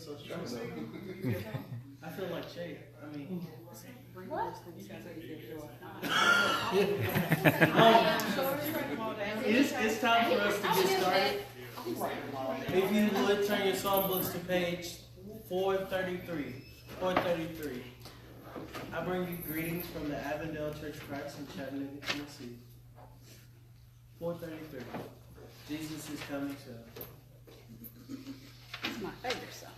so stressed. I feel like Shay. I mean, What? It's time for us to get started. If you would turn your songbooks to page 433. 433. I bring you greetings from the Avondale Church of Christ in Chattanooga, Tennessee. 433. Jesus is coming soon. It's my favorite song.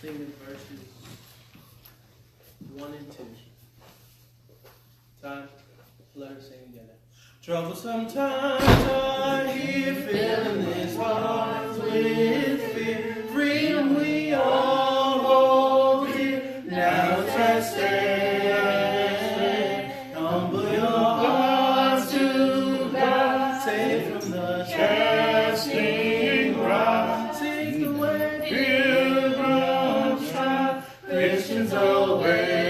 Singing verses 1 and 2. Time, let us sing together. Troublesome times are here, filling this heart with fear. Freedom we all hold dear. Now trust stand. Humble your hearts to God. Save from the testing rod. Seek the way, pilgrims try. Christians away.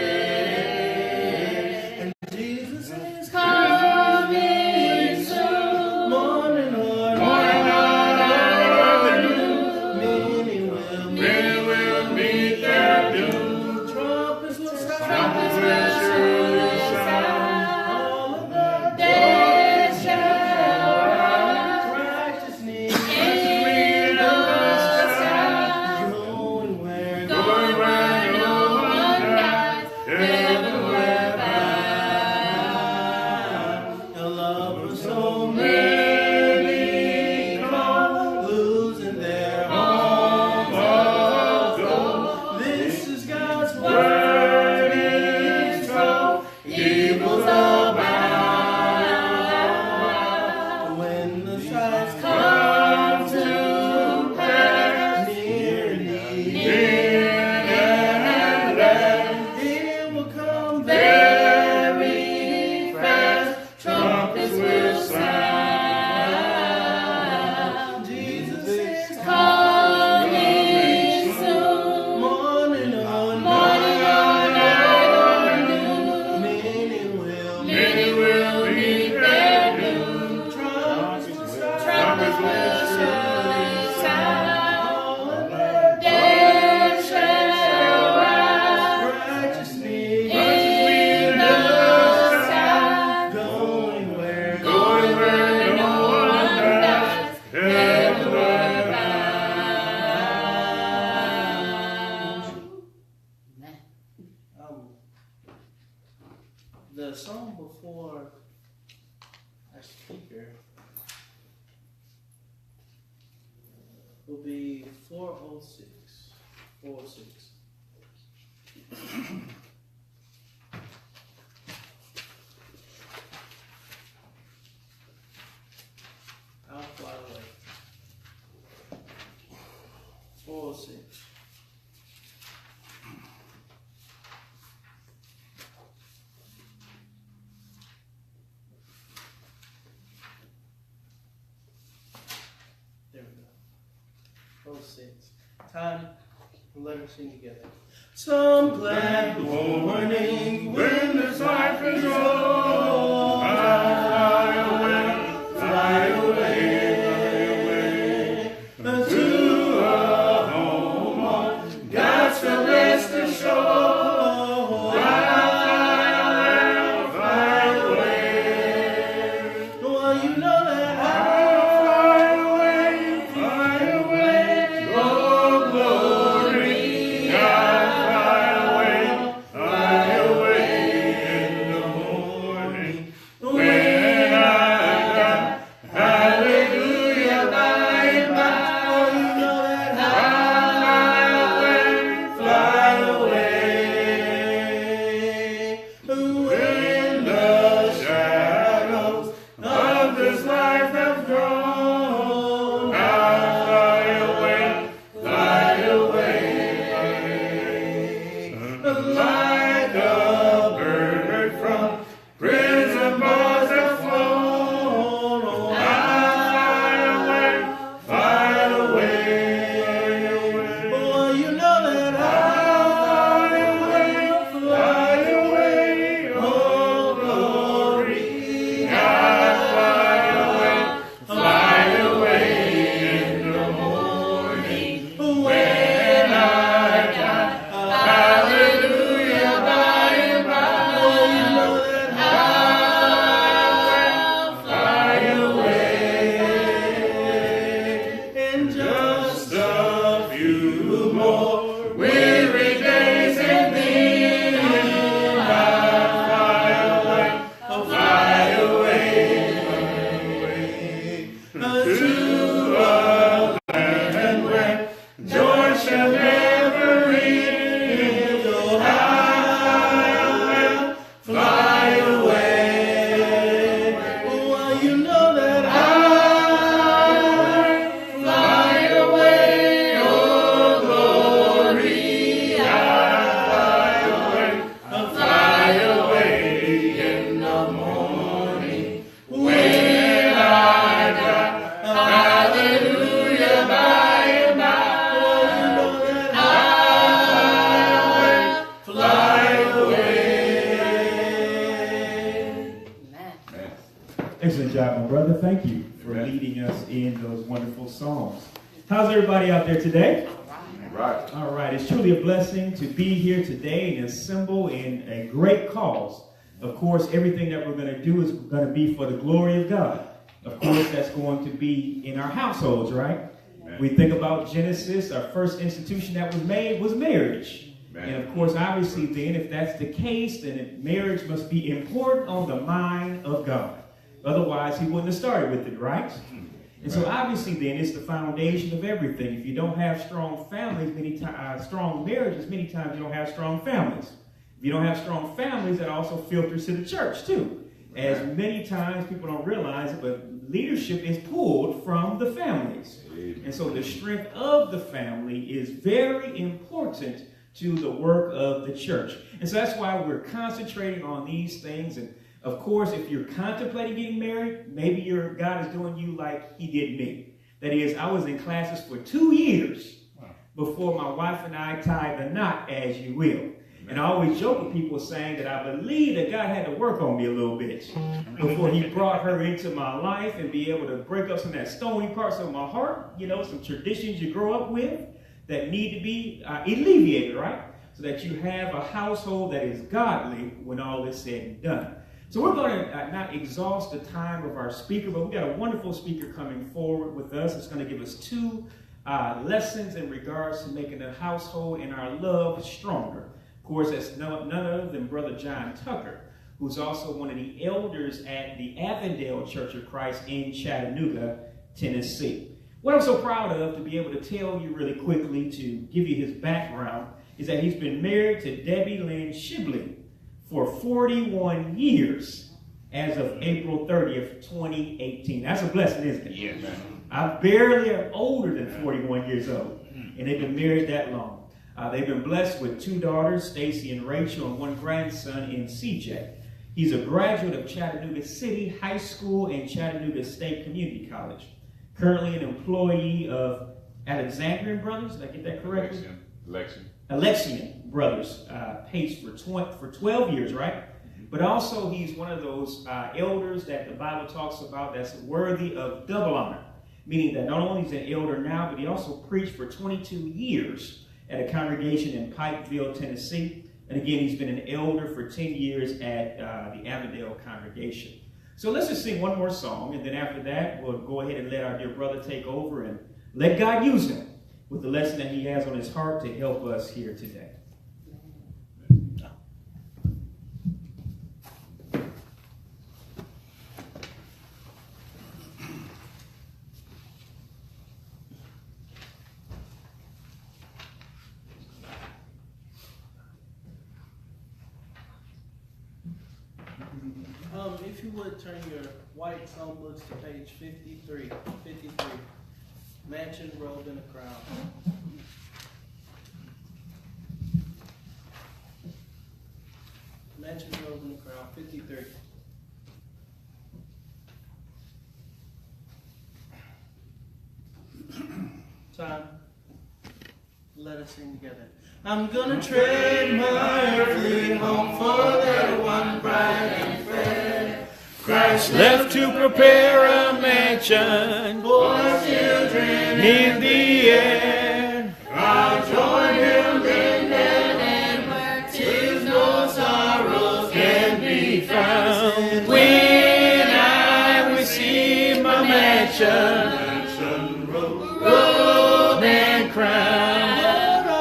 The song before our speaker will be 406. 406. I'll fly away. 406. There we go. 406. Time, let us sing together. Some glad morning when the cyphers roll, fly away, fly away, to a home on God's celestial shore. Fly away. Well, you know that I'll fly away, oh glory, I'll fly away in the morning when more weary days and then I'll fly away to a land where joy shall never end. Oh, I will fly away. Well, you know that I fly away, oh glory. I fly away in the morning when I die. Hallelujah, by and by. Fly away. Excellent job, my brother. Thank you for leading us in those wonderful songs. How's everybody out there today? Right. All right. It's truly a blessing to be here today and assemble in a great cause. Of course, everything that we're going to do is going to be for the glory of God. Of course, that's going to be in our households, right? Amen. We think about Genesis, our first institution that was made was marriage. Amen. And of course, obviously then, if that's the case, then marriage must be important on the mind of God. Otherwise, he wouldn't have started with it, right? And so obviously then, it's the foundation of everything. If you don't have strong families, strong marriages, many times you don't have strong families. If you don't have strong families, that also filters to the church too. As many times people don't realize it, but leadership is pulled from the families. And so the strength of the family is very important to the work of the church. And so that's why we're concentrating on these things. And of course, if you're contemplating getting married, maybe your God is doing you like he did me. That is, I was in classes for 2 years before my wife and I tied the knot, as you will. And I always joke with people saying that I believe that God had to work on me a little bit before he brought her into my life and be able to break up some of that stony parts of my heart, some traditions you grow up with that need to be alleviated, right? So that you have a household that is godly when all is said and done. So we're going to not exhaust the time of our speaker, but we've got a wonderful speaker coming forward with us. It's going to give us 2 lessons in regards to making the household and our love stronger. Of course, that's none other than Brother John Tucker, who's also one of the elders at the Avondale Church of Christ in Chattanooga, Tennessee. What I'm so proud of, to be able to tell you really quickly, to give you his background, is that he's been married to Debbie Lynn Shibley for 41 years as of April 30th, 2018. That's a blessing, isn't it? Yes. I barely am older than 41 years old, and they've been married that long. They've been blessed with 2 daughters, Stacy and Rachel, and 1 grandson in CJ. He's a graduate of Chattanooga City High School and Chattanooga State Community College. Currently an employee of Alexandrian Brothers. Did I get that correctly? Alexian Brothers, Pace for 12 years, right? But also he's one of those elders that the Bible talks about that's worthy of double honor. Meaning that not only is he an elder now, but he also preached for 22 years at a congregation in Pikeville, Tennessee. And again, he's been an elder for 10 years at the Avondale congregation. So let's just sing one more song, and then after that, we'll go ahead and let our dear brother take over and let God use him with the lesson that he has on his heart to help us here today. If you would turn your white songbooks to page 53. Mansion, robe, and a crown. Mansion, robe, and a crown, 53. Time. Let us sing together. I'm gonna trade my earthly home for that one bright and fair. Christ left to prepare a mansion For children in the air. I'll join him in heaven where tears no sorrows can be found. When I receive my mansion, Mansion, robe, robe and crown. Lord,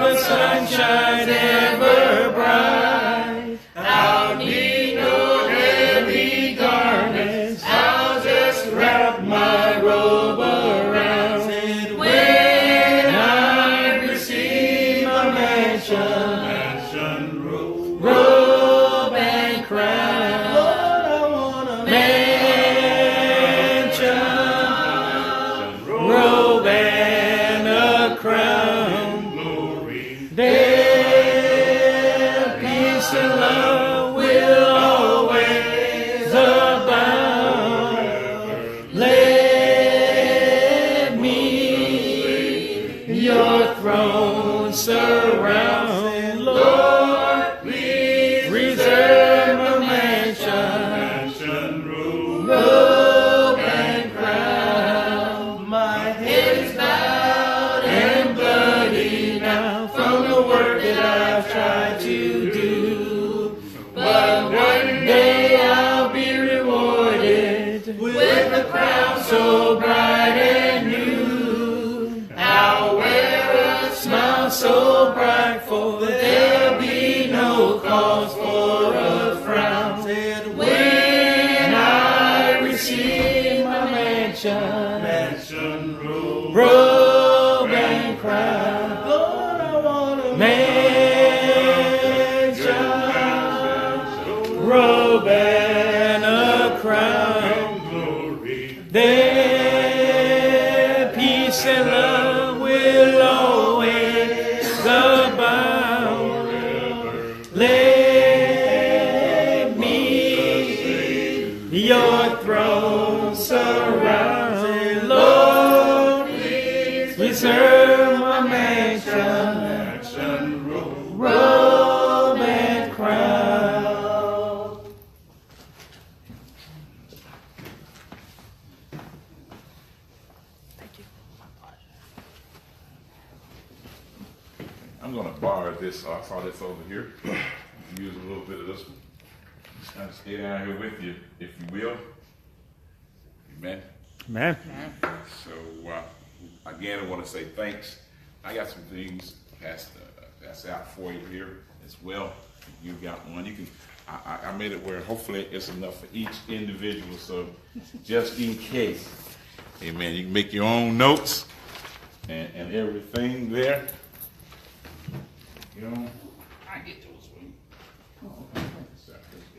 the sunshine ever bright. I'll need no heavy garments. I'll just wrap my robe around. When I receive a mansion, robe and crown. Lord, I want a mansion, robe and a crown. Glory. There, peace and love will always abound. Let me your throne surround. Lord, please reserve a mansion, robe and crown. My head is bowed and bloody now from the work that I've tried to do. But one day I'll be rewarded with a crown so bright and new. I'll wear a smile so bright, for there'll be no cause for a frown. When I receive my mansion, robe and crown. Lord, I want a mansion, robe and a crown. There, peace and love will always abound. Let me your throne surround. Lord, please reserve my mansion, robe and crown. I'm going to borrow this. I saw this over here. Use a little bit of this one. Just kind of stay down here with you, if you will. Amen. Man. So, again, I want to say thanks. I got some things passed out for you here as well. You got one. You can. I made it where hopefully it's enough for each individual. So, just in case, amen. You can make your own notes and everything there. You know, I get those for you.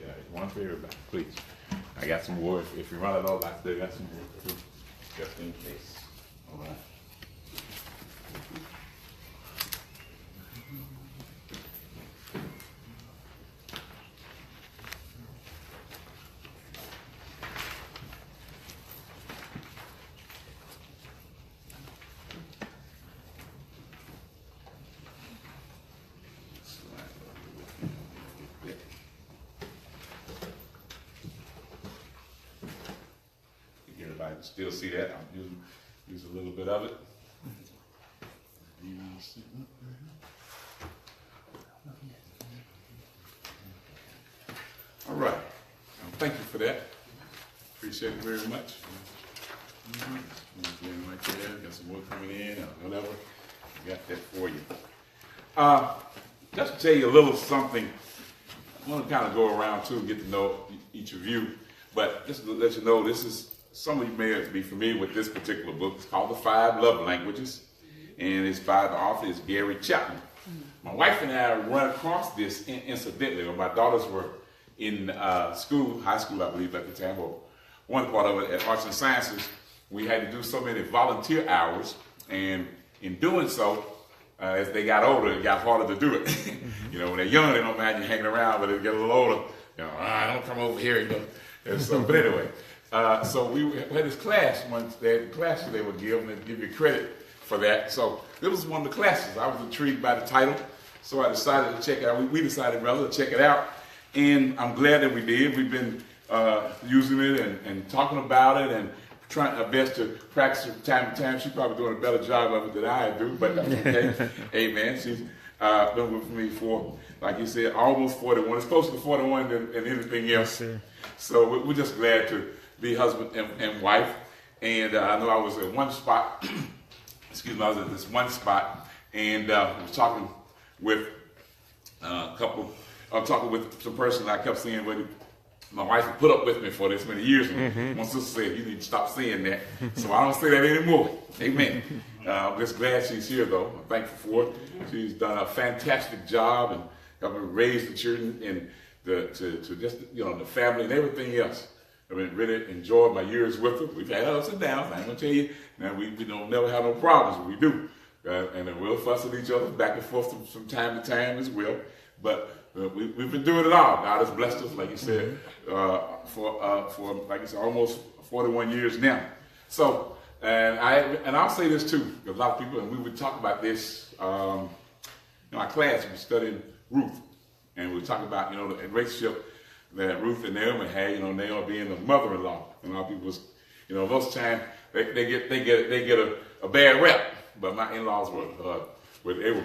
Yeah, one for everybody, please. I got some more. If you run it all, I still got some more too, just in case. All right. Everybody can still see that. I'm use a little bit of it. All right. Thank you for that. Appreciate it very much. Again, right there. Got some more coming in or whatever. Got that for you. Just to tell you a little something. I want to kind of go around too and get to know each of you. But just to let you know, this is, some of you may be familiar with this particular book. It's called The 5 Love Languages. And it's by the author is Gary Chapman. My wife and I run across this incidentally. When my daughters were in school, high school I believe at the time, or one part of it at Arts and Sciences, we had to do so many volunteer hours. And in doing so, as they got older, it got harder to do it. You know, when they're young, they don't mind you hanging around, but as they get a little older, you know, don't come over here, you know. And so, but anyway, so we had this class, they had classes they would give, and they'd give you credit for that. So this was one of the classes. I was intrigued by the title, so I decided to check it out. We decided rather to check it out, and I'm glad that we did. We've been using it and talking about it and trying our best to practice from time to time. She's probably doing a better job of it than I do, but that's okay. Amen. She's been with me for, like you said, almost 41. It's closer to 41 than anything else. Yes, so we're just glad to be husband and wife. And I know I was at one spot, excuse me, I was at this one spot, and I was talking with some person I kept saying, well, my wife would put up with me for this many years. And my sister said, you need to stop saying that. So I don't say that anymore. Amen. I'm just glad she's here, though. I'm thankful for it. She's done a fantastic job and helped me raise the children and to just, the family and everything else. I mean, really enjoyed my years with her. We've had ups and downs. I ain't gonna tell you. Now we don't never have no problems. We do, and then we'll fuss at each other back and forth from time to time as well. But we've been doing it all. God has blessed us, like you said, for like you said, almost 41 years now. So, and I'll say this too, because a lot of people, and we would talk about this in our class. We were studying Ruth, and we talk about the relationship that Ruth and Naomi had, Naomi being the mother-in-law. And a lot of people was, most times they get a bad rep, but my in-laws were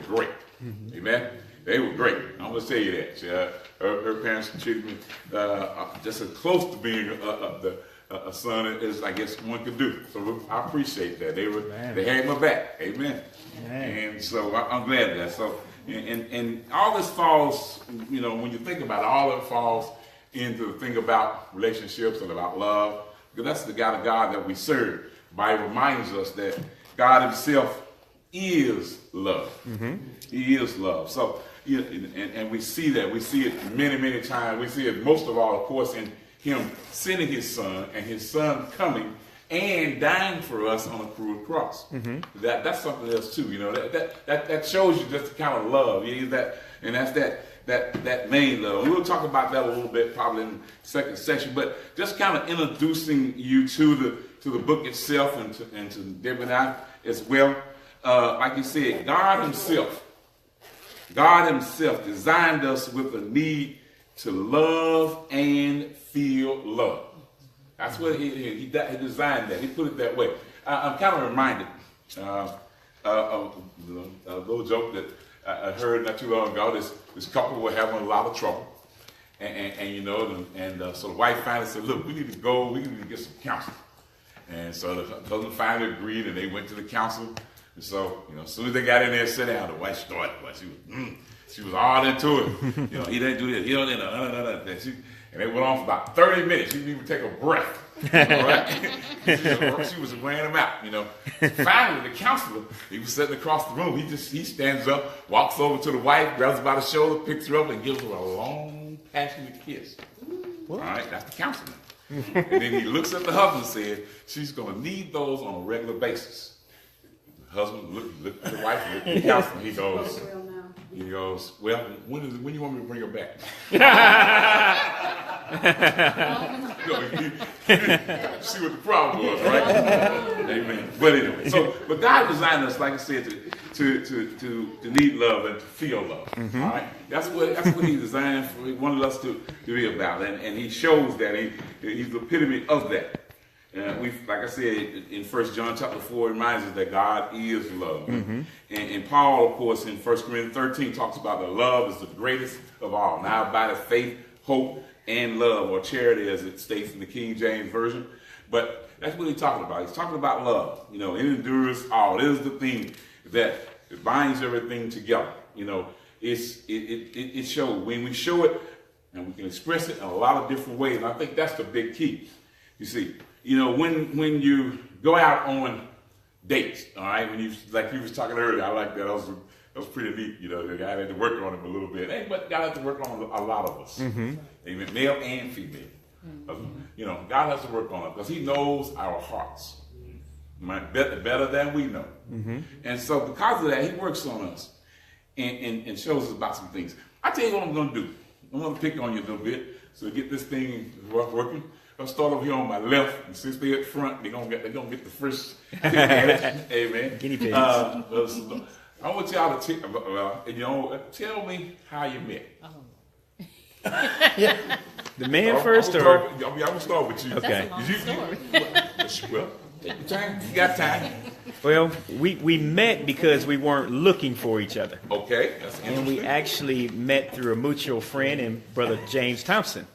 great. Amen. They were great. I'm gonna tell you that. Her parents treated me just as close to being a son as I guess one could do. So I appreciate that. They had my back. Amen. And so I'm glad of that. So and all this falls, when you think about it, all of it falls into the thing about relationships and about love, because that's the God that we serve. The Bible reminds us that God himself is love. He is love. So, and we see that. We see it many, many times. We see it most of all, of course, in him sending his son and his son coming and dying for us on a cruel cross. That's something else too. That shows you just the kind of love. That's that main love. We'll talk about that a little bit probably in the second session, but just kind of introducing you to the book itself and to Debbie and I as well. Like you said, God himself designed us with a need to love and feel love. That's what he designed that. He put it that way. I'm kind of reminded of a little joke that I heard not too long ago. This couple were having a lot of trouble, and so the wife finally said, "Look, we need to get some counseling." And so the husband finally agreed, and they went to the counselor. And so, as soon as they got in there and sat down, the wife started. She was all into it. He didn't do this. He don't do that. And they went on for about 30 minutes. She didn't even take a breath. All right? She was wearing him out. Finally, the counselor, he was sitting across the room. He stands up, walks over to the wife, grabs her by the shoulder, picks her up, and gives her a long, passionate kiss. What? All right, that's the counselor. And then he looks at the husband and said, "She's going to need those on a regular basis." The husband looked at the wife, looked at the counselor. He goes, "Well, when you want me to bring her back?" See what the problem was, right? Amen. But anyway, but God designed us, like I said, to need love and to feel love. All right, that's what He designed for. He wanted us to be about, and He shows that He's the epitome of that. Like I said, in 1 John chapter 4, it reminds us that God is love. And Paul, of course, in 1 Corinthians 13 talks about that love is the greatest of all. Now abideth faith, hope, and love, or charity as it states in the King James Version. But that's what he's talking about. He's talking about love. It endures all. It is the thing that binds everything together. It shows. When we show it, and we can express it in a lot of different ways. And I think that's the big key. You see, when you go out on dates, all right, like you was talking earlier, I like that. That was pretty neat. The guy had to work on him a little bit. Hey, but God has to work on a lot of us. Amen. Male and female. God has to work on us because He knows our hearts better than we know. And so because of that, He works on us and shows us about some things. I tell you what I'm going to do. I'm going to pick on you a little bit so to get this thing working. I'll start over here on my left, and since they're at front, they're gonna get the first pick at it. Amen. Guinea pigs. I want y'all to tell me how you met. The man first, or I'm gonna start with you. Okay. That's a long story. Well, take your time. You got time. Well, we met because we weren't looking for each other. Okay, that's interesting. And we actually met through a mutual friend and Brother James Thompson.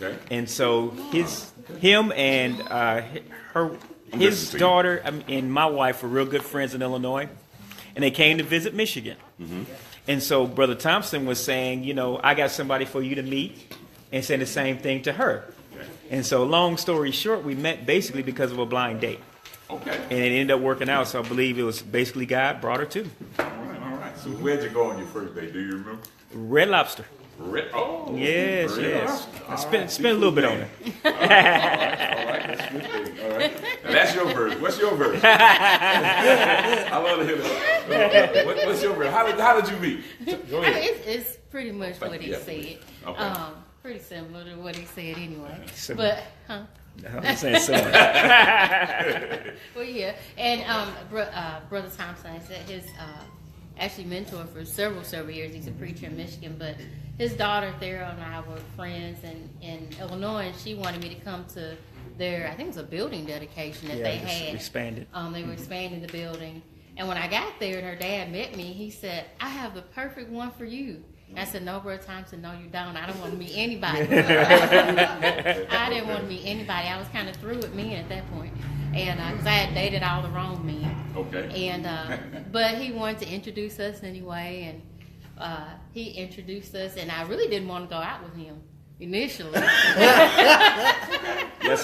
Okay. And so him and his daughter and my wife were real good friends in Illinois. and they came to visit Michigan. And so Brother Thompson was saying, you know, I got somebody for you to meet, and said the same thing to her. And so long story short, we met basically because of a blind date. Okay. And it ended up working out, so I believe it was basically God brought her to. All right. So where'd you go on your first day? Do you remember? Red Lobster. Oh. Yes, Red yes. Lobster. I spent a little bit on it. All right. That's good thing. All right. Now that's your version. What's your version? I love to hear that. What's your version? How did you meet? Go I mean, ahead. it's pretty much what he Yeah. said. Okay. Pretty similar to what he said anyway. Similar. But, I'm saying similar. well, yeah. And Brother Thompson, I said his actually mentor for several years. He's a preacher in Michigan, but his daughter Thera and I were friends in Illinois, and she wanted me to come to their, I think it was a building dedication that they had. Expanded. They were expanding the building. And when I got there and her dad met me, he said, I have the perfect one for you. And I said, no, Brother Thompson, no, you don't. I don't want to meet anybody. I didn't want to meet anybody. I was kind of through with men at that point. And because I had dated all the wrong men. Okay. And but he wanted to introduce us anyway, and he introduced us, and I really didn't want to go out with him initially. That's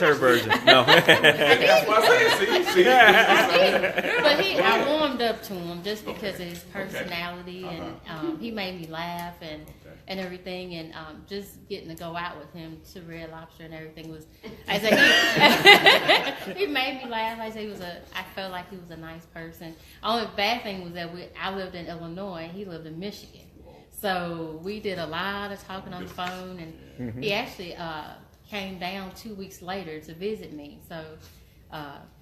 her version. No. That's what I said. See. But I warmed up to him just because of his personality, and he made me laugh and everything, and just getting to go out with him to Red Lobster and everything was. I said he made me laugh. I said I felt like he was a nice person. Only bad thing was that I lived in Illinois, he lived in Michigan. So we did a lot of talking on the phone, and he actually came down 2 weeks later to visit me. So,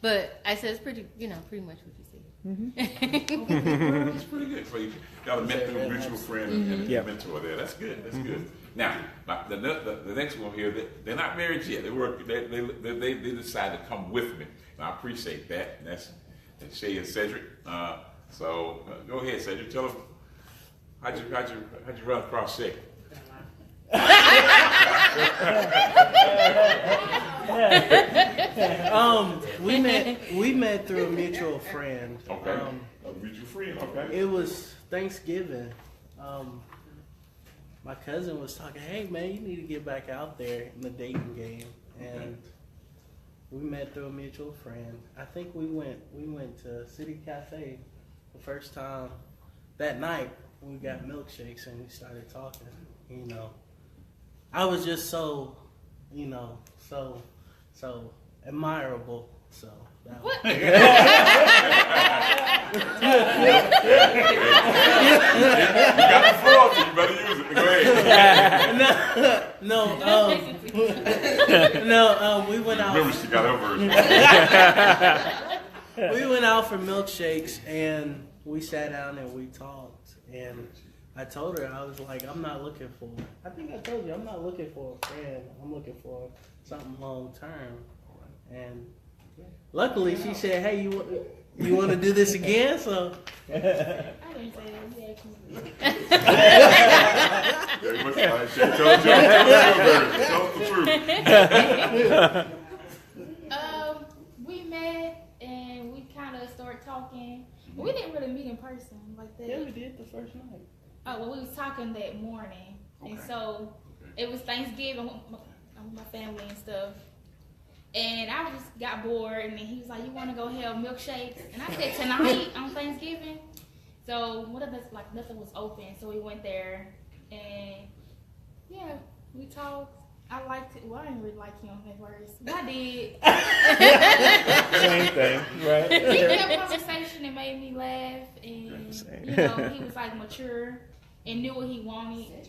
but I said it's pretty much what you said. That's pretty good. So you got a mentor, mutual friend, and a mentor there. That's good. That's good. Now, the next one here, they're not married yet. They decided to come with me. And I appreciate that. And that's Shay and Cedric. So go ahead, Cedric. Tell them. How'd you run across Shay? We met through a mutual friend. Okay. A mutual friend. Okay. It was Thanksgiving. My cousin was talking, hey man, you need to get back out there in the dating game. And we met through a mutual friend. I think we went to City Cafe the first time that night. We got milkshakes and we started talking. I was just so admirable. So that was. You got the fraud, you better use it. Go ahead. We went out. Remember, she got her version. We went out for milkshakes and we sat down and we talked. And I told her, I was like, I'm not looking for. I think I told you, I'm not looking for a friend. I'm looking for something long term. And luckily, she said, "Hey, you want to do this again?" So. I didn't say that. We met and we kind of started talking. We didn't really meet in person like that. Yeah, we did the first night. Oh, well, we was talking that morning, and so it was Thanksgiving with my family and stuff. And I just got bored, and then he was like, "You want to go have milkshakes?" And I said, "Tonight on Thanksgiving." So what if it's like nothing was open? So we went there, and yeah, we talked. I liked it. Well, I didn't really like him at first, but I did. Same thing, right? We had a conversation that made me laugh, and he was like mature and knew what he wanted.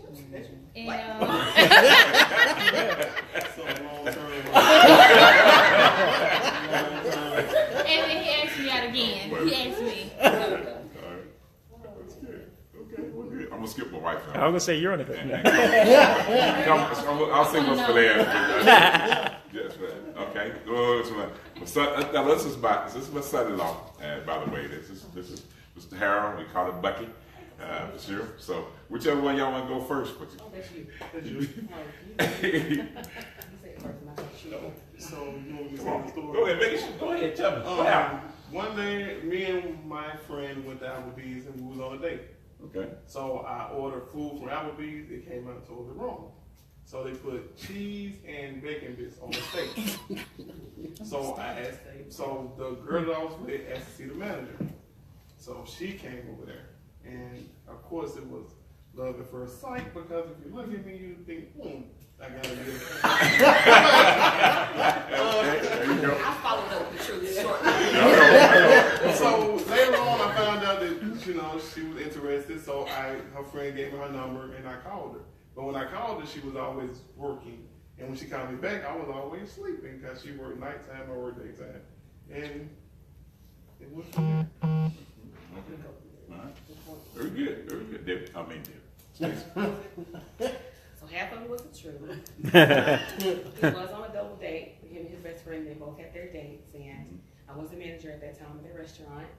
And and then he asked me out again. He asked me. I'm gonna skip my wife now. I was gonna say you're on the good. I'll say what's for there. Yes, right. Okay. Now this is my son-in-law. By the way, this is Mr. Harold. We call him Bucky. Sure. So whichever one y'all want to go first. So you want me to tell the story? Go ahead, make it. Go ahead, tell me. one day, me and my friend went to Applebee's and we was on a date. Okay. So I ordered food from Applebee's. It came out totally wrong. So they put cheese and bacon bits on the steak. So so the girl that I was with asked to see the manager. So she came over there, and of course it was love at first sight, because if you look at me, you think, I gotta get it. There you go. I followed up with the truth shortly. So later on, I found out that she was interested. So her friend gave me her number, and I called her. But when I called her, she was always working, and when she called me back, I was always sleeping because she worked nighttime or worked daytime, and it was. All right. Very good. Very good. Deb, I mean, Deb. So half of it wasn't true. He was on a double date with him and his best friend. They both had their dates, and I was the manager at that time at the restaurant,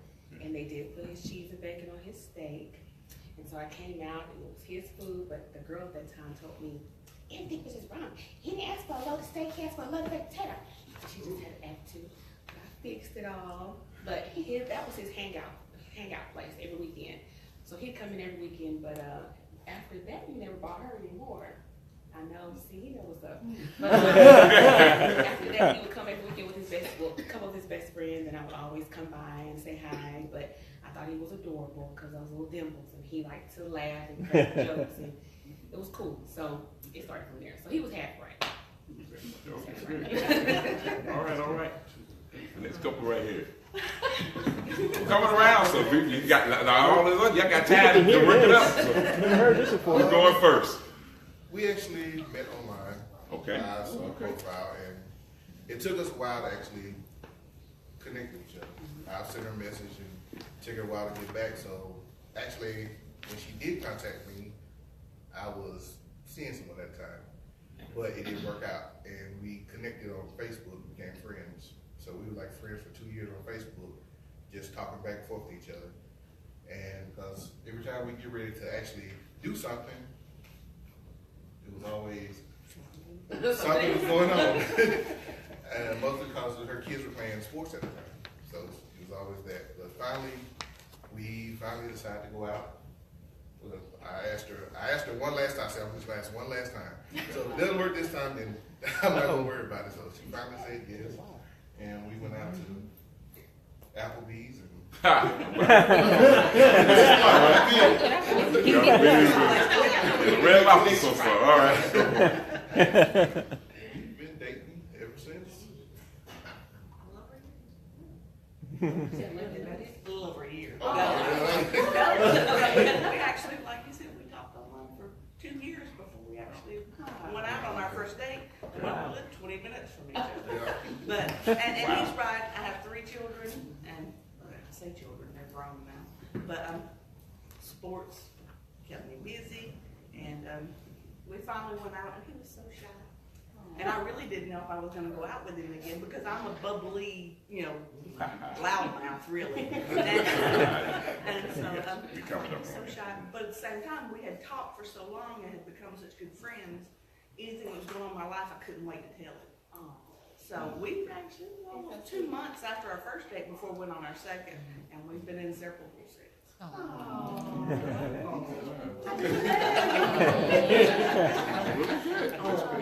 and they did put his cheese and bacon on his steak. And so I came out, and it was his food, but the girl at that time told me, everything was just wrong. He didn't ask for a load of steak, he asked for a load of baked potato. She just had an attitude. But I fixed it all. But that was his hangout place every weekend. So he'd come in every weekend, but after that, we never bought her anymore. I know, see, he knows what's up. But after that, he would come every weekend with his best friend, and I would always come by and say hi. But I thought he was adorable because of those little dimples, and he liked to laugh and crack jokes, and it was cool. So it started from there. So he was half right. All right. The next couple right here. Coming around, so you got all this other, y'all got time to work it up. So. Never heard this before. Who's going first? We actually met online. Okay. I saw a profile, and it took us a while to actually connect with each other. I sent her a message and took her a while to get back. So actually, when she did contact me, I was seeing someone at that time, but it didn't work out. And we connected on Facebook, became friends. So we were like friends for 2 years on Facebook, just talking back and forth to each other. And because every time we get ready to actually do something, it was always something was going on. And mostly because her kids were playing sports at the time. So it was always that. But we finally decided to go out. I asked her one last time. I said, I'm just going to ask one last time. So if it doesn't work this time, then I'm not going to worry about it. So she finally said yes. And we went out to Applebee's and The red lobster so far. All right. we've been dating ever since. A little over a year. We actually, like you said, we talked online for 2 years before we actually went out on our first date. We lived 20 minutes from each other. But and he's right. I have 3 children, and I say children, they're grown now. But sports kept me busy, and we finally went out, and he was so shy. And I really didn't know if I was going to go out with him again because I'm a bubbly, loudmouth, really. And so he was so shy. But at the same time, we had talked for so long and had become such good friends. Anything that was going on in my life, I couldn't wait to tell him. So we actually almost 2 months after our first date before we went on our second, and we've been inseparable since.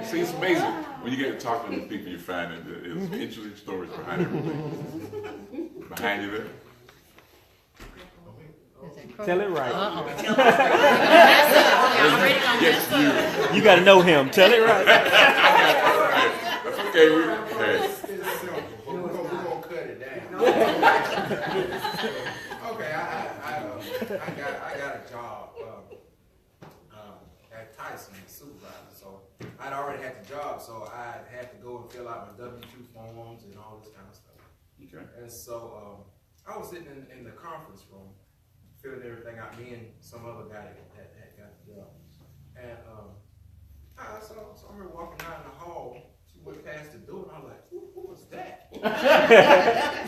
See, it's amazing when you get to talking to people. You find that there's interesting stories behind everything. Behind you there. Tell it right. Yes, You got to know him. Tell it right. That's okay. It's simple. We're gonna cut it down. Okay, I got a job at Tyson, supervisor. So I'd already had the job, so I had to go and fill out my W-2 forms and all this kind of stuff. Okay. And so I was sitting in the conference room, filling everything out. Me and some other guy that got the job, and I saw her walking down the hall. She went past the door, and I was like, "Who was that?"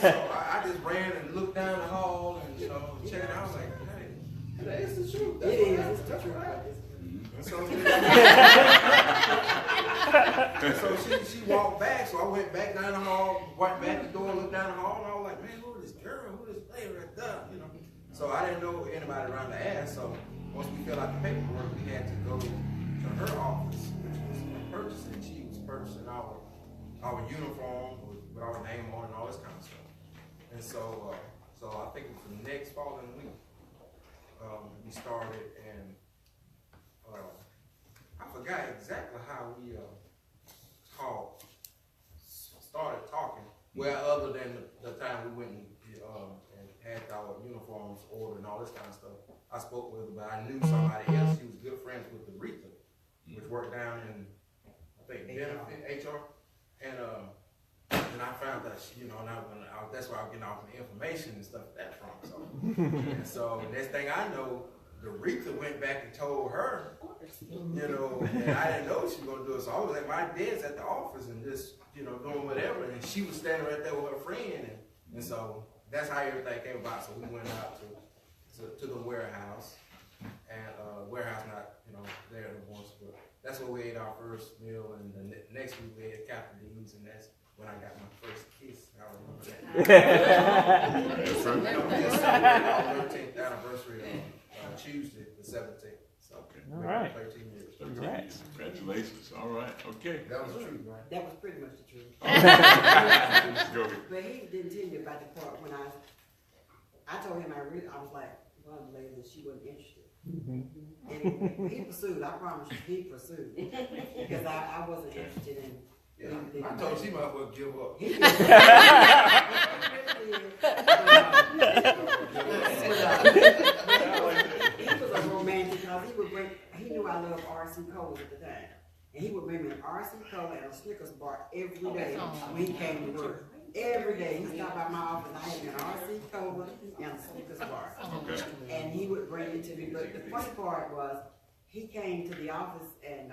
So I just ran and looked down the hall and checked it out. I was like, "Hey, it's the truth. That's what happened." So she walked back, so I went back down the hall, went back the door, looked down the hall, and I was like, man, who is this girl? Who is this lady right there? You know. So I didn't know anybody around to ask. So once we filled out the paperwork, we had to go to her office, which was purchasing. She was purchasing our uniform with our name on it and all this kind of stuff. And so, so I think it was the next following week we started, and I forgot exactly how we started talking. Well, other than the time we went and had our uniforms ordered and all this kind of stuff, I spoke with her, but I knew somebody else. She was good friends with Aretha, which worked down in, I think, HR. And I found that, you know, that's where I was getting all the information and stuff like that from. So, and so next thing I know, Aretha went back and told her, you know, and I didn't know she was going to do it. So I was at my dad's at the office and just, you know, doing whatever. And she was standing right there with her friend. And so that's how everything came about. So we went out to the warehouse. And warehouse not, you know, there once, but that's where we ate our first meal. And the next week we had Captain D's, and that's when I got my first kiss. I remember that. Yes, our 13th anniversary on Tuesday, the 17th. So, all right. 13 years. Congrats. Congratulations. All right. Okay. That was true, right? That was pretty much the truth. Go. But he didn't tell you about the part when I told him I was like, one of the ladies, she wasn't interested. And he pursued, I promise you, he pursued. Because I wasn't interested in. Yeah, I told she might as well give up. He was a romantic because he knew I loved RC Cola at the time. And he would bring me an RC Cola and a Snickers bar every day when he came to work. Every day he stopped by my office and I had an RC Cola and a Snickers bar. Okay. And he would bring it to me. But the funny part was he came to the office and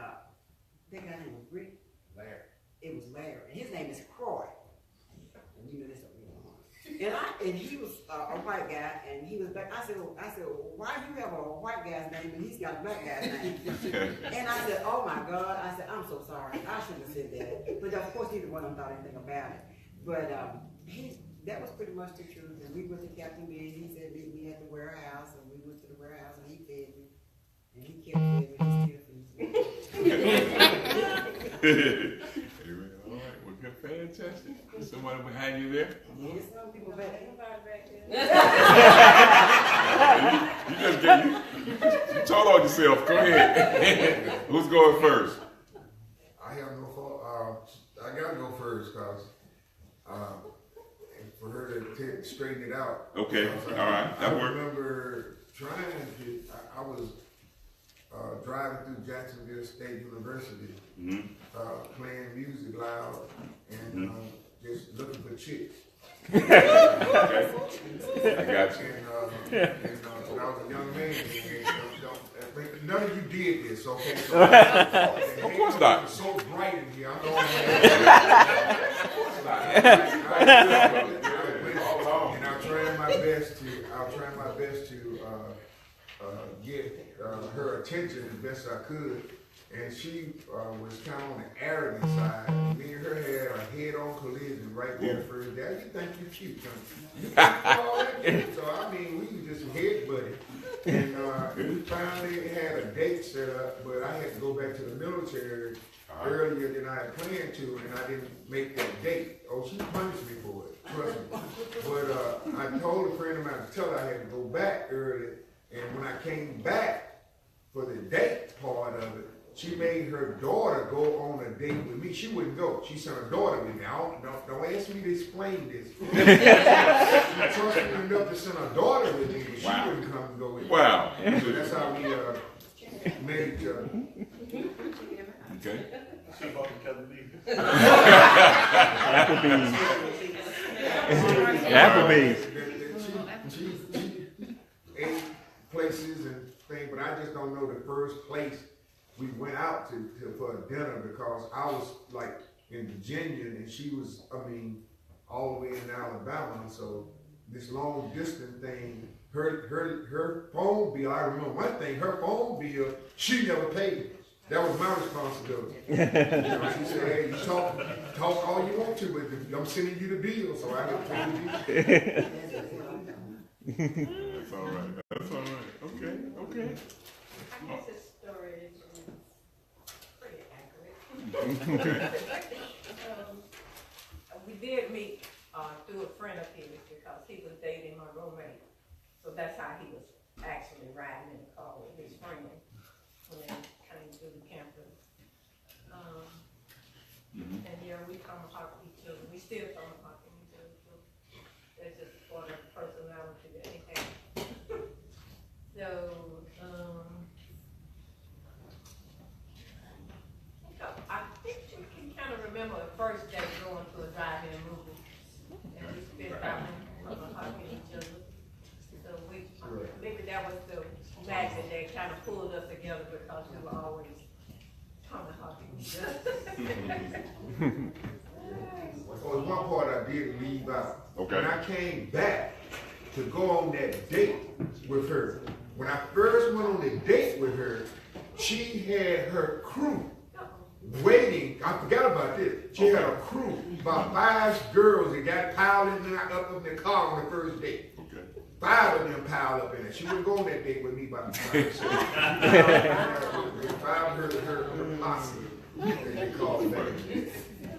they got him a Rick. Larry. It was Larry. And his name is Croy. And you know this don't mean and he was a white guy, and he was back. I said, well, why you have a white guy's name and he's got a black guy's name? And I said, oh my God. I said, I'm so sorry. I shouldn't have said that. But of course, neither one of them thought anything about it. But that was pretty much the truth. And we went to Captain Ben's. He said, meet me at the warehouse, and we went to the warehouse, and he fed me. And he kept feeding me. He still feeds me. All right, well, good, fantastic. Is somebody behind you there? There's some people back You told on yourself. Go ahead. Who's going first? I have no fault. I gotta go first because for her to straighten it out. Okay, all right, that worked. I remember trying to. I was driving through Jacksonville State University, playing music loud and just looking for chicks. Okay. I got you. And when I was a young man, none of you did this, okay? So, of course not. It's so bright in here. I'm the only one. And I'll try my best to get her attention as best I could. And she was kind of on the arrogant side. Me and her had a head-on collision right there first day. You think you're cute, don't you? So I mean, we were just head-butting. And we finally had a date set up, but I had to go back to the military earlier than I had planned to, and I didn't make that date. Oh, she punished me for it, trust me. But I told a friend of mine to tell her I had to go back early, and when I came back for the date part of it, she made her daughter go on a date with me. She wouldn't go. She sent her daughter with me. Don't ask me to explain this. She trusted me enough to send her daughter with me, but she wouldn't come and go with me. Wow. So that's how we met each other. Okay. Applebee's. She ate places and things, but I just don't know the first place we went out to for dinner because I was like in Virginia and she was, all the way in Alabama. And so this long distance thing, her phone bill, I remember one thing, her phone bill, she never paid. That was my responsibility. You know, she said, hey, you talk all you want to, but I'm sending you the bill, so I got to pay the bill. That's all right. That's all right. Okay. Okay. I guess his story is pretty accurate. We did meet through a friend of his because he was dating my roommate. So that's how he was actually riding in the car with his friend when they came to the campus. And yeah, we tomahawk each other. We still tomahawk each other. So that's just part of the personality that he has. So, I think you can kind of remember the first day going to a drive-in movie. And we spent time tomahawking each other. So maybe that was the magnet that kind of pulled us together because we were always tomahawking each other. Well, one part I did leave out. Okay. When I came back to go on that date with her, when I first went on the date with her, she had her crew waiting. I forgot about this. She had a crew, about 5 girls that got piled up in the car on the first date. Okay. 5 of them piled up in it. She wouldn't go on that date with me by myself. 5 of her posse, as they call it.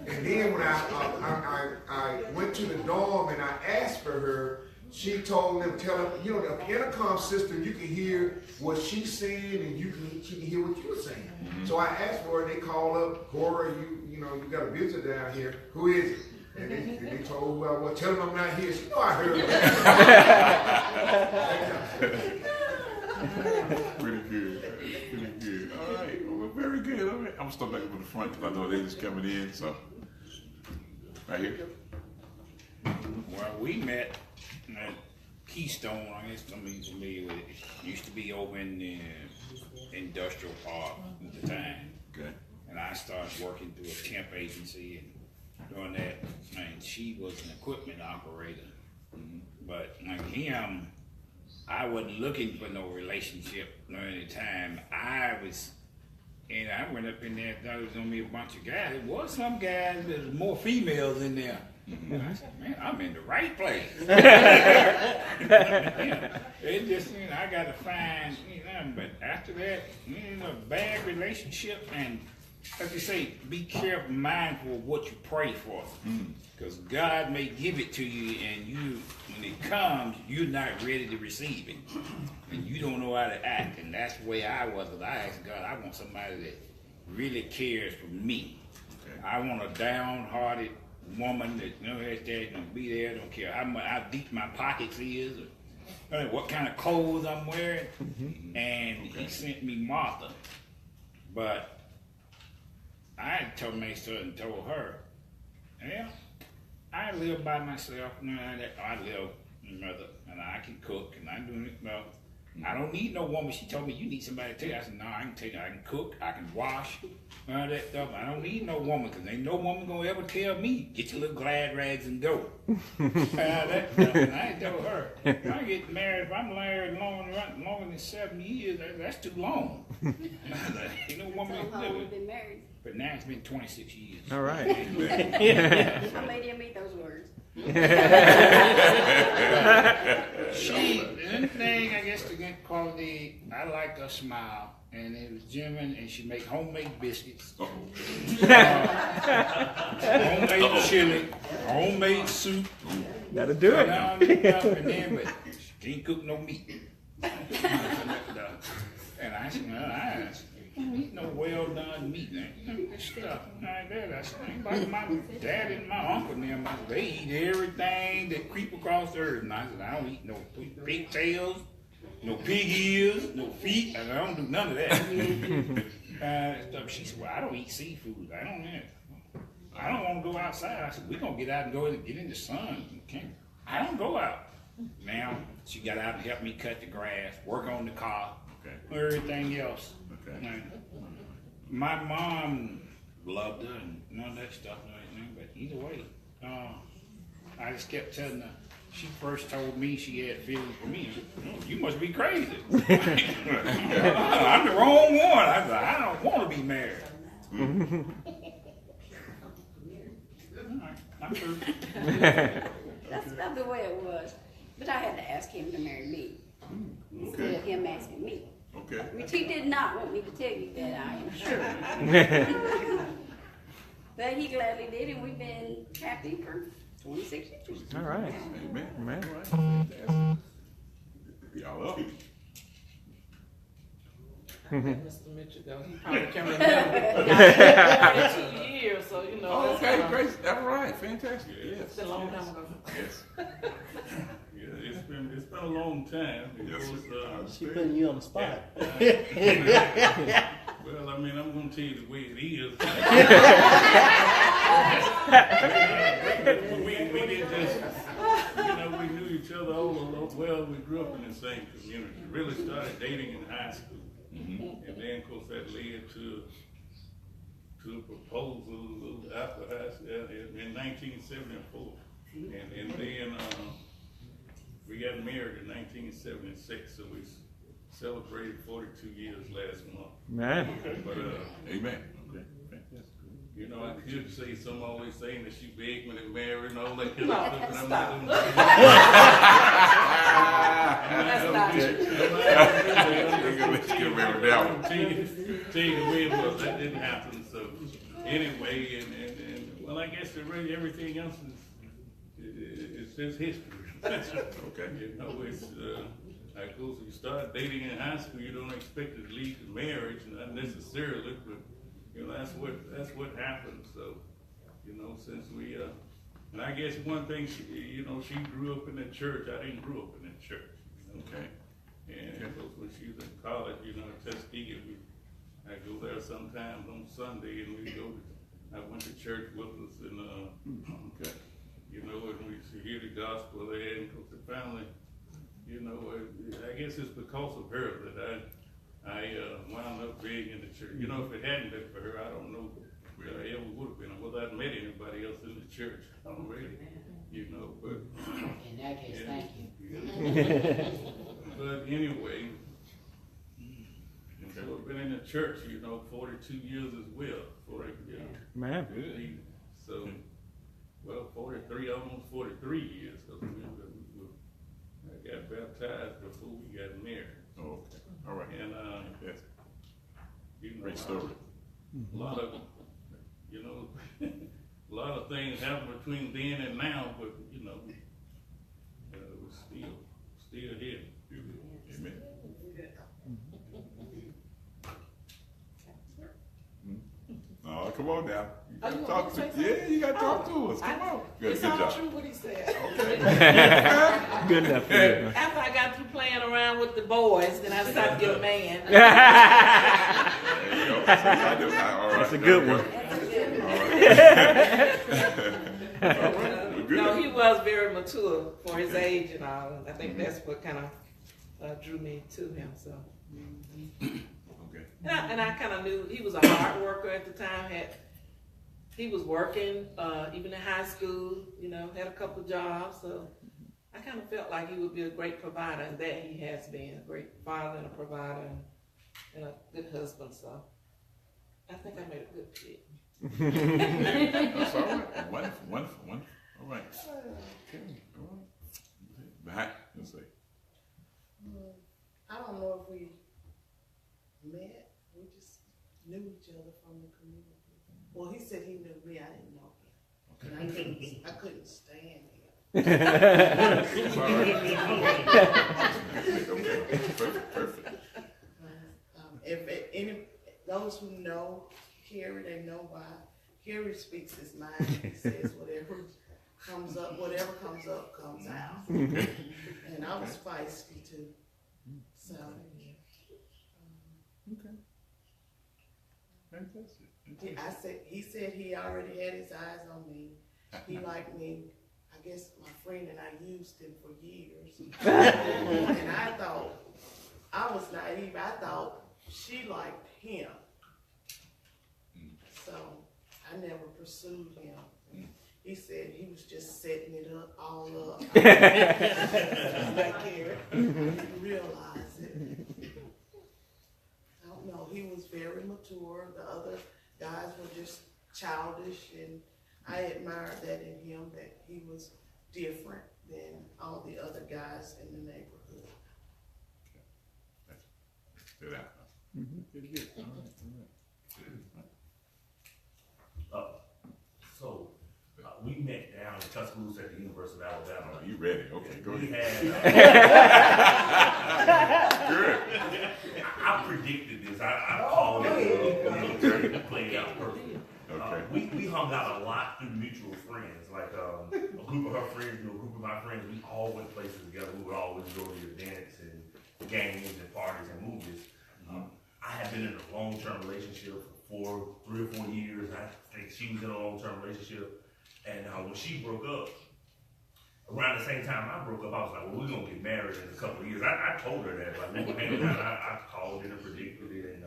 And then when I went to the dorm and I asked for her, she told them, tell them, you know, the intercom system, you can hear what she's saying and she can hear what you're saying. So I asked for her and they called up, Cora, you know, you got a visitor down here. Who is it? And they told her, well, tell them I'm not here. She know I heard Pretty good. Pretty good. All right. Well, very good. All right. I'm going to start back up in the front because I know they just coming in. So, right here. Well, we met at Keystone. I guess some of you familiar with it. It used to be over in the industrial park at the time. Okay. And I started working through a temp agency and doing that. And she was an equipment operator. But like him, I wasn't looking for no relationship during the time. I went up in there, thought it was gonna be a bunch of guys. There was some guys, but there was more females in there. And I said, man, I'm in the right place. It just, I gotta find, but after that, a bad relationship, and like you say, be careful, mindful of what you pray for. Because God may give it to you, and when it comes, you're not ready to receive it. And you don't know how to act. And that's the way I was. I asked God, I want somebody that really cares for me. Okay. I want a downhearted woman that has that, gonna be there, don't care how deep my pockets is, or what kind of clothes I'm wearing. And he sent me Martha. But I told Mesa and told her, yeah, I live by myself. I live with my mother, and I can cook, and I'm doing it well. I don't need no woman. She told me, you need somebody to take you. I said, no, I can take you. I can cook, I can wash, all that stuff. I don't need no woman, because ain't no woman gonna ever tell me, get your little glad rags and go. That stuff. And I told her, if I get married, if I'm married longer than 7 years, that's too long. Ain't no woman So can how do long it. have been married? But now it's been 26 years. All right. I made him eat those words. The thing, I guess, the good quality, I like her smile, and it was German, and she make homemade biscuits, homemade chili, homemade soup. That'll do it. And then, but she can't cook no meat. And I said, well, I don't eat no well done meat. This stuff like that. I said, like my dad and my uncle and them, they eat everything that creep across the earth. And I said, I don't eat no pigtails, no pig ears, no feet, and I don't do none of that. Stuff. She said, well, I don't eat seafood. I don't want to go outside. I said, we're going to get out and go and get in the sun. I don't go out. Now, she got out and helped me cut the grass, work on the car, everything else. Okay. My mom loved her and none of that stuff and everything, but either way, I just kept telling her, she first told me she had feelings for me. You must be crazy. I'm the wrong one. I don't want to be be married. I'm through. That's not the way it was. But I had to ask him to marry me. Instead of him asking me. Okay. Which he did not want me to tell you that, I am sure. But he gladly did, and we've been happy for 26 years. All right. Amen. Amen. All right. Fantastic. Y'all up? Mr. Mitchell, though, he probably can remember. 42 years, so you know. Oh, okay, great. All right, fantastic. Yes. It's been a long time ago. Yes. Yeah, it's been a long time. Yes, She putting you on the spot. Well, I mean, I'm going to tell you the way it is. we did just, we knew each other all well. We grew up in the same community. Really started dating in high school. Mm-hmm. And then, of course, that led to a proposal after high school in 1974. And then we got married in 1976, so we celebrated 42 years last month. Man. But, amen. Okay. You know, I could say some always saying that she begged me to marry and all that kind of stuff, and I'm not doing Tell you the way it was, that didn't happen. So anyway, and well, I guess everything else is just history. Okay. You know, it's like you start dating in high school, you don't expect it to lead to marriage, not necessarily, but that's what happens. So, since we and I guess one thing she grew up in the church. I didn't grow up in the church. Okay. And of course, when she was in college, at Tuskegee, I go there sometimes on Sunday, and I went to church with us, and okay. and we hear the gospel there, and because the family, I guess it's because of her that I wound up being in the church. If it hadn't been for her, I don't know where I ever would have been, or whether I'd met anybody else in the church already, but. In that case, thank you. But anyway, so I've been in the church, 42 years as well. Man. Good. So, 43, almost 43 years. I got baptized before we got married. Oh, okay. All right. And, yes. Great story. A lot of, a lot of things happened between then and now, but, we're still here. Amen. Oh, come on now. You gotta talk to you gotta talk to us. Come on. Good job. True what he said. Okay. Good enough for you. After I got through playing around with the boys, then I decided to get a man. There you go. All right. That's a good one. All right. No, he was very mature for his age and all. I think that's what kind of drew me to him. So. Okay. And I kind of knew he was a hard worker at the time. He was working even in high school. Had a couple of jobs. So I kind of felt like he would be a great provider, and that he has been a great father and a provider and a good husband. So I think I made a good fit. That's all right. Wonderful. All right. Okay. All right. Back. Let's see. I don't know if we met. We just knew each other from the community. Well, he said he knew me. I didn't know him. Okay. I couldn't stand him. Okay. Perfect. If any those who know Gary, they know why. Gary speaks his mind. He says whatever comes up comes out. And I was feisty too. So. Okay. Fantastic. He said he already had his eyes on me. He liked me. I guess my friend and I used him for years. And I thought, I was naive. I thought she liked him. So I never pursued him. He said he was just setting it up, all up. Like Gary. I didn't realize it. I don't know. He he was very mature. The other guys were just childish, and I admired that in him, that he was different than all the other guys in the neighborhood. Good out. Good, good. All right. So, we met down in Tuscaloosa at the University of Alabama. Oh, you ready? Okay, go We ahead. Good. I predicted this. I called it. It played out perfect. Okay. We hung out a lot through mutual friends. Like a group of her friends knew a group of my friends. We all went places together. We would always go to events and games and parties and movies. I had been in a long-term relationship for 3 or 4 years. I think she was in a long-term relationship. And when she broke up, around the same time I broke up, I was like, well, we're going to get married in a couple of years. I told her that. Like, we were hanging out. I called it and predicted it. And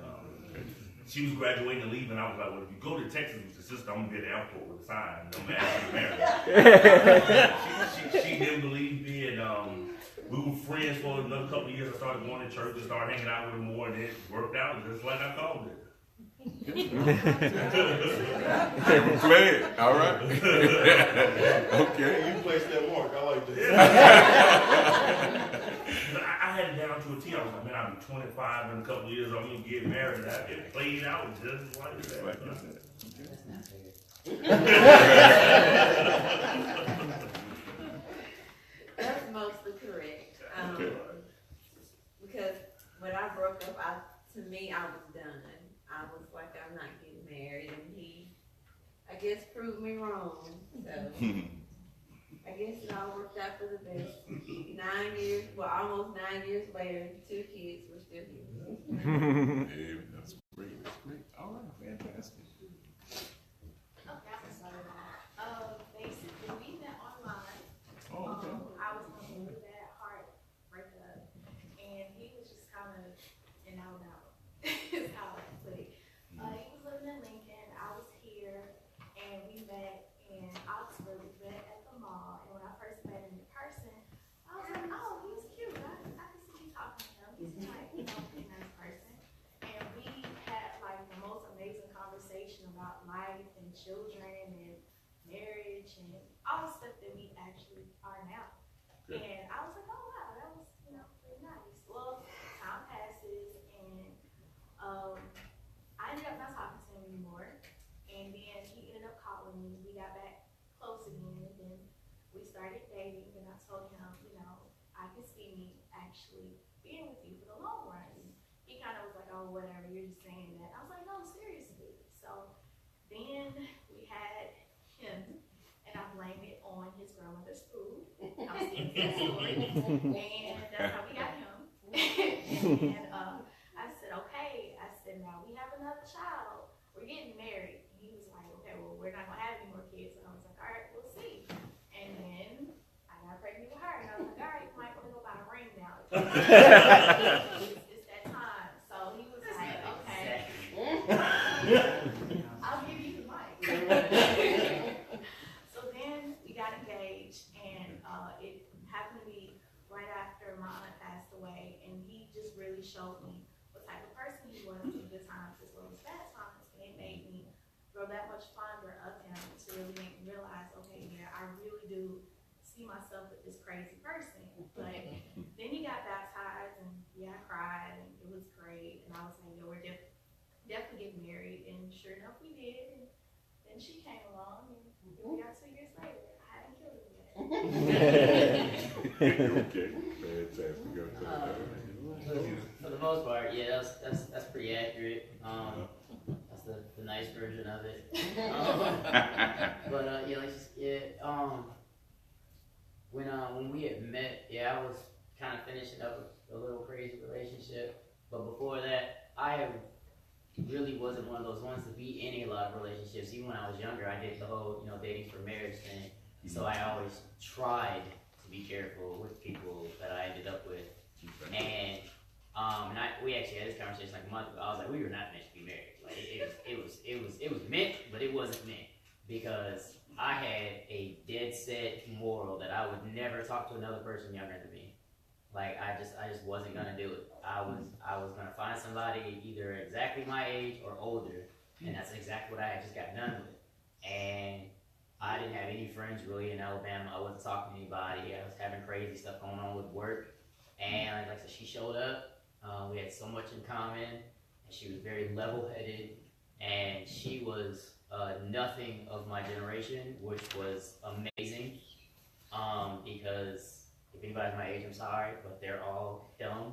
she was graduating and leaving. I was like, well, if you go to Texas with your sister, I'm going to be at the airport with a sign. I'm going to ask you to marry. She didn't believe me. And we were friends for another couple of years. I started going to church and started hanging out with her more. And it worked out just like I called it. They were playing. All right. Okay. You placed that mark. I like that. I had it down to a T. I was like, man, I'll be 25 in a couple of years. I'm going to get married. And it played out just like that. That's mostly correct. Because when I broke up, to me, I was done. I was like, I'm not getting married, and he, I guess, proved me wrong. So I guess it all worked out for the best. 9 years, well, almost 9 years later, 2 kids were still here. Hey, that's great. That's great. All right, fantastic. Basically, we met online. Oh, okay. I was going through that hard breakup, and he was just kind of an out and out. Is how I put it. He was living in Lincoln. I was here, and we met in Oxford. We met at the mall, and when I first met him in person, I was like, "Oh, he's cute. I can see you talking to him. He's like, a nice person." And we had like the most amazing conversation about life and children and marriage and all the stuff that we actually are now. Good. And I was like, "Oh wow, that was pretty nice." Well, time passes, and I ended up not talking to him anymore, and then he ended up calling me. We got back close again, and then we started dating, and I told him, I can see me actually being with you for the long run. And he kind of was like, "Oh, whatever, you're just saying that." I was like, "No, seriously." So then we had him, and I blamed it on his grandmother's food. I'm sticking to that story, and that's how we got him. And I said, "Okay." I said, "Now we have another child. We're getting married." And he was like, "Okay, well, we're not gonna have any more kids." And I was like, "All right, we'll see." And then I got pregnant with her, and I was like, "All right, you might want to go buy a ring now. It's that time." So he was like, "Okay, I'll give you the mic." So then we got engaged, and it happened to be right after my aunt passed away, and he just really showed me what type of person he was in good times as well as bad times, and it made me grow that much fonder of him to really make me realize, okay, yeah, I really do see myself with this crazy person. But then he got baptized, and yeah, I cried, and it was great, and I was like, "Yo, we're definitely getting married," and sure enough, we did. And then she came along, and we got 2 years later. I hadn't killed her yet. Okay, fantastic. For the most part, yeah, that's pretty accurate. That's the nice version of it. But when we had met, I was kind of finishing up a little crazy relationship. But before that, I really wasn't one of those ones to be in a lot of relationships. Even when I was younger, I did the whole dating for marriage thing. So I always tried to be careful with people that I ended up with. And we actually had this conversation like a month ago. I was like, we were not meant to be married. Like it was meant, but it wasn't meant, because I had a dead set moral that I would never talk to another person younger than me. Like I just wasn't gonna do it. I was gonna find somebody either exactly my age or older, and that's exactly what I had just got done with. And I didn't have any friends really in Alabama. I wasn't talking to anybody. I was having crazy stuff going on with work, and like I said, she showed up. We had so much in common, and she was very level-headed, and she was nothing of my generation, which was amazing. Because if anybody's my age, I'm sorry, but they're all dumb.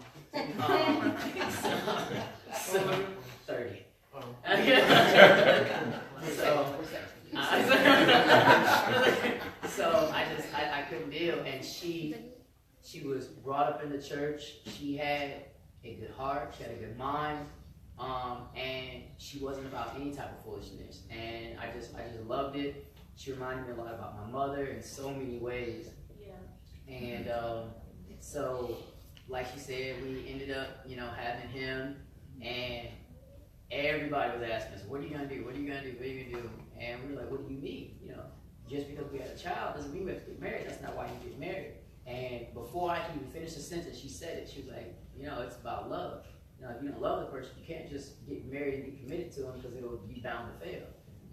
So 30. So I couldn't deal, and she was brought up in the church. She had a good heart, she had a good mind, and she wasn't about any type of foolishness. And I just loved it. She reminded me a lot about my mother in so many ways. Yeah. And so, like she said, we ended up, having him, and everybody was asking us, "What are you gonna do? What are you gonna do? What are you gonna do?" And we were like, "What do you mean? Just because we had a child doesn't mean we have to get married. That's not why you get married." And before I could even finish the sentence, she said it. She was like, "It's about love. If you don't love the person, you can't just get married and be committed to them because it'll be bound to fail."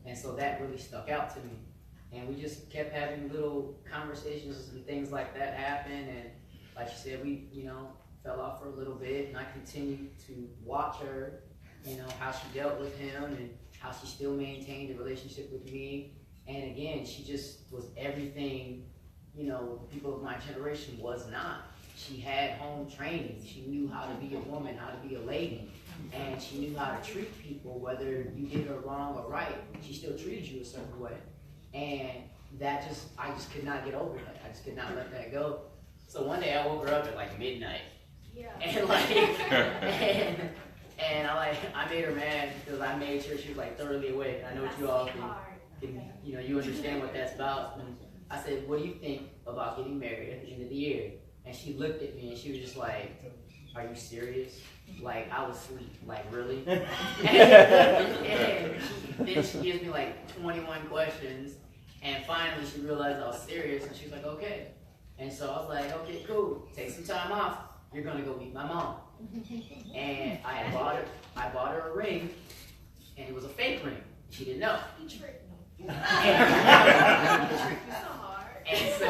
And so that really stuck out to me. And we just kept having little conversations and things like that happen. And like she said, we, fell off for a little bit. And I continued to watch her, how she dealt with him and how she still maintained a relationship with me. And again, she just was everything, people of my generation was not. She had home training. She knew how to be a woman, how to be a lady. And she knew how to treat people, whether you did her wrong or right. She still treated you a certain way. And I just could not get over that. I just could not let that go. So one day I woke her up at like midnight. Yeah. And and I made her mad because I made sure she was like thoroughly awake. I know what you all can you understand what that's about. And I said, "What do you think about getting married at the end of the year?" And she looked at me and she was just like, "Are you serious?" Like I was asleep. Like really? and then she gives me like 21 questions. And finally, she realized I was serious, and she was like, "Okay." And so I was like, "Okay, cool. Take some time off. You're gonna go meet my mom." And I bought her a ring, and it was a fake ring. She didn't know. You tricked me. And so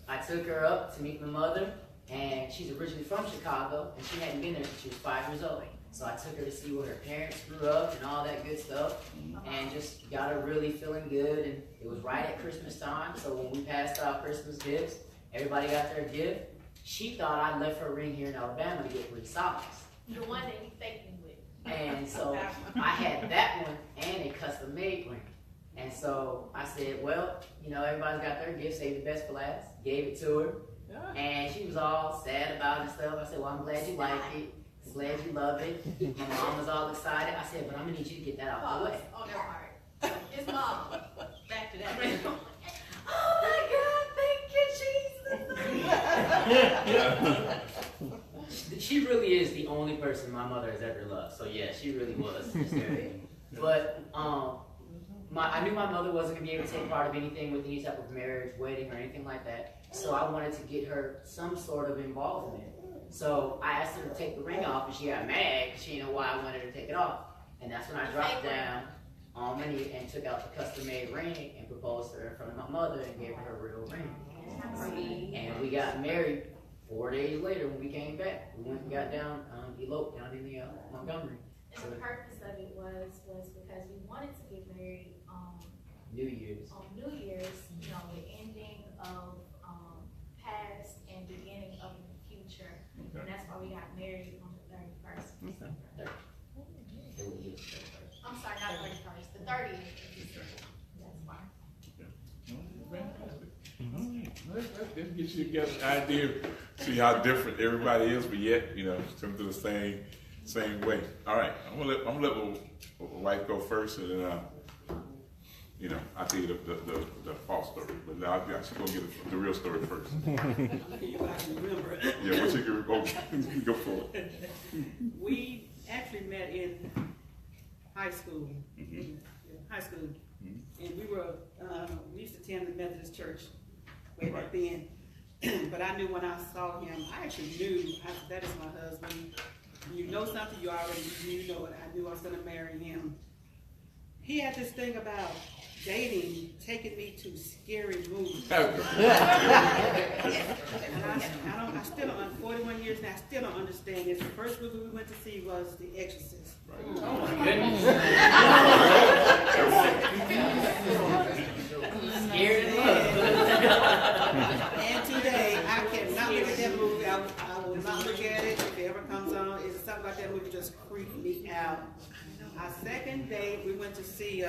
I took her up to meet my mother, and she's originally from Chicago, and she hadn't been there since she was 5 years old. So I took her to see where her parents grew up and all that good stuff, and just got her really feeling good. And it was right at Christmas time, so when we passed out Christmas gifts, everybody got their gift. She thought I left her ring here in Alabama to get 3 socks. The one that you faking with. And so I had that one and a custom-made ring. And so I said, well, everybody's got their gift, saved the best for last. Gave it to her, and she was all sad about it and stuff. I said, well, I'm glad you like it. I'm glad you love it. My mom was all excited. I said, but I'm gonna need you to get that out the way. On your heart. His mom. Back to that. Oh my God, thank you, Jesus. She really is the only person my mother has ever loved. So yeah, she really was. But I knew my mother wasn't gonna be able to take part of anything with any type of marriage, wedding, or anything like that. So I wanted to get her some sort of involvement. So I asked her to take the ring off, and she got mad because she didn't know why I wanted her to take it off. And that's when I dropped down on my knee and took out the custom-made ring and proposed to her in front of my mother and gave her her real ring. And we got married 4 days later when we came back. We went and got down, eloped down in the Montgomery. And the purpose of it was because we wanted to get married New Year's. On New Year's, the ending of past and beginning of the future. Okay. And that's why we got married on the 31st. Okay. I'm sorry, not 31st, the 30th. That's why. That gives you an idea, see how different everybody is, but yet, come to the same way. All right, I'm gonna let my wife go first, and then I'll tell you the false story, but now she's gonna get the real story first. You can remember it. Yeah, what you can go for it. We actually met in high school. High school. And we used to attend the Methodist church way back then. But I knew when I saw him, I actually knew, I said, that is my husband. You know something, you already know it. I knew I was going to marry him. He had this thing about dating, taking me to scary movies. And I still don't, 41 years now, I still don't understand this. The first movie we went to see was The Exorcist. Oh my goodness. And today, I cannot look at that movie. I will not look at it if it ever comes on. It's something about that movie just creeped me out. Our second date, we went to see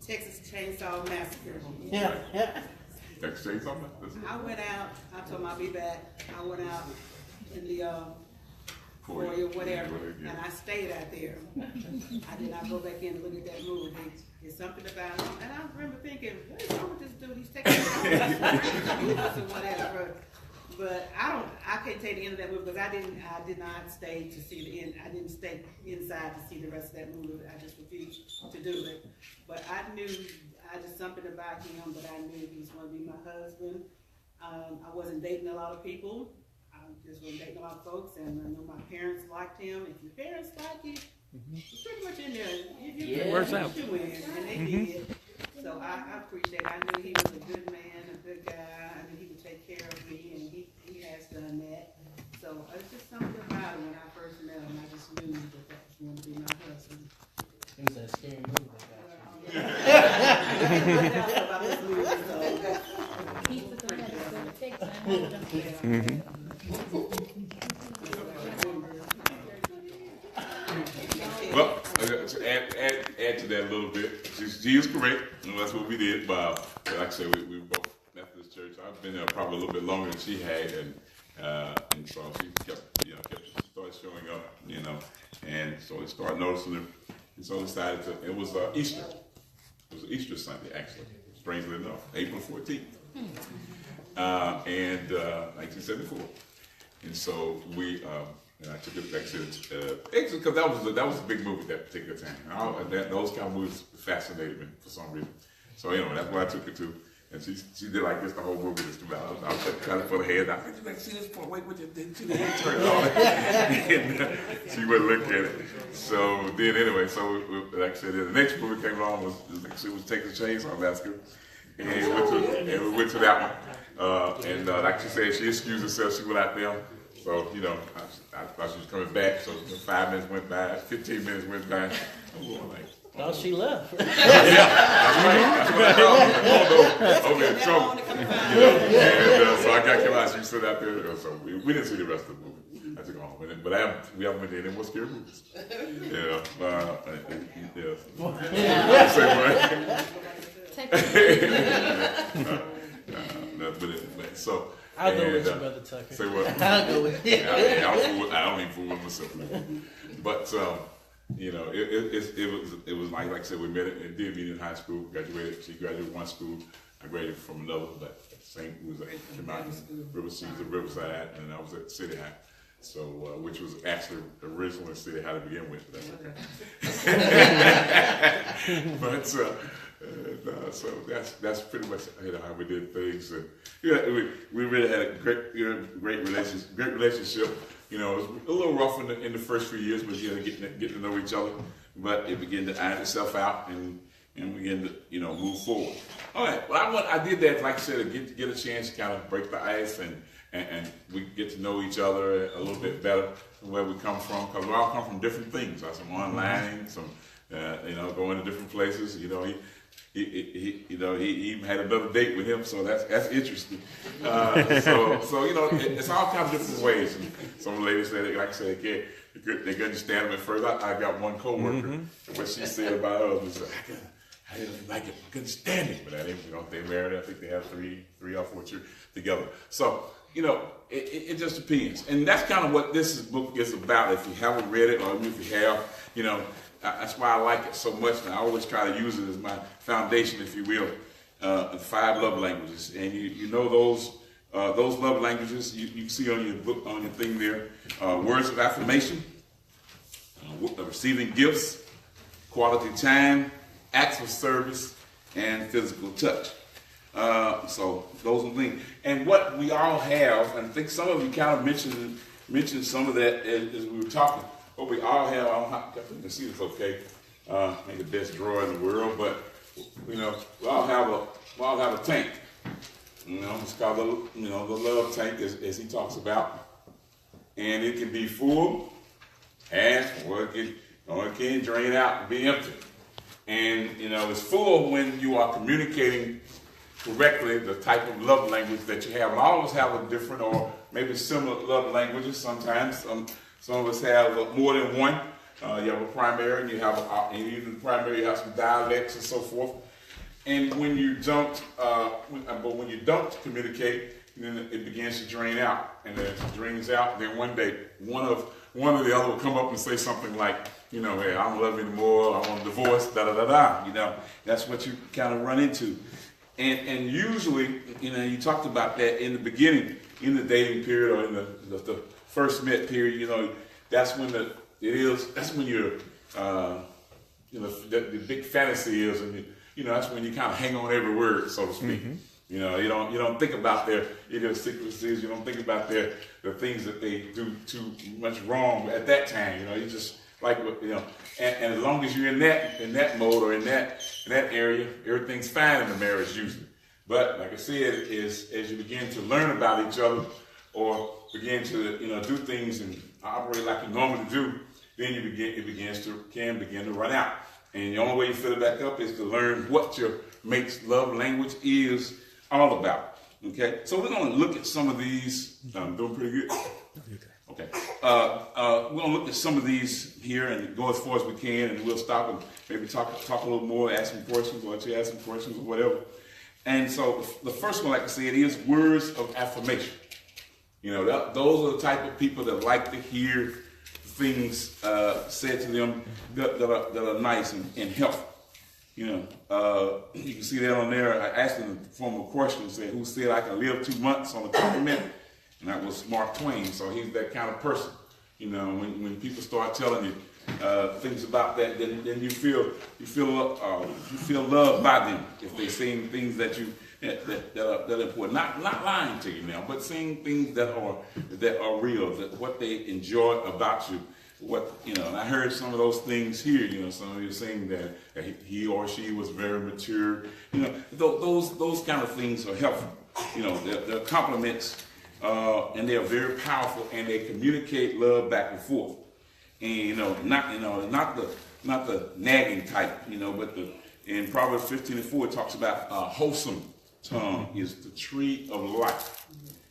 Texas Chainsaw Massacre. Yeah. Texas Chainsaw Massacre. I went out. I told him I'll be back. I went out in the foyer, whatever, and I stayed out there. I did not go back in and look at that movie. There's something about him, and I remember thinking, what is wrong with this dude? He's taking us or whatever. But I can't take the end of that movie because I did not stay to see the end. I didn't stay inside to see the rest of that movie. I just refused to do it. But I knew, just something about him, but I knew he was going to be my husband. I wasn't dating a lot of people. I just wasn't dating a lot of folks, and I know my parents liked him. If your parents like you, you're pretty much in there. It works out. You win, and they did. So I appreciate it. I knew he was a good man, a good guy. I knew he would take care of me, and he has done that. So it's just something about him when I first met him. I just knew that was going to be my husband. It was that scary movie that got you. He's the one that's going to fix it. Well, to add to that a little bit, she is correct. That's what we did. But like I said, we both Methodist church. I've been there probably a little bit longer than she had, and so she kept started showing up, and so we started noticing her, and so decided to. It was Easter. It was Easter Sunday, actually, strangely enough, April 14th, and 1974, and so we. And I took it back to because that was a big movie at that particular time. Those kind of movies fascinated me for some reason. So that's why I took it to. And she did like this the whole movie just about. I was trying to put her head down. I said, see this part? Wait, didn't see the head turn on. And she wouldn't look at it. So then anyway, like I said, the next movie came along was Texas Chainsaw Massacre, and we went to that one. And like she said, she excused herself. She went out there. So, I thought she was coming back. So 5 minutes went by, 15 minutes went by. I'm going like, oh, she left. Yeah, that's right. Over in trouble. And so I got came out. She stood out there. So we didn't see the rest of the movie. I took on with it, but we haven't been to any more scary movies. So. I'll go with you, Brother Tucker. Say what? I'll go with you. I don't even fool with myself. But it was like I said, we met it did meet in high school. Graduated. She graduated one school. I graduated from another, but came out in Riverside, and I was at City High. So, which was actually originally City High to begin with, but that's okay. But so that's pretty much how we did things. And, we really had a great relationship. It was a little rough in the first few years, but getting to know each other. But it began to iron itself out and begin to move forward. All right. Well, I did that, like I said, to get a chance to kind of break the ice and we get to know each other a little bit better from where we come from, because we all come from different things. Some online, some going to different places. He even had another date with him, so that's interesting. It's all kinds of different ways. And some ladies said, like I said, they couldn't understand him at first. I got one coworker, what she said about us was, I didn't like it, I couldn't stand it. But they married. I think they have three or four children together. So it just depends, and that's kind of what this book is about. If you haven't read it, or even if you have, that's why I like it so much. And I always try to use it as my foundation, if you will, the 5 love languages. And those love languages you see on your book, on your thing there: words of affirmation, receiving gifts, quality time, acts of service, and physical touch. So those are things. And what we all have, and I think some of you kind of mentioned some of that as we were talking. What we all have, I think you can see this okay. Ain't the best drawer in the world, but we all have a tank. It's called the love tank, as he talks about, and it can be full, half, or it can drain out and be empty. And it's full when you are communicating correctly the type of love language that you have. And all of us have a different or maybe similar love languages. Sometimes some of us have more than one. You have a primary, and you have even the primary, you have some dialects and so forth. And when you don't, when you don't communicate, then it begins to drain out, and then it drains out. Then one day, one of the other will come up and say something like, hey, I don't love you anymore. I want a divorce. Da da da da. That's what you kind of run into. And usually, you talked about that in the beginning, in the dating period or in the first met period. That's when that's when you're, the big fantasy is, and that's when you kind of hang on every word, so to speak. Mm-hmm. You don't think about their idiosyncrasies. You don't think about the things that they do too much wrong at that time. You just like and as long as you're in that mode or in that area, everything's fine in the marriage usually. But like I said, as you begin to learn about each other or begin to do things and operate like you normally do, then it can begin to run out. And the only way you fill it back up is to learn what your mate's love language is all about. Okay, so we're going to look at some of these. I'm doing pretty good. Okay, we're going to look at some of these here and go as far as we can, and we'll stop and maybe talk a little more, ask some questions, or let you ask some questions or whatever. And so the first one, like I said, is words of affirmation. Those are the type of people that like to hear things said to them that are nice and helpful. You can see that on there. I asked in the form of a question, said, who said I can live 2 months on a compliment? And that was Mark Twain. So he's that kind of person. When people start telling you things about that, then you feel loved by them if they saying things that are important. Not lying to you now, but saying things that are real, that what they enjoy about you. And I heard some of those things here. Some of you saying that he or she was very mature. Those kind of things are helpful. They're compliments, and they're very powerful, and they communicate love back and forth. And not the nagging type. But in Proverbs 15:4 it talks about wholesome tongue is the tree of life.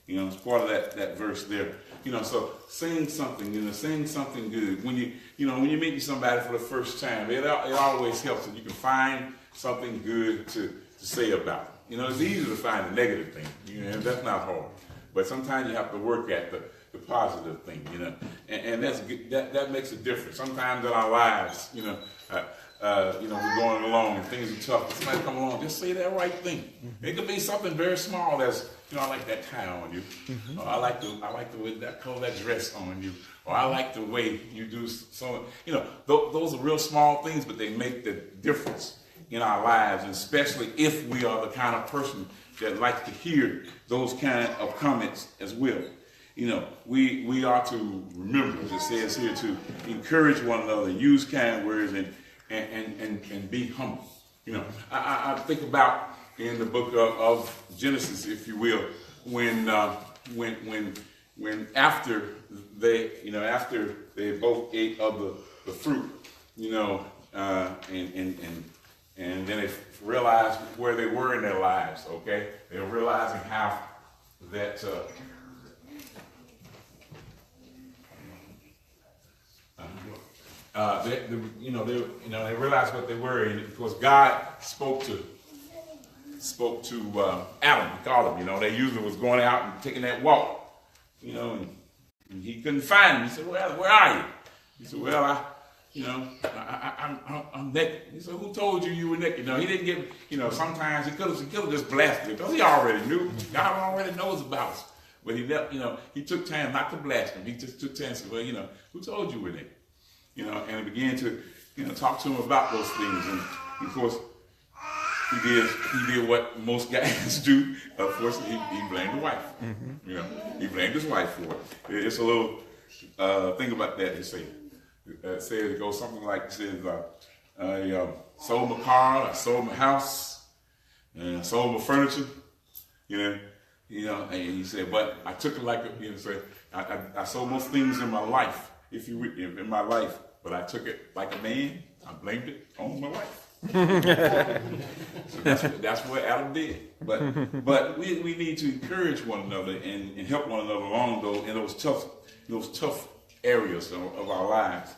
It's part of that verse there. So saying something, saying something good. When you're meeting somebody for the first time, it always helps that you can find something good to say about it. It's easy to find a negative thing. That's not hard. But sometimes you have to work at the positive thing, and that makes a difference. Sometimes in our lives, we're going along and things are tough. But somebody come along, just say that right thing. Mm-hmm. It could be something very small as, I like that tie on you. Mm-hmm. Or I like the way that color that dress on you. Or I like the way you do so. Those are real small things, but they make the difference in our lives, and especially if we are the kind of person that likes to hear those kind of comments as well. We are to remember, as it says here, to encourage one another, use kind words, and be humble. I think about in the book of Genesis, if you will, when after they both ate of the fruit, and then they realized where they were in their lives. Okay, they were realizing how that. They realized what they were, and because God spoke to Adam, he called him. They usually was going out and taking that walk, and he couldn't find him. He said, "Well, where are you?" He said, "Well, I'm naked." He said, "Who told you were naked?" He didn't get. Sometimes he could have just blasted it because he already knew. God already knows about us, but he took time not to blast him. He just took time and said, "Well, who told you were naked?" And he began to, talk to him about those things. And of course, he did what most guys do. Of course, he blamed the wife. You know, he blamed his wife for it. It's a little thing about that. It goes something like, I sold my car, I sold my house, and I sold my furniture. You know, and he said, but I took it like I sold most things in my life, in my life, but I took it like a man. I blamed it on my wife. So that's what Adam did. But we need to encourage one another and help one another along in those tough areas of our lives.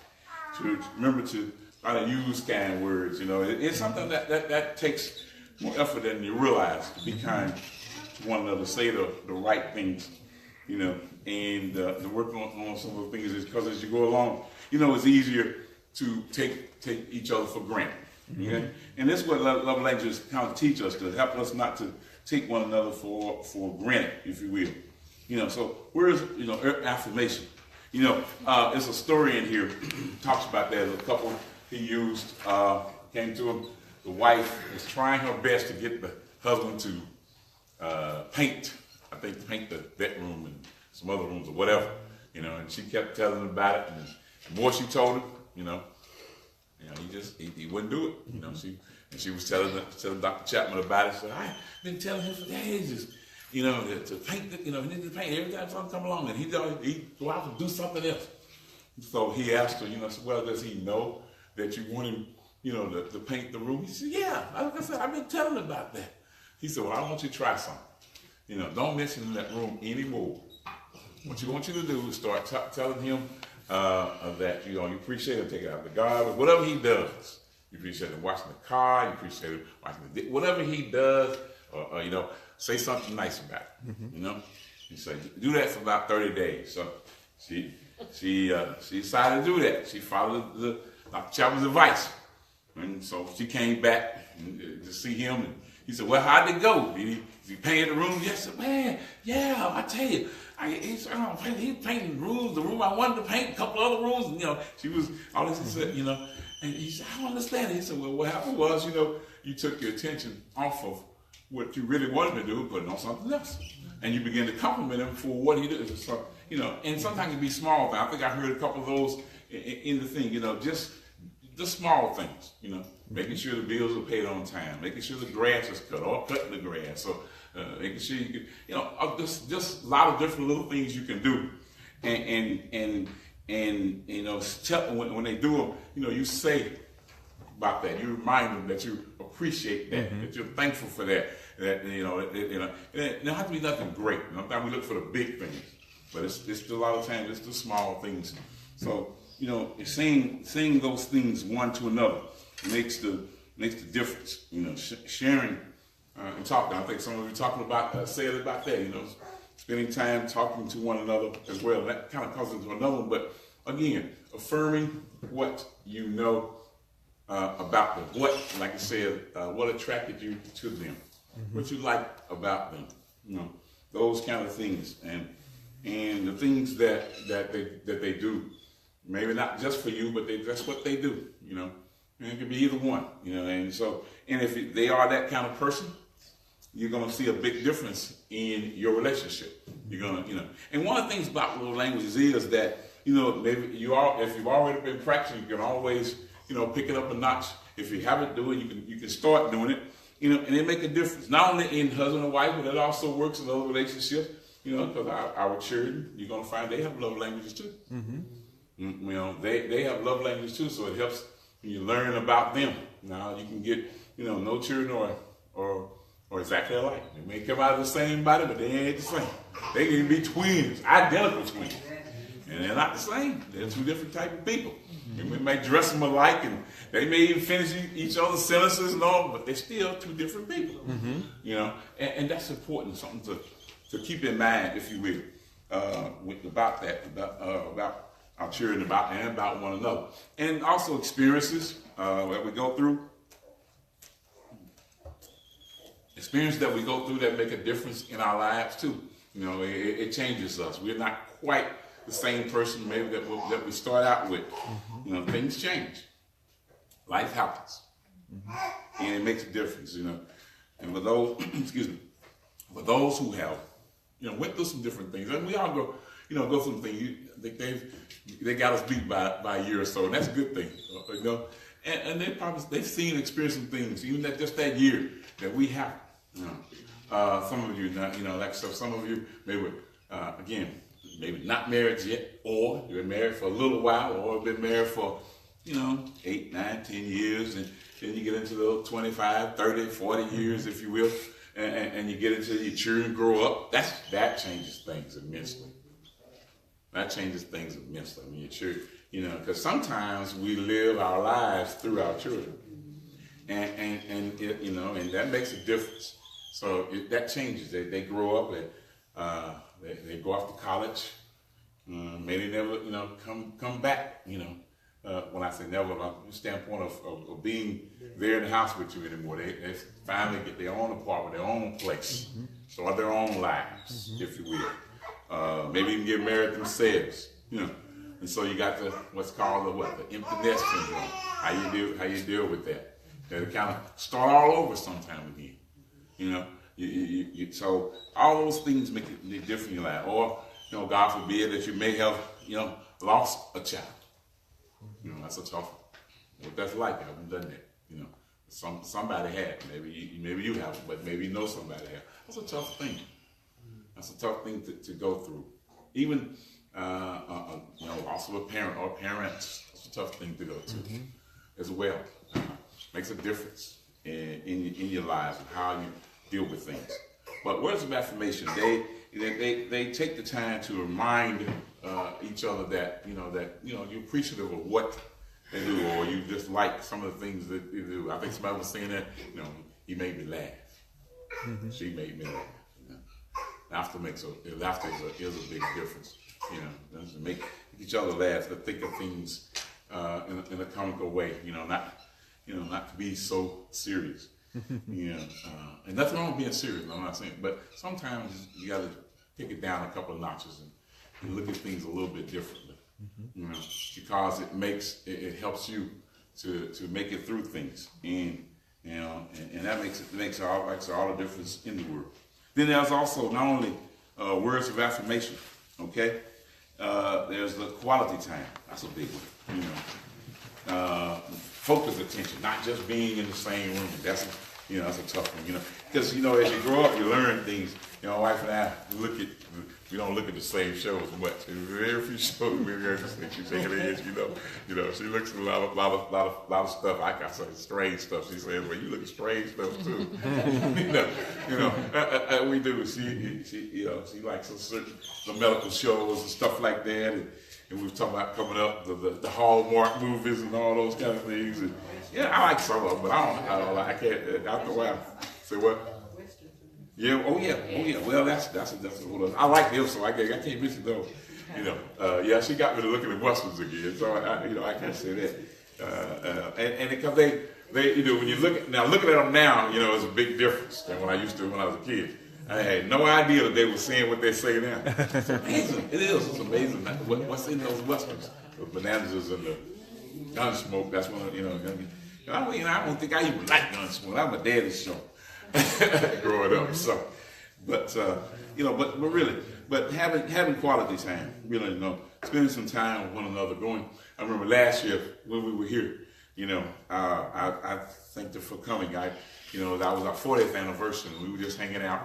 To remember to try to use kind words. You know, it's something that takes more effort than you realize, to be kind to one another, say the right things. You know, and to work on some of the things, because as you go along, you know, it's easier to take each other for granted. Okay? And this is what love languages kind of teach us, to help us not to take one another for granted, if you will. You know, so where's, affirmation? You know, there's a story in here talks about that. A couple he used came to him. The wife was trying her best to get the husband to paint the bedroom and some other rooms or whatever. You know, and she kept telling him about it. And the more she told him, he wouldn't do it. You know, she was telling Dr. Chapman about it. So I've been telling him for ages, to paint. He needs to paint every time something come along, and he'd go out and do something else. So he asked her, well, does he know that you want him, to paint the room? He said, yeah. Like I said, I've been telling him about that. He said, well, I want you to try something. Don't mention that room anymore. What you want you to do is start telling him that you appreciate him taking out the garbage, whatever he does. You appreciate him washing the car. You appreciate him washing whatever he does, or say something nice about it. You say do that for about 30 days. So she decided to do that. She followed the Dr. Chapman's advice, and so she came back to see him. And he said, "Well, how'd it go? Did he paint the room?" Yes, said, "Man, yeah, I tell you." He painted the room I wanted to paint, a couple other rooms, and she was all this. He said, and he said, "I don't understand it." He said, "Well, what happened was, you took your attention off of what you really wanted to do, and put it on something else, and you began to compliment him for what he did." So, and sometimes it be small things. I think I heard a couple of those in the thing. Just the small things. Making sure the bills are paid on time, making sure the grass is cut, or cutting the grass, so. Making sure you can, just a lot of different little things you can do, and when they do them, you say about that. You remind them that you appreciate that, that you're thankful for that. That it don't have to be nothing great. Sometimes we look for the big things, but it's a lot of times it's the small things. So saying those things one to another makes the difference. Sharing. And talking. I think some of you said about that, spending time talking to one another as well. That kind of causes another one. But again, affirming what you know about them. What, like I said, what attracted you to them. What you like about them. Those kind of things. And the things that they do. Maybe not just for you, but that's what they do. And it can be either one. And if they are that kind of person, you're going to see a big difference in your relationship. You're going to, and one of the things about love languages is that, maybe if you've already been practicing, you can always, pick it up a notch. If you haven't do it, you can start doing it, and it make a difference. Not only in husband and wife, but it also works in other relationships, because our children, you're going to find they have love languages too. They have love languages too, so it helps when you learn about them. Now you can get, no children or exactly alike. They may come out of the same body, but they ain't the same. They can be twins, identical twins. And they're not the same. They're two different types of people. We may dress them alike, and they may even finish each other's sentences and all, but they're still two different people. And that's important, something to keep in mind, if you will, about that, about our children, about one another. And also experiences that we go through. Experiences that we go through that make a difference in our lives too. It changes us. We're not quite the same person maybe that we start out with. Things change. Life happens. and it makes a difference, you know. And for those, excuse me, for those who have, you know, went through some different things, and we all go, you know, go through some things. They got us beat by a year or so, and that's a good thing, you know. And they've seen, experienced some things, even just that year that we have. You know, some of you, you know, like some of you maybe again, maybe not married yet, or you've been married for a little while, or been married for, you know, 8, 9, 10 years, and then you get into the 25, 30, 40 years, if you will, and you get into your children grow up. That changes things immensely. That changes things immensely. I mean, your children, you know, because sometimes we live our lives through our children, and it, you know, and that makes a difference. So that changes. They grow up, and they go off to college. Maybe never, you know, come back. You know, when I say never, from the standpoint of being there in the house with you anymore. They finally get their own apartment, their own place, start their own lives, if you will. Maybe even get married themselves. You know. And so you got what's called the empty nest syndrome. How you deal with that? They kind of start all over sometime again. You know, so all those things make it different in your life. Or, you know, God forbid that you may have, you know, lost a child. You know, that's a tough one. What that's like, I haven't done that. You know, somebody had. Maybe you haven't, but maybe you know somebody had. That's a tough thing. That's a tough thing to go through. Even you know, also a parent or parents. It's a tough thing to go to as well. Makes a difference in your lives and how you deal with things. But words of affirmation, they take the time to remind each other that you're appreciative of what they do, or you just like some of the things that they do. I think somebody was saying that, you know, he made me laugh. She made me laugh. You know? Laughter is a big difference. You know, to make each other laugh, to think of things in a comical way. You know, not to be so serious. You know, and nothing wrong with being serious. I'm not saying, but sometimes you got to take it down a couple of notches and look at things a little bit differently. You know, because it helps you to make it through things, and you know, and that makes all the difference in the world. Then there's also not only words of affirmation. Okay, there's the quality time. That's a big one. You know, focused attention, not just being in the same room. That's a tough one. You know, because you know, as you grow up, you learn things. You know, my wife and I we don't look at the same shows much. Very few shows we she's shaking her head. You know, she looks at a lot of stuff. I got some strange stuff. She says, "Well, you look at strange stuff too." We do. She likes the medical shows and stuff like that. And we were talking about coming up the Hallmark movies and all those kind of things. And yeah, I like some of them, but I can't. After a while, say what? Yeah. Oh yeah. Well, that's what I like them, so I can't miss those. You know. Yeah, she got me to looking at westerns again, so I can't say that. And because they when you looking at them now, you know, it's a big difference than when I used to when I was a kid. I had no idea that they were saying what they say now. It's amazing. It is. It's amazing what's in those westerns. The bonanzas and the gun smoke. That's one. I don't think I even like gun smoke. That was my daddy's show growing up. So, but having quality time. Really, spending some time with one another. I remember last year when we were here. I thanked her for coming. That was our 40th anniversary. We were just hanging out,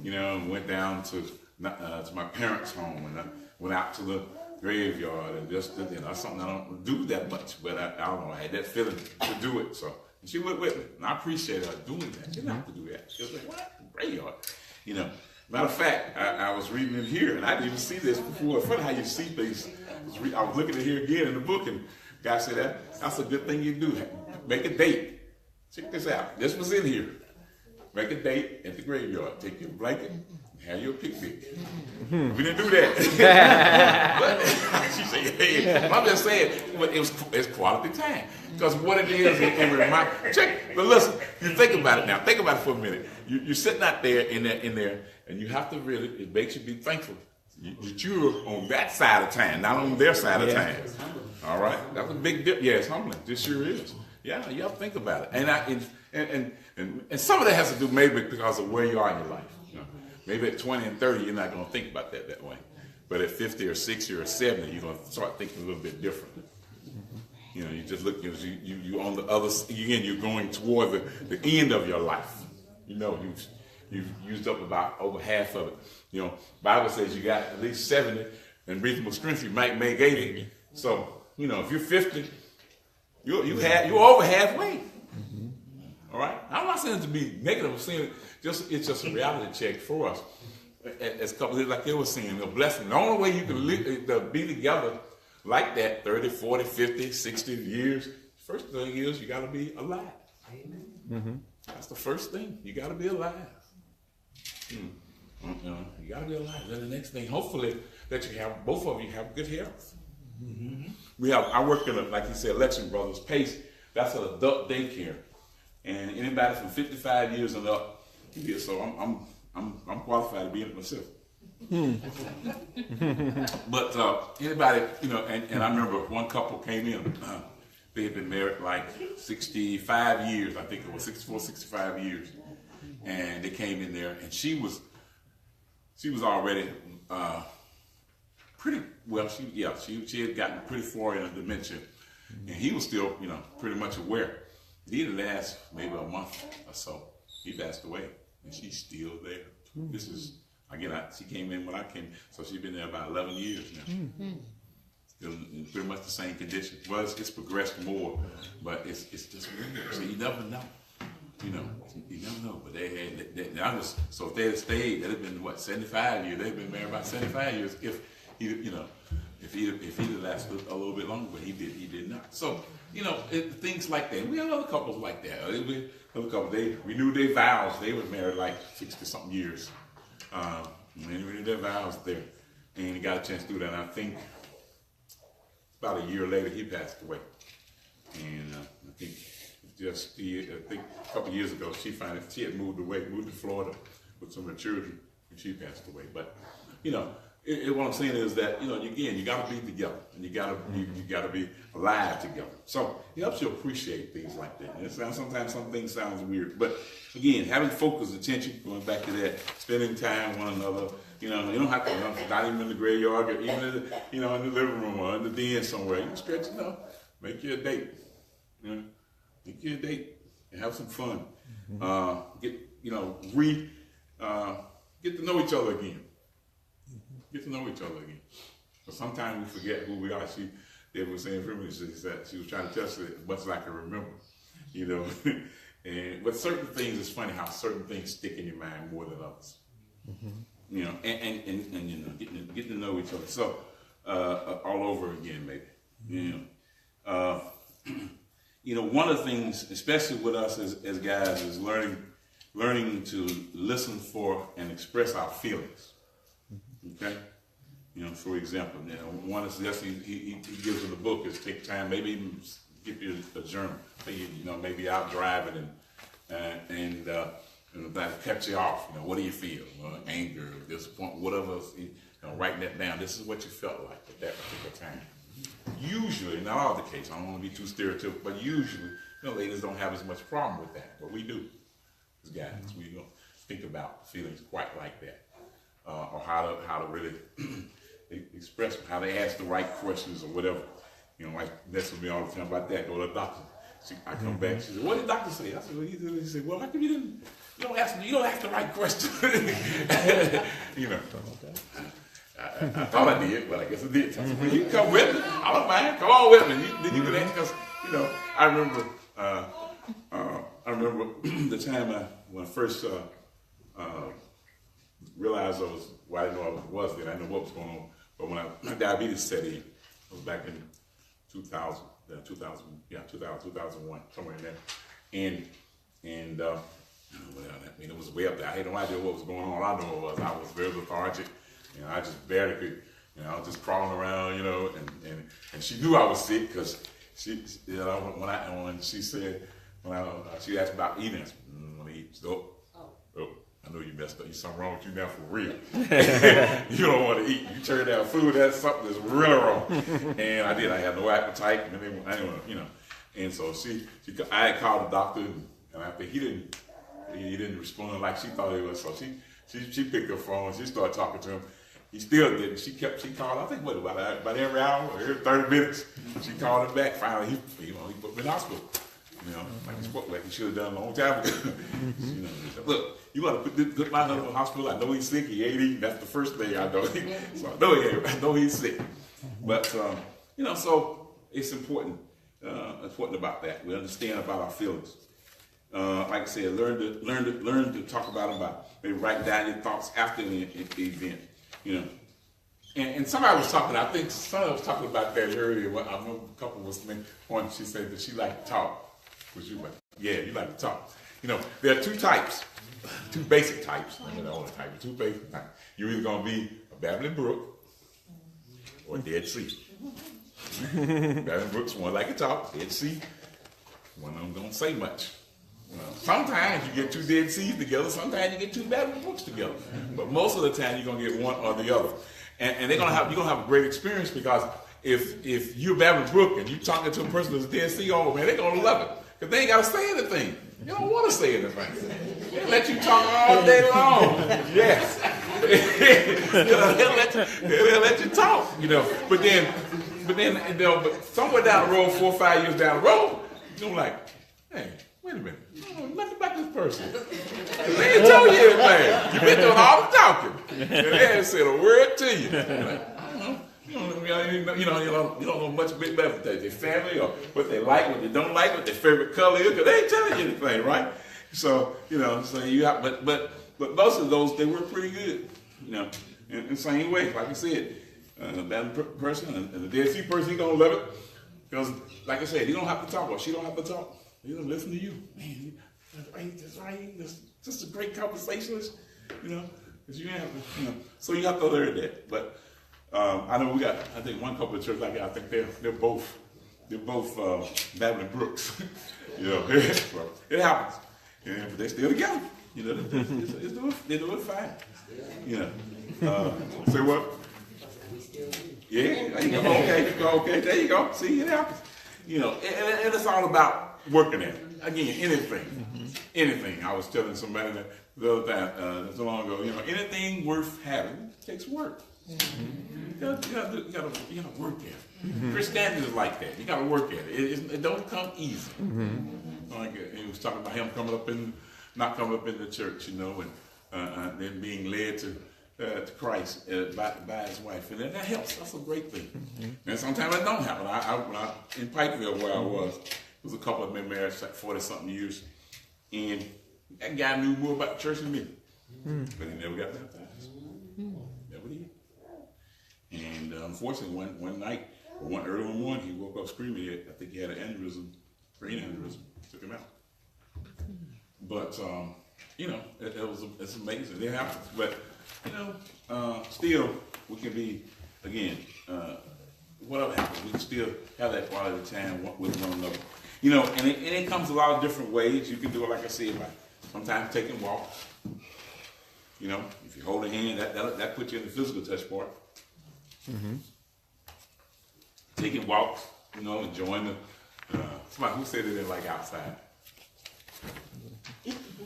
and went down to my parents' home and went out to the graveyard and just something I don't do that much, but I don't know. I had that feeling to do it, so and she went with me, and I appreciate her doing that. She didn't have to do that. She was like, "What graveyard?" Matter of fact, I was reading it here, and I didn't even see this before. It's funny how you see things. I was looking at it here again in the book, and the guy said that's a good thing you do. Make a date. Check this out. This was in here. Make a date at the graveyard. Take your blanket and have your picnic. We didn't do that. But she said, hey, I'm just saying, but it's quality time. Because what it is, but listen, you think about it now. Think about it for a minute. You're sitting out there in there, and you have to really, it makes you be thankful that you're on that side of time, not on their side of time. All right? That's a big difference. Yeah, it's humbling. This sure is. Yeah, you have to think about it. And some of that has to do maybe because of where you are in your life. You know, maybe at 20 and 30, you're not going to think about that way. But at 50 or 60 or 70, you're going to start thinking a little bit differently. You know, you just look, you on the other, again, you're going toward the end of your life. You know, you've used up about over half of it. You know, Bible says you got at least 70, and reasonable strength you might make 80. So, you know, if you're 50, you're over halfway. All right? I'm not saying it to be negative. I'm saying it's just a reality check for us. As couples, like they were saying, a blessing. The only way you can live, be together like that, 30, 40, 50, 60 years, first thing is you got to be alive. Amen. Mm-hmm. That's the first thing. You got to be alive. You got to be alive. Then the next thing, hopefully, that you have, both of you have good health. Mm-hmm. I work in like you said, Election Brothers Pace. That's an adult daycare, and anybody from 55 years and up, so I'm qualified to be in it myself. But anybody, you know, and I remember one couple came in. They had been married like 65 years. I think it was 64, 65 years, and they came in there, and she was already pretty well. She had gotten pretty far in dementia, and he was still, you know, pretty much aware. It didn't last maybe a month or so. He passed away, and she's still there. This is again. She came in when I came, so she's been there about 11 years now. Still in pretty much the same condition. Well, it's progressed more, but it's just weird. So you never know. You know, you never know. But so if they had stayed, they'd have been 75 years. They'd been married about 75 years. If he'd lasted a little bit longer, but he did not. So you know, things like that. We have other couples like that. Other couple, they renewed their vows. They were married like 60-something years. And they renewed their vows there, and he got a chance to do that. And I think about a year later, he passed away. And I think a couple of years ago, she had moved to Florida with some of her children, and she passed away. But you know, what I'm saying is that, you know, again, you got to be together, and you got to be alive together. So it helps you appreciate things like that. And sometimes some things sounds weird, but again, having focused attention, going back to that, spending time with one another. You know, you don't have to, not even in the graveyard, or even in the living room or in the den somewhere. You can stretch, you know, make you a date. You know, make you a date and have some fun. Get to know each other again. Get to know each other again. But sometimes we forget who we are. They were saying for me, that she was trying to tell us as much as I can remember. You know, but certain things, it's funny how certain things stick in your mind more than others. You know, and you know, getting to know each other. So all over again, maybe. You know, you know, one of the things, especially with us as guys, is learning to listen for and express our feelings. Okay, you know, for example, you know, one of the suggestions he gives in the book is take time, maybe even give you a journal. Maybe out driving and that cuts you off. You know, what do you feel? Anger, disappointment, whatever. You know, writing that down. This is what you felt like at that particular time. Usually, not all the case. I don't want to be too stereotypical, but usually, you know, ladies don't have as much problem with that, but we do. As guys, we don't think about feelings quite like that, or how to really express them, how to ask the right questions or whatever. You know, like that's with me all the time about that. Go to the doctor. I come back. She said, "What did the doctor say?" I said, "Well, he said, well, how come you don't ask the right question?" You know. I thought I did, but I guess I did. I said, "Well, you can come with me. I don't mind. Come on with me." Then you can ask us. You know, I remember the time when I first realized I didn't know I was then. I didn't know what was going on. But when my diabetes set in, it was back in 2000, 2001, somewhere in there. And it was way up there. I had no idea what was going on. All I know was I was very lethargic. You know, I just barely could, you know, I was just crawling around, you know, and she knew I was sick because she, you know, when she said, she asked about eating, I said, I want to eat. I know you messed up. There's something wrong with you now for real. You don't want to eat. You turn down food, that's something that's really wrong. And I did. I had no appetite. You know, And so I had called the doctor, and I think he didn't respond like she thought he was. So she picked up the phone, she started talking to him. He still didn't. She called, I think, about every hour or every 30 minutes. She called him back. Finally, he put me in the hospital. Like he should have done a long time ago. He said, look, you got to put my husband in the hospital. I know he's sick. He ain't eating. That's the first thing I know. So I know he's sick. But so it's important. Important about that. We understand about our feelings. Like I said, learn to talk about them. Maybe write down your thoughts after the event. And somebody was talking. I think somebody was talking about that earlier. I remember a couple was one. She said that she liked to talk. You like to talk. There are two types, two basic types. I mean, the only type, two basic types. You're either gonna be a babbling brook or a Dead Sea. Babbling brook's one like to talk. Dead Sea, one of them don't say much. Sometimes you get two Dead Seas together. Sometimes you get two babbling brooks together. But most of the time you're gonna get one or the other. And you're gonna have a great experience, because if you're babbling brook and you're talking to a person who's Dead Sea, oh man, they're gonna love it. Because they ain't got to say anything. You don't want to say anything. They let you talk all day long. Yes. they'll let you talk, But somewhere down the road, 4 or 5 years down the road, you're like, hey, wait a minute. I don't know nothing about this person. They ain't told you anything. You've been doing all the talking. And they ain't said a word to you. You're like, I don't know. You don't know much about their family or what they like, what they don't like, what their favorite color is, because they ain't telling you anything, right? So you have, but most of those, they work pretty good, in the same way. Like I said, that person and the Dead Sea person, he's gonna love it, because like I said, you don't have to talk, or she don't have to talk. He's gonna listen to you. Man, that's right. Just a great conversationalist, because you have to, so you have to learn that, but. I know we got, I think one couple of churches like that, I think they're both babbling brooks. So it happens. But they're still together. They're doing fine. Say what? Yeah, there you go. Okay, there you go. See, it happens. And it's all about working at it. Again, anything. I was telling somebody that the other time, so long ago, anything worth having takes work. You gotta work at it. Christianity is like that. You gotta work at it. It don't come easy. Like he was talking about him not coming up in the church, and then being led to Christ by his wife, and that helps. That's a great thing. And sometimes it don't happen. I in Pikeville, where I was, there was a couple of men married like 40-something years, and that guy knew more about the church than me, but he never got baptized. Never did. And unfortunately, one night, early one morning, he woke up screaming. I think he had an brain aneurysm, took him out. But it's amazing. It happens. But still, we can be whatever happens, we can still have that quality time with one another. And it comes a lot of different ways. You can do it, like I said, by sometimes taking walks. If you hold a hand, that puts you in the physical touch part. Taking walks, enjoying somebody who said it in like outside.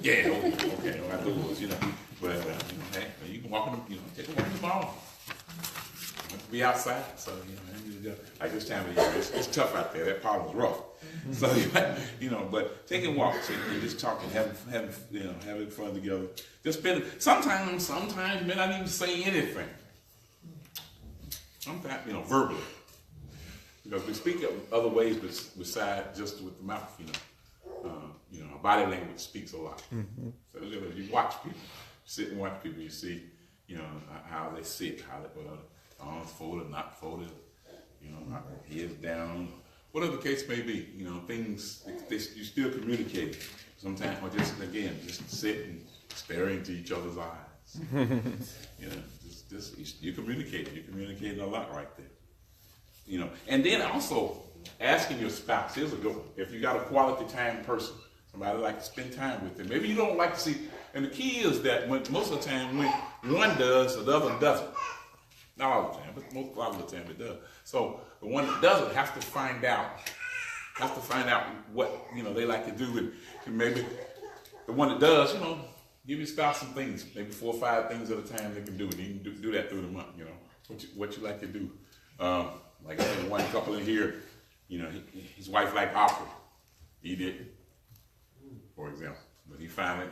Yeah, okay, outdoors, but hey, you can walk in, take a walk in the mall. Be outside, so like this time of year, it's tough out there. That pollen's rough. So but taking walks and just talking, having fun together. Just spend sometimes you may not even say anything. Sometimes, verbally, because we speak of other ways besides just with the mouth. Our body language speaks a lot. So you watch people, sit and watch people. You see, how they sit, how they arms folded, not folded, heads down, whatever the case may be. Things you still communicate. Sometimes, or just sit and stare into each other's eyes. You're communicating a lot right there. And then also asking your spouse. Here's a good one. If you got a quality time person, somebody like to spend time with them. Maybe you don't like to see. And the key is that most of the time when one does, the other doesn't. Not all the time, but a lot of the time it does. So the one that doesn't has to find out That's to find out what, they like to do, and maybe the one that does, give your spouse some things, maybe 4 or 5 things at a time they can do, and you can do that through the month, what you like to do. Like I said, one couple in here, his wife liked opera. He didn't, for example. But he finally,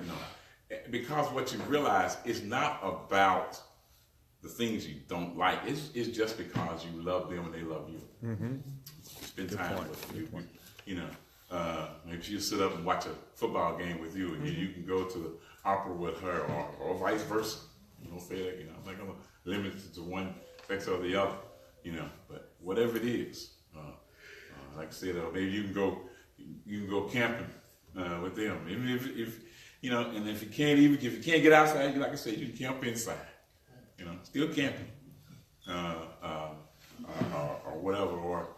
because what you realize is not about the things you don't like. It's just because you love them and they love you. Mm-hmm. Spend time with you. Maybe she'll sit up and watch a football game with you, and you can go to the opera with her, or vice versa. I'm not gonna limit it to one sex or the other. But whatever it is, like I said, maybe you can go camping with them. Even if and if you can't get outside, like I said, you can camp inside. Still camping, or whatever, or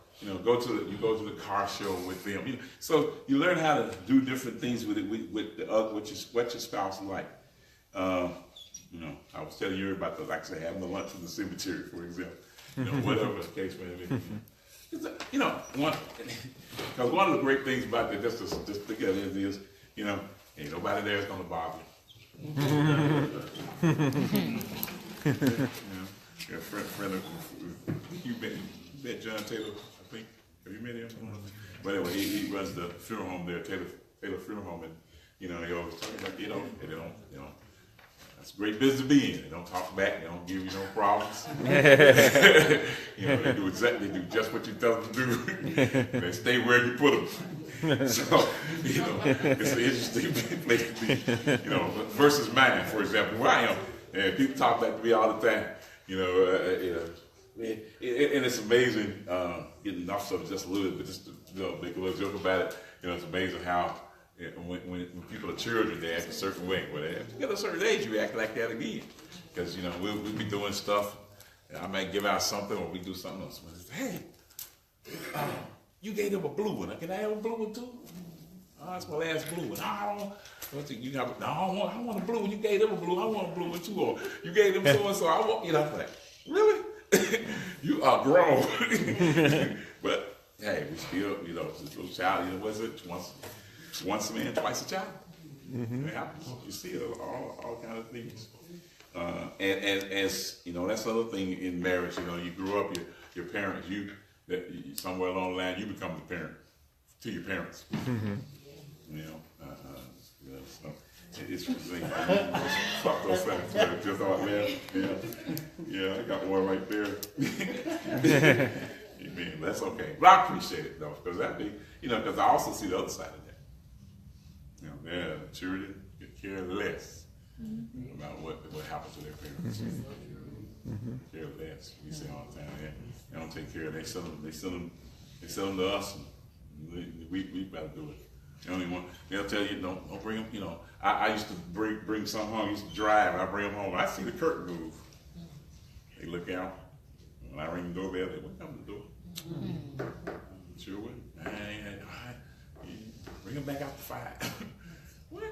go to the car show with them. So you learn how to do different things with what your spouse like. I was telling you about having the lunch in the cemetery, for example. Whatever the case may be. Because one of the great things about that, just think of it is, ain't nobody there is gonna bother you. A friend of you met John Taylor, I think. Have you met him? But anyway, he runs the funeral home there, Taylor Funeral Home, and they always talk about they don't. That's a great business to be in. They don't talk back. They don't give you no problems. They do just what you tell them to do. And they stay where you put them. So, it's an interesting place to be. Versus mine, for example, where I am. And people talk back to me all the time. And it's amazing. Getting off subject just a little bit, but just to make a little joke about it. It's amazing how. When people are children, they act a certain way. When they get a certain age, you act like that again. Because, we'll be doing stuff, and I might give out something, or we do something else. Hey, you gave them a blue one. Can I have a blue one too? Oh, that's my last blue one. I want a blue one. You gave them a blue. I want a blue one too. Or you gave them so and so. I want. Like, really? You are grown. But hey, we still, this little child. Was it once a man, twice a child? Mm-hmm. It happens. You see all kind of things. And as that's another thing in marriage. You grew up, your parents. Somewhere along the line, you become the parent to your parents. Mm-hmm. So it's stop those things. Just thought, yeah, I got one right there. Amen. That's okay. But I appreciate it though, because because I also see the other side of that. The children get care less about what happens to their parents. Mm-hmm. Care less. We say all the time, they don't take care of them. They sell them to us, and we better do it. They'll tell you, don't bring them. I used to bring some home. I used to drive, and I bring them home. I see the curtain move. They look out. When I ring the doorbell, they wouldn't come to the door. Mm-hmm. Sure would. Bring them back out the fire. What?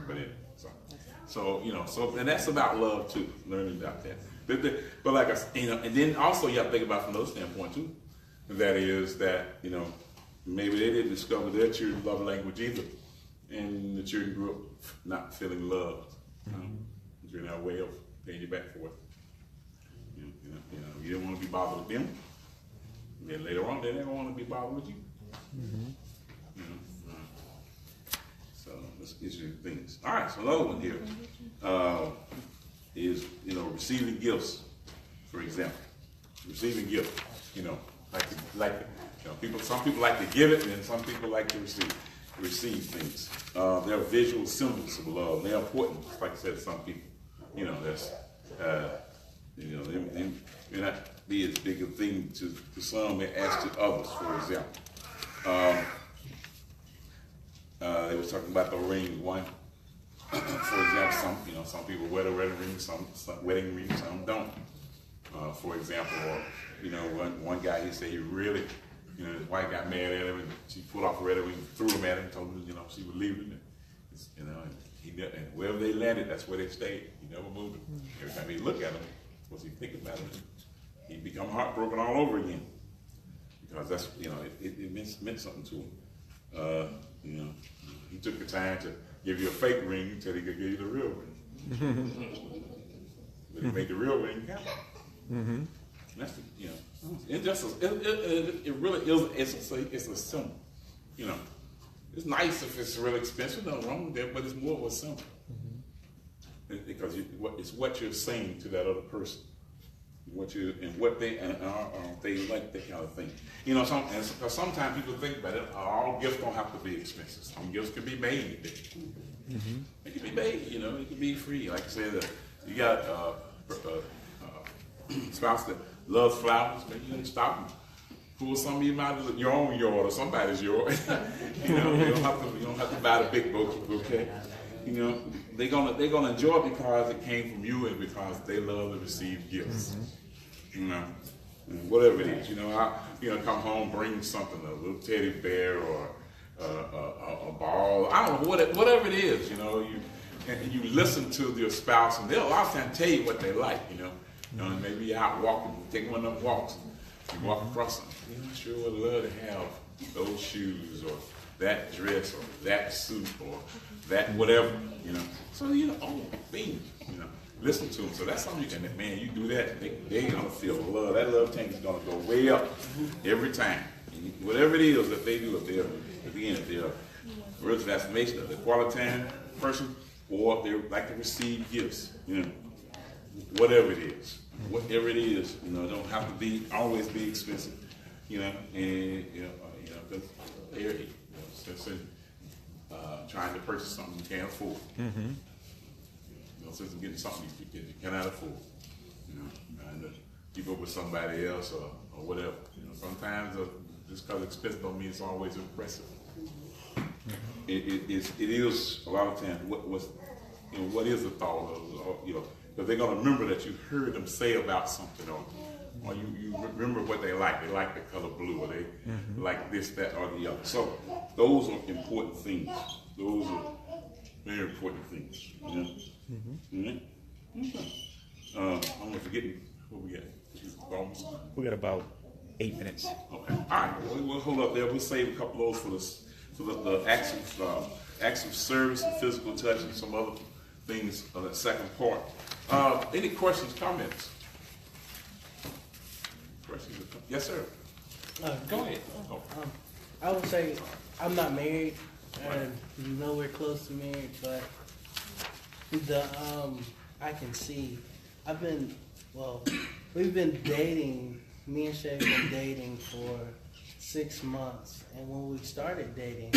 But anyway, so and that's about love too. Learning about that. But like and then also you have to think about from those standpoint too. And that is that maybe they didn't discover their children's love language either, and the children grew up not feeling loved. You're in our way of paying you back for it. You don't want to be bothered with them. And then later on, they don't want to be bothered with you. Mm-hmm. So let's get you things. All right, so another one here is receiving gifts. For example, receiving gifts. Some people like to give it, and some people like to receive things. They're visual symbols of love. They're important, like I said to some people. That's they may not be as big a thing to some as to others. For example, they was talking about the ring. One, for example, some people wear the wedding ring, some wedding rings, some don't. For example, one guy, he said he really, his wife got mad at him, and she pulled off a wedding ring, threw him at him, and told him, she would leave him. And wherever they landed, that's where they stayed. He never moved them. Every time he looked at him, what's he thinking about him? He'd become heartbroken all over again. because that's, it meant something to him. He took the time to give you a fake ring until he could give you the real ring. But he made the real ring count. And that's it really is. It's a symbol. It's nice if it's really expensive. Nothing wrong with that, but it's more of a symbol. Because it's what you're saying to that other person, what they like, that kind of thing. Because sometimes people think about it. All gifts don't have to be expensive. Some gifts can be made. It can be made. It can be free. Like I said, you got a spouse that loves flowers. Maybe you can stop and pull some of them out of your own yard or somebody's yard. You don't have to buy the big bouquet. They're gonna enjoy it because it came from you and because they love to receive gifts. Whatever it is. I come home, bring something, a little teddy bear or a ball. I don't know, whatever it is. And you listen to your spouse, and they'll a lot of times tell you what they like. And maybe you're out walking, take one of them walks. You walk across them. I sure would love to have those shoes or that dress or that suit or that whatever, So, listen to them. So that's something you can, man, you do that, they're going to feel love. That love tank is going to go way up every time. Whatever it is that they do, if they're words of affirmation, the quality time person, or if they like to receive gifts, whatever it is. Whatever it is, it don't have to always be expensive, because they're trying to purchase something you can't afford. Since getting something you cannot afford, and keep up with somebody else or whatever. Sometimes just because it's expensive don't mean it's always impressive. It is a lot of times what is the thought of, because they're going to remember that you heard them say about something, or you remember what they like. They like the color blue, or they like this, that, or the other. So those are important things. Those are very important things. I'm forgetting what we got. We got about 8 minutes. Okay. All right. We'll hold up there. We'll save a couple of those for the acts of service and physical touch and some other things on that second part. Any questions, comments? Questions? Yes, sir. Go ahead. I would say I'm not married, and nowhere close to married, but I can see. We've been dating. Me and Shay have been dating for 6 months, and when we started dating,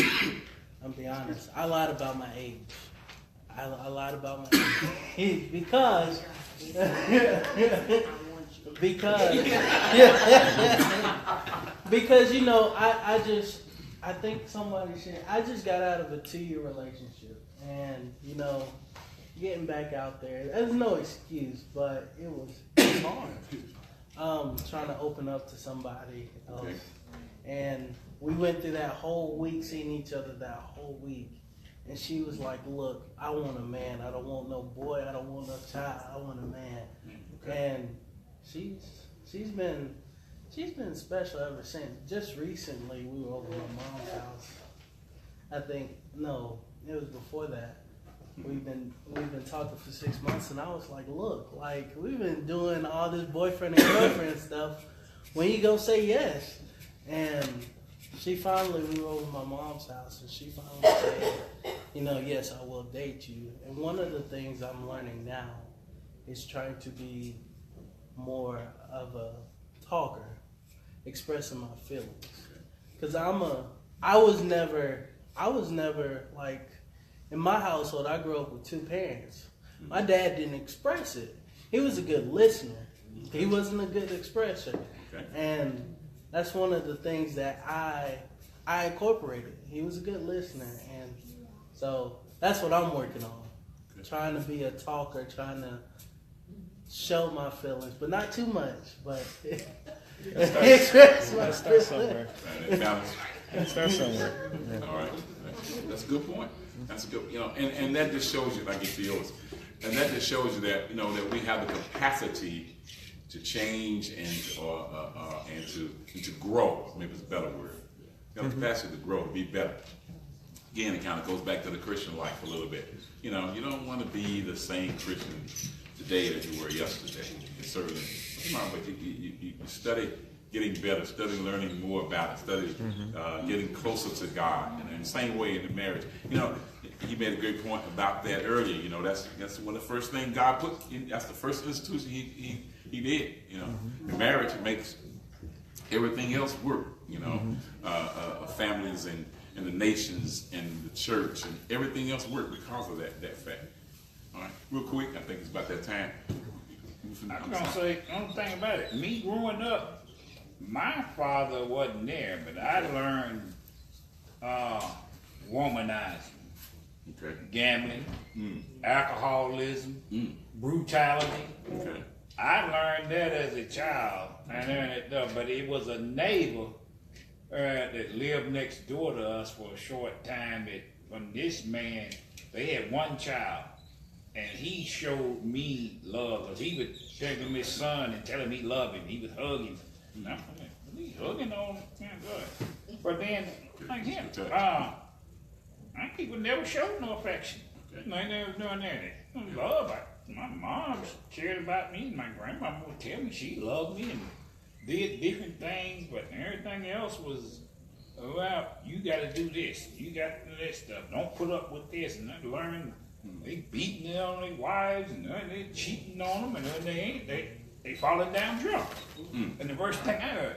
I'll be honest, I lied about my age. I lied about my age because I think somebody said I just got out of a 2-year relationship, and getting back out there, there's no excuse, but it was hard. Trying to open up to somebody else. Okay. And we went through that whole week, seeing each other that whole week. And she was like, look, I want a man. I don't want no boy. I don't want no child. I want a man. Okay. And she's been special ever since. Just recently, we were over at my mom's house. It was before that. We've been talking for 6 months, and I was like, look, we've been doing all this boyfriend and girlfriend stuff. When you gonna say yes? And we were over at my mom's house, and she finally said, yes, I will date you. And one of the things I'm learning now is trying to be more of a talker, expressing my feelings. Because I was never like, in my household, I grew up with 2 parents. My dad didn't express it. He was a good listener. He wasn't a good expresser. Okay. And that's one of the things that I incorporated. He was a good listener. And so that's what I'm working on. Okay. Trying to be a talker, trying to show my feelings, but not too much. But express my feelings. Start somewhere. Yeah. All right. That's a good point. That's a good, and that just shows you, like it's yours, and that just shows you that, that we have the capacity change and to grow. Maybe it's a better word. You have the capacity to grow, to be better. Again, it kind of goes back to the Christian life a little bit. You know, you don't want to be the same Christian today that you were yesterday. You certainly, but you study getting better, study learning more about it, study getting closer to God. And in the same way in the marriage, you know, he made a great point about that earlier. You know, that's one of the first things God put. That's the first institution he did. You know, in marriage it makes everything else work. You know, families and the nations and the church and everything else work because of that fact. All right, real quick, I think it's about that time. I'm gonna say one thing about it. Me growing up, my father wasn't there, but I learned womanizing, gambling, alcoholism, brutality. Okay. I learned that as a child. I learned it, but it was a neighbor that lived next door to us for a short time. When this man, they had one child, and he showed me love. Cause he would take him his son and tell him he loved him. He would hug him. And I'm like, he hugging on him, good. But then, like him, people never showed no affection. They never doing that. Love. My mom cared about me, and my grandma would tell me she loved me and did different things, but everything else was, well, you got to do this, you got to do this stuff. Don't put up with this, and I learned they beating on their wives, and they cheating on them, and then they falling down drunk. And the first thing I heard,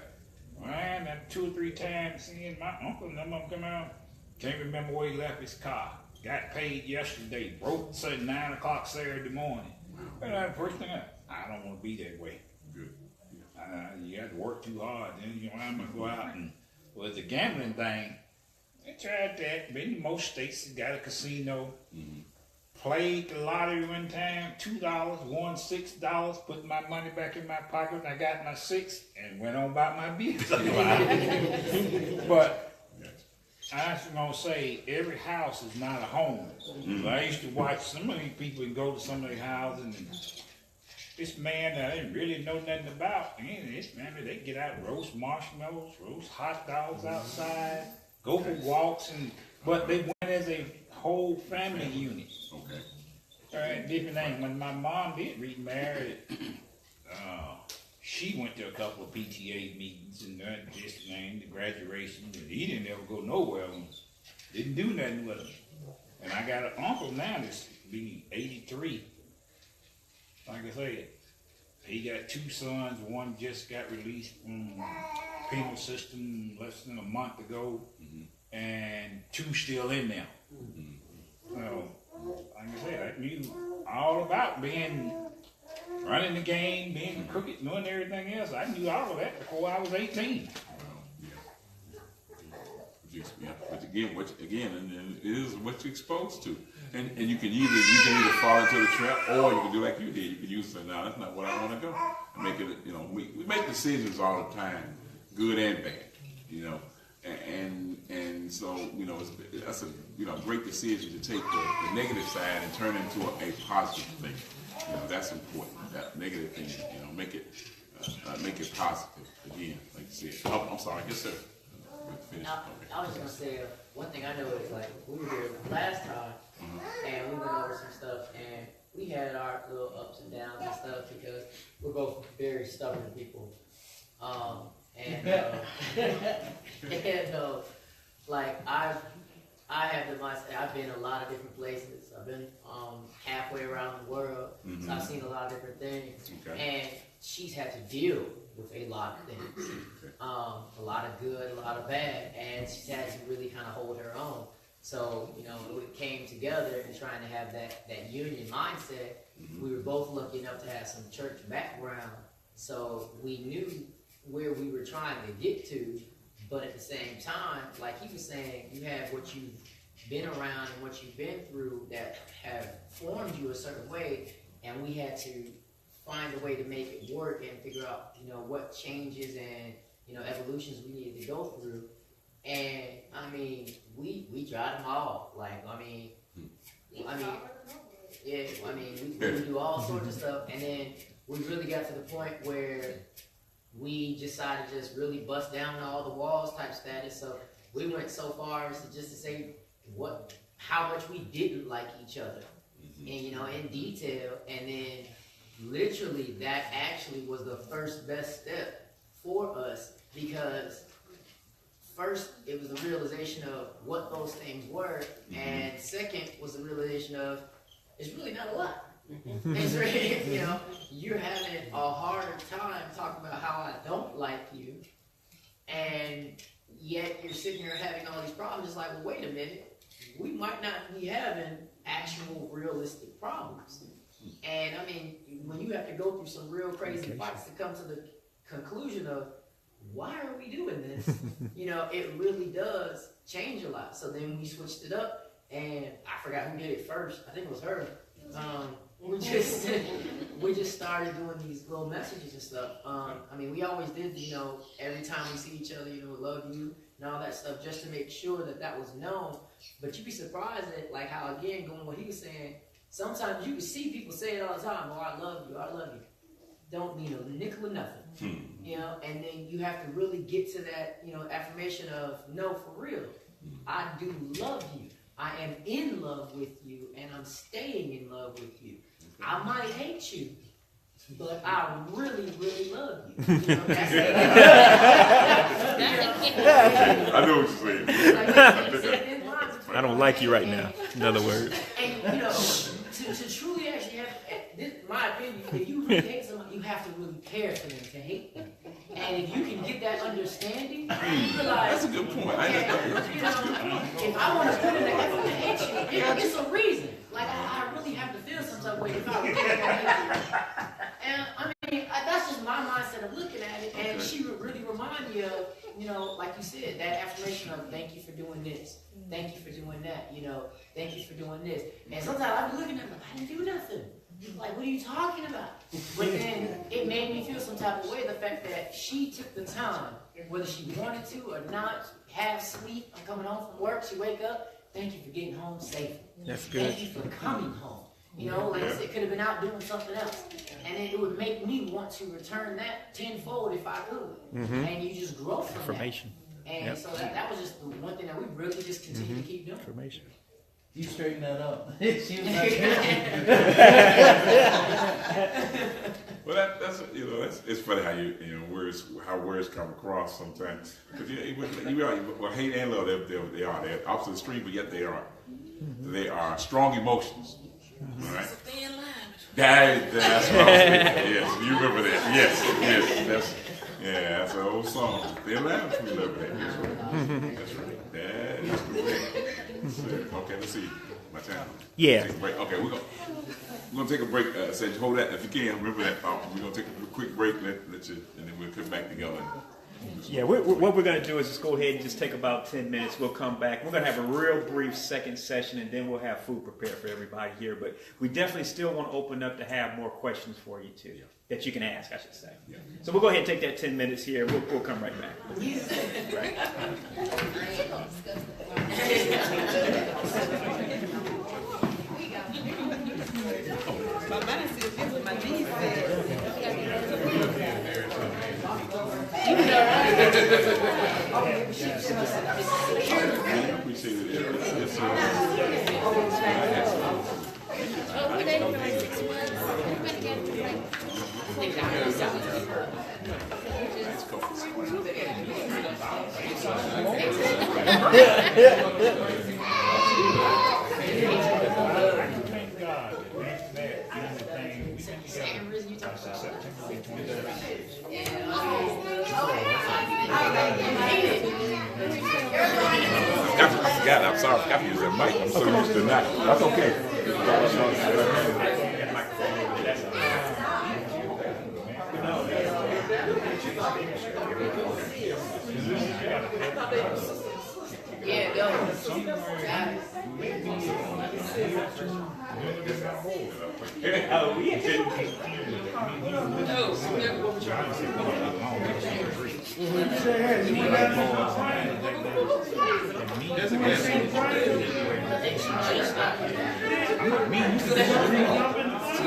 man, that 2 or 3 times seeing my uncle and them come out, can't remember where he left his car. Got paid yesterday, broke at 9 o'clock Saturday morning. And the first thing I don't want to be that way. Good. You have to work too hard. Then you know, I'm gonna go out and well, the gambling thing. They tried that. Many most states got a casino. Played the lottery one time, $2, won $6, put my money back in my pocket. I got my 6 and went on about my business. But I was gonna say every house is not a home. I used to watch some of these people and go to some of their houses, and this man that I didn't really know nothing about, man, this family, they get out, roast marshmallows, roast hot dogs outside, go for walks, but they went as a whole family unit. Okay. All right, different things. When my mom did remarry, she went to a couple of PTA meetings and this thing, the graduation, and he didn't ever go nowhere. Didn't do nothing with him. And I got an uncle now that's be 83. Like I said, he got 2 sons. One just got released from penal system less than a month ago, and 2 still in there. So, like I said, I knew all about running the game, being crooked, doing everything else. I knew all of that before I was 18. But again, and it is what you're exposed to, and you can either fall into the trap, or you can do like you did. You can use it. No, that's not what I want to go. Make it. You know, we make decisions all the time, good and bad. You know, and so you know that's a great decision to take the negative side and turn it into a positive thing. You know, that's important. That negative thing, you know, make it positive. Again, like you said. Oh, I'm sorry. Yes, sir. I was just gonna say one thing I know is like we were here last time and we went over some stuff and we had our little ups and downs and stuff because we're both very stubborn people. Like I have the mindset. I've been a lot of different places. I've been halfway around the world, so I've seen a lot of different things. And she's had to deal with a lot of things, a lot of good, a lot of bad, and she's had to really kind of hold her own. So you know, we came together and trying to have that union mindset. We were both lucky enough to have some church background, so we knew where we were trying to get to. But at the same time, like he was saying, you have what you've been around and what you've been through that have formed you a certain way, and we had to find a way to make it work and figure out, you know, what changes and, you know, evolutions we needed to go through. And I mean, we tried them all. Like, we do all sorts of stuff, and then we really got to the point where we decided to just really bust down all the walls type status. So we went so far as to just to say how much we didn't like each other, and in detail. And then literally that actually was the first best step for us, because first it was the realization of what those things were, and second was the realization of it's really not a lot. It's really, you're having a harder time talking about how I don't like you, and yet you're sitting here having all these problems. It's like, well, wait a minute, we might not be having actual realistic problems. And I mean, when you have to go through some real crazy fights to come to the conclusion of why are we doing this, it really does change a lot. So then we switched it up, and I forgot who did it first. I think it was her. We just started doing these little messages and stuff. I mean, we always did, every time we see each other, love you and all that stuff, just to make sure that was known. But you'd be surprised at like how, again, going what he was saying, sometimes you can see people say it all the time, oh, I love you, I love you. Don't mean a nickel or nothing, and then you have to really get to that, affirmation of, no, for real, I do love you. I am in love with you, and I'm staying in love with you. I might hate you, but I really, really love you. That's it. I know what you're saying. I don't like you right now, in other words. And, to truly actually have, this is my opinion, if you really hate someone, you have to really care for them to hate them. And if you can get that understanding, you realize, that's a good point. If I want to put in the effort to hate you, it's a reason. Like, I really have to feel some type of way if I really want to hate you. And I mean, that's just my mindset of looking at it. And she would really remind me of, like you said, that affirmation of thank you for doing this. Thank you for doing that. Thank you for doing this. And sometimes I'd be looking at them, I didn't do nothing. Like, what are you talking about? But then it made me feel some type of way, the fact that she took the time, whether she wanted to or not, have sleep. I'm coming home from work, she wake up, thank you for getting home safely. That's good. Thank you for coming home. Like it could have been out doing something else. And it would make me want to return that tenfold if I could. And you just grow from Information. that. And so that was just the one thing that we really just continue to keep doing. Information. You straighten that up. She was like, well, that's it's funny how how words come across sometimes, because you are, well, hate and love, they're opposite extreme, but yet they are strong emotions. All right. That's what I was thinking. Yes, you remember that. Yes, that's an old song. Thin line between love and hate. That's right. That is correct. Okay, let's see. My time. Yeah. Take a break. Okay, we're gonna take a break. Say, hold that if you can. Remember that. We're gonna take a quick break. Let you, and then we'll come back together. Yeah, what we're going to do is just go ahead and just take about 10 minutes. We'll come back. We're going to have a real brief second session, and then we'll have food prepared for everybody here. But we definitely still want to open up to have more questions for you, too, that you can ask, I should say. Yeah. So we'll go ahead and take that 10 minutes here. We'll come right back. Right. My mind still feels what my knees said. I appreciate it. Yes, I forgot. I'm sorry. I forgot to use that mic. I'm so used to that. That's okay. Yeah, go. Oh, yeah.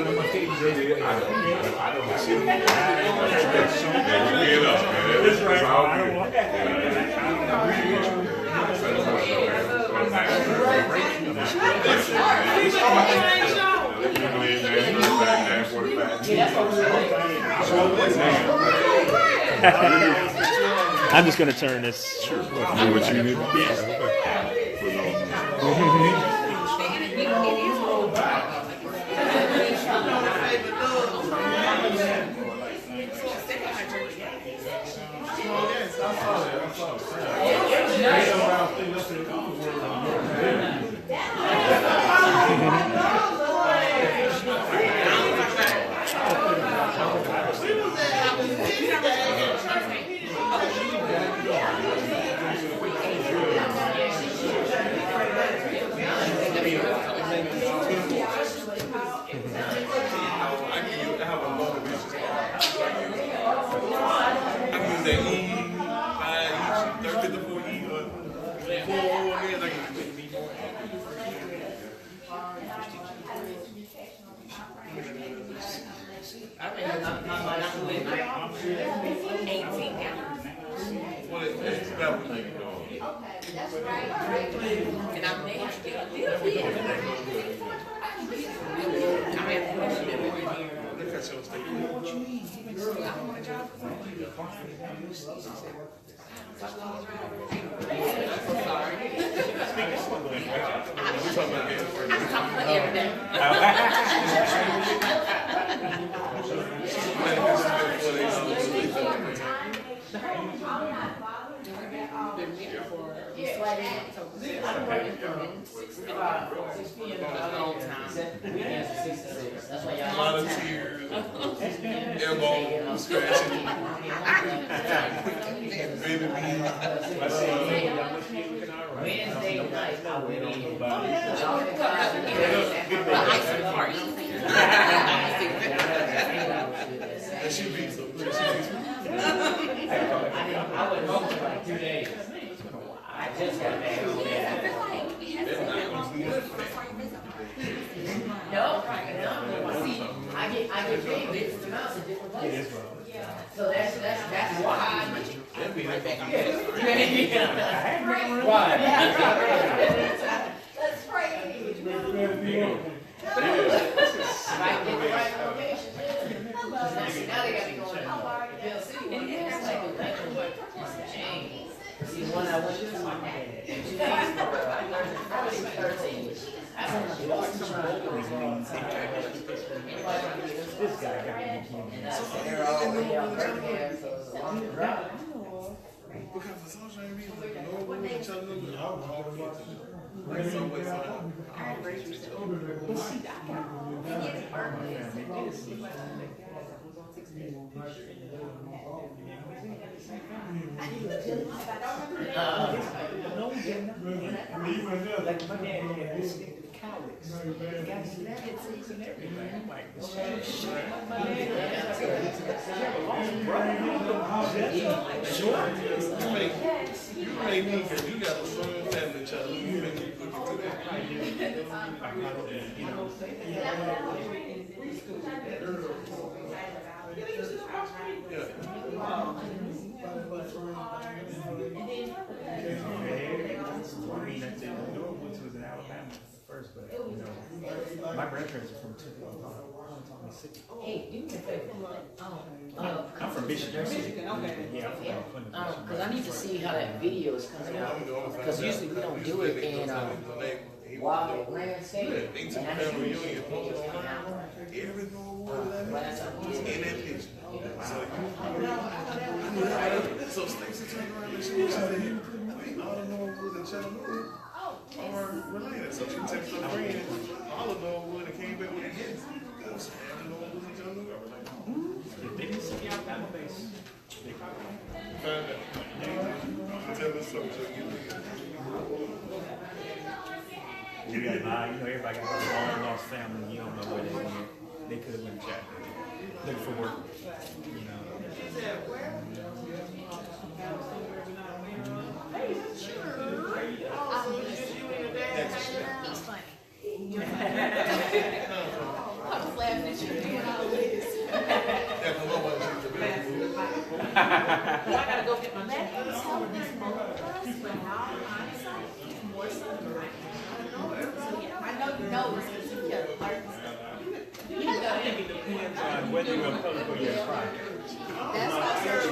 one of my favorites. I know the shit. Yeah, you get up, man. It's all good. I'm just gonna turn this. Sure. Do what you need. And I may have to get a little bit. That's why y'all. A lot of tears, elbow scratching, Wednesday night, I went in. She beats them. I went home for like 2 days. I just got back from there. No, see, I get paid different amounts in different places. So that's why. They'll be right back. Right. Let's pray. If I get the right location, now they got me going to Bill City one day. It's like a change. See, one I went to 2 days ago, Thursday, Friday, 13. I don't know what to try. This guy got me. And they're all way up there, so it's a long drive. Because the social media, no one in Chattanooga, I'm talking to them. Like Subway song, I'll reach each other. Like my dad had this thing with cowlicks. He got snacks and everything. I'm like, shit, my dad. You may need, because you got a strong family in Chattanooga, you may need to look into that. Was in Alabama first, but my grandparents are from Mississippi. Hey, do me a favor. I'm from Michigan. Yeah, Because I need to see how that video is coming out. Because usually we don't do it in wild landscape. They took family reunion photos on every normal word in that picture. So Stacey turned around and she said, all the Norwood and Chattanooga are related. So she texted her friend, all of Norwood and came back with a yes. All the Norwood and Chattanooga are related. If they didn't see Alabama base, they probably Find out. Tell us something. you got everybody got a long lost family. You don't know where they went. They could have went to Chattanooga looking for work. He's funny. I was laughing at gotta go get my That check. is helping both of us, but in all hindsight, it's more so than I know you know this because you kept learning stuff. I think it depends on whether you're in public or you're in private. That's why church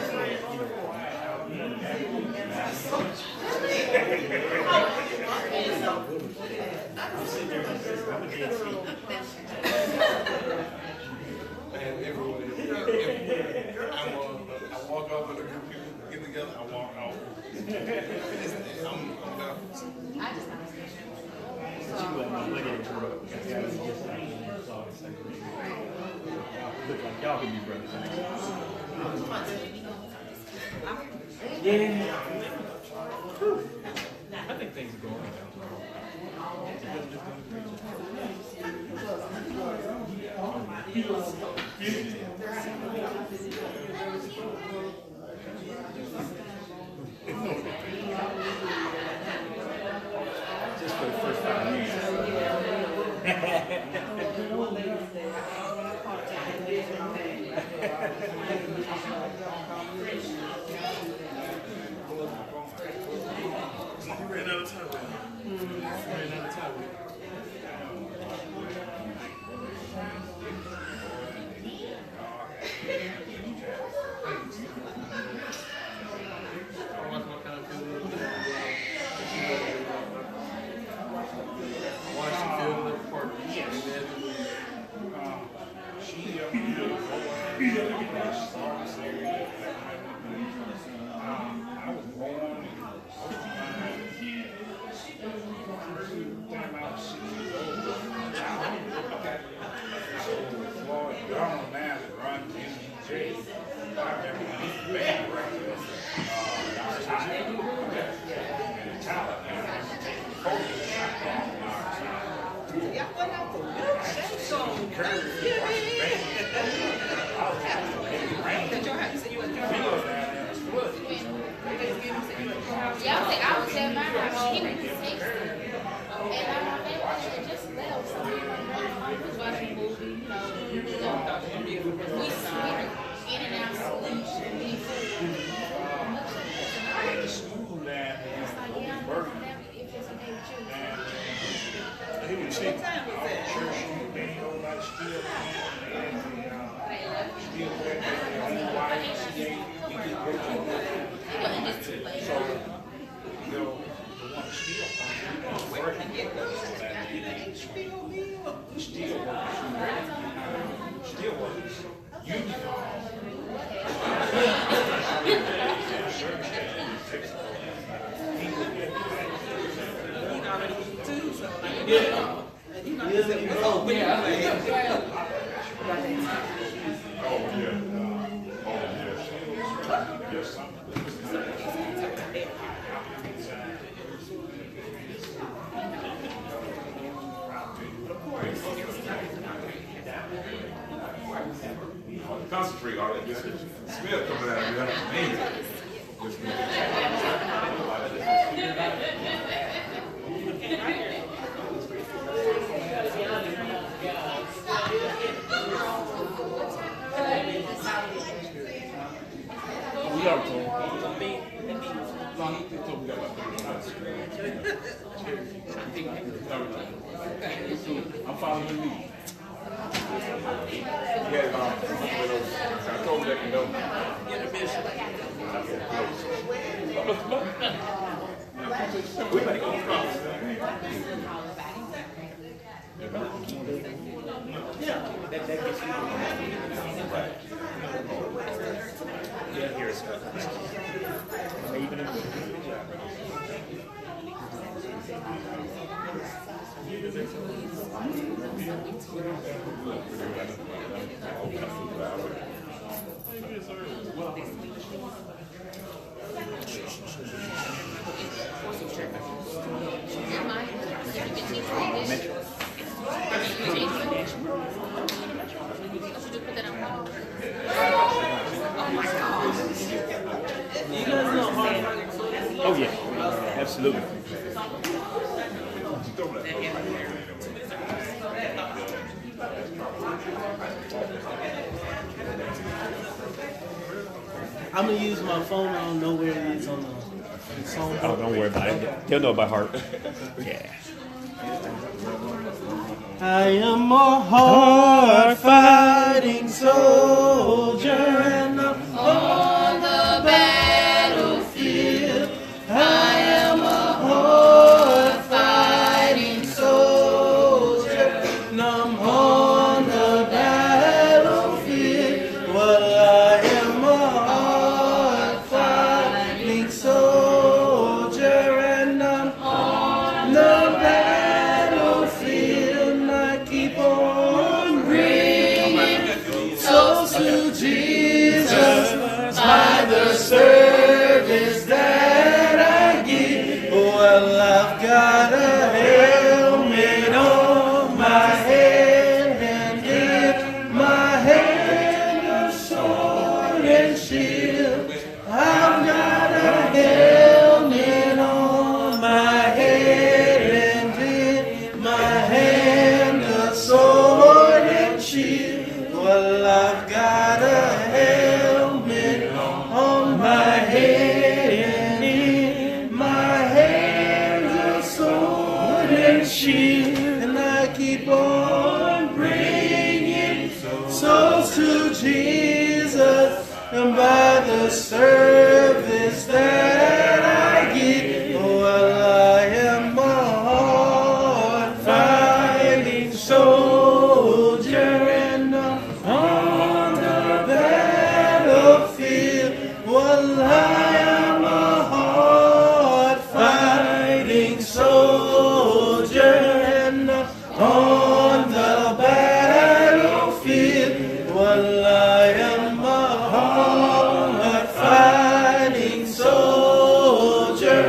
And everyone, I walk off with a group of people get together, I walk off. I'm backwards. I just Look like y'all can be brothers. Yeah. I think things are going just for the first 5 minutes. You ran out of time. Ran out of time. Yeah, I was at my house. He was texting. And my baby had just left. So we was watching a movie, you know. We in and out sleep. School that It's like, yeah, I'm not if it's okay with you. he would say, church, they know about still, Concentrate on it. This smell coming out of you. Amazing. we are told. I'm following the lead. Yeah, I told him that you know. Get a mission. We make all promises. That gets you. Right. Yeah, here's even oh yeah, absolutely. I'm gonna use my phone. I don't know where it is on the song. Oh, don't worry about it. He'll know by heart. Yeah. I am a hard-fighting soldier, and I'm on the battlefield. I am a hard-fighting soldier, and I'm on the battlefield. Well, I am a hard-fighting soldier, and I'm on the battlefield. And I keep on bringing souls to Jesus by the service that I give. Well, I've got a helmet on my head, and in my hand a sword and shield. I've got a helmet on my head, and in my hand a sword and shield. Well, I've got a helmet on my head, and in my hand a sword and shield. And I keep on bringing souls to Jesus, and by the service that I give. Well, I am a hard-fighting soldier, and I'm on the battlefield. Well, I am a hard-fighting soldier, and I'm on the battlefield. Well, I am a hard-fighting soldier,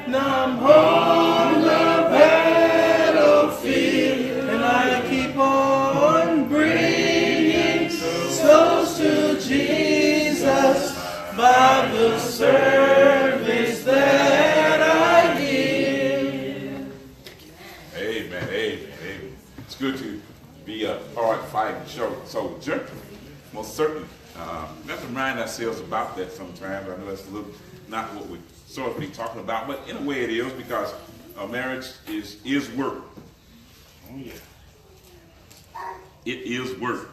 and I'm on the battlefield. And I keep on bringing souls to Jesus by the service that I give. Amen, amen, amen. It's good to be a hard-fighting soldier, most certainly. We have to remind ourselves about that sometimes. I know that's a little not what we're sort of be talking about, but in a way it is, because marriage is work. Oh yeah, it is work.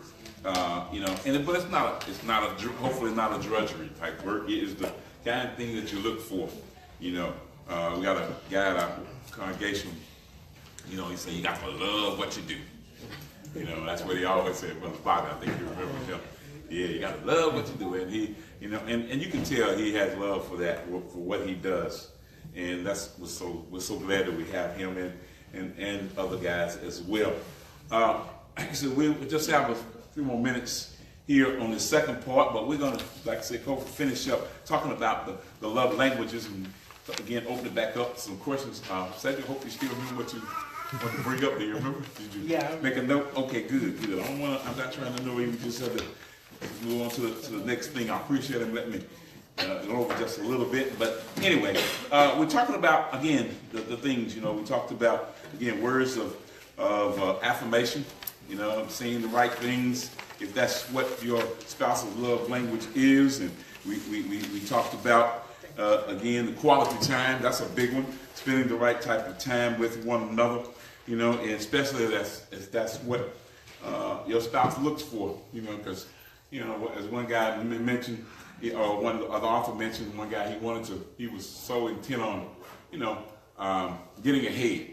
You know, but it's not hopefully not a drudgery type work. It is the kind of thing that you look for. You know, we got a guy at our congregation. You know, he said you got to love what you do. You know, that's what he always said. Brother Bobby, I think you remember him. Yeah, you got to love what you do, and he, you know, and you can tell he has love for that, for what he does, and we're so glad that we have him and other guys as well. Like I said, we just have a few more minutes here on the second part, but we're going to, like I said, finish up talking about the love languages, and again open it back up some questions. Cedric, hope you still remember what you want to bring up. Do you remember? Did you make a note? Okay, good. I'm not trying to know you just have to move on to the next thing. I appreciate him letting me go over just a little bit. But anyway, we're talking about, again, the things, you know, we talked about, again, words of affirmation, you know, saying the right things, if that's what your spouse's love language is. And we talked about, again, the quality time. That's a big one. Spending the right type of time with one another, you know, and especially if that's what your spouse looks for, you know, because, you know, as one guy mentioned, or one other author mentioned, one guy he was so intent on, you know, getting ahead,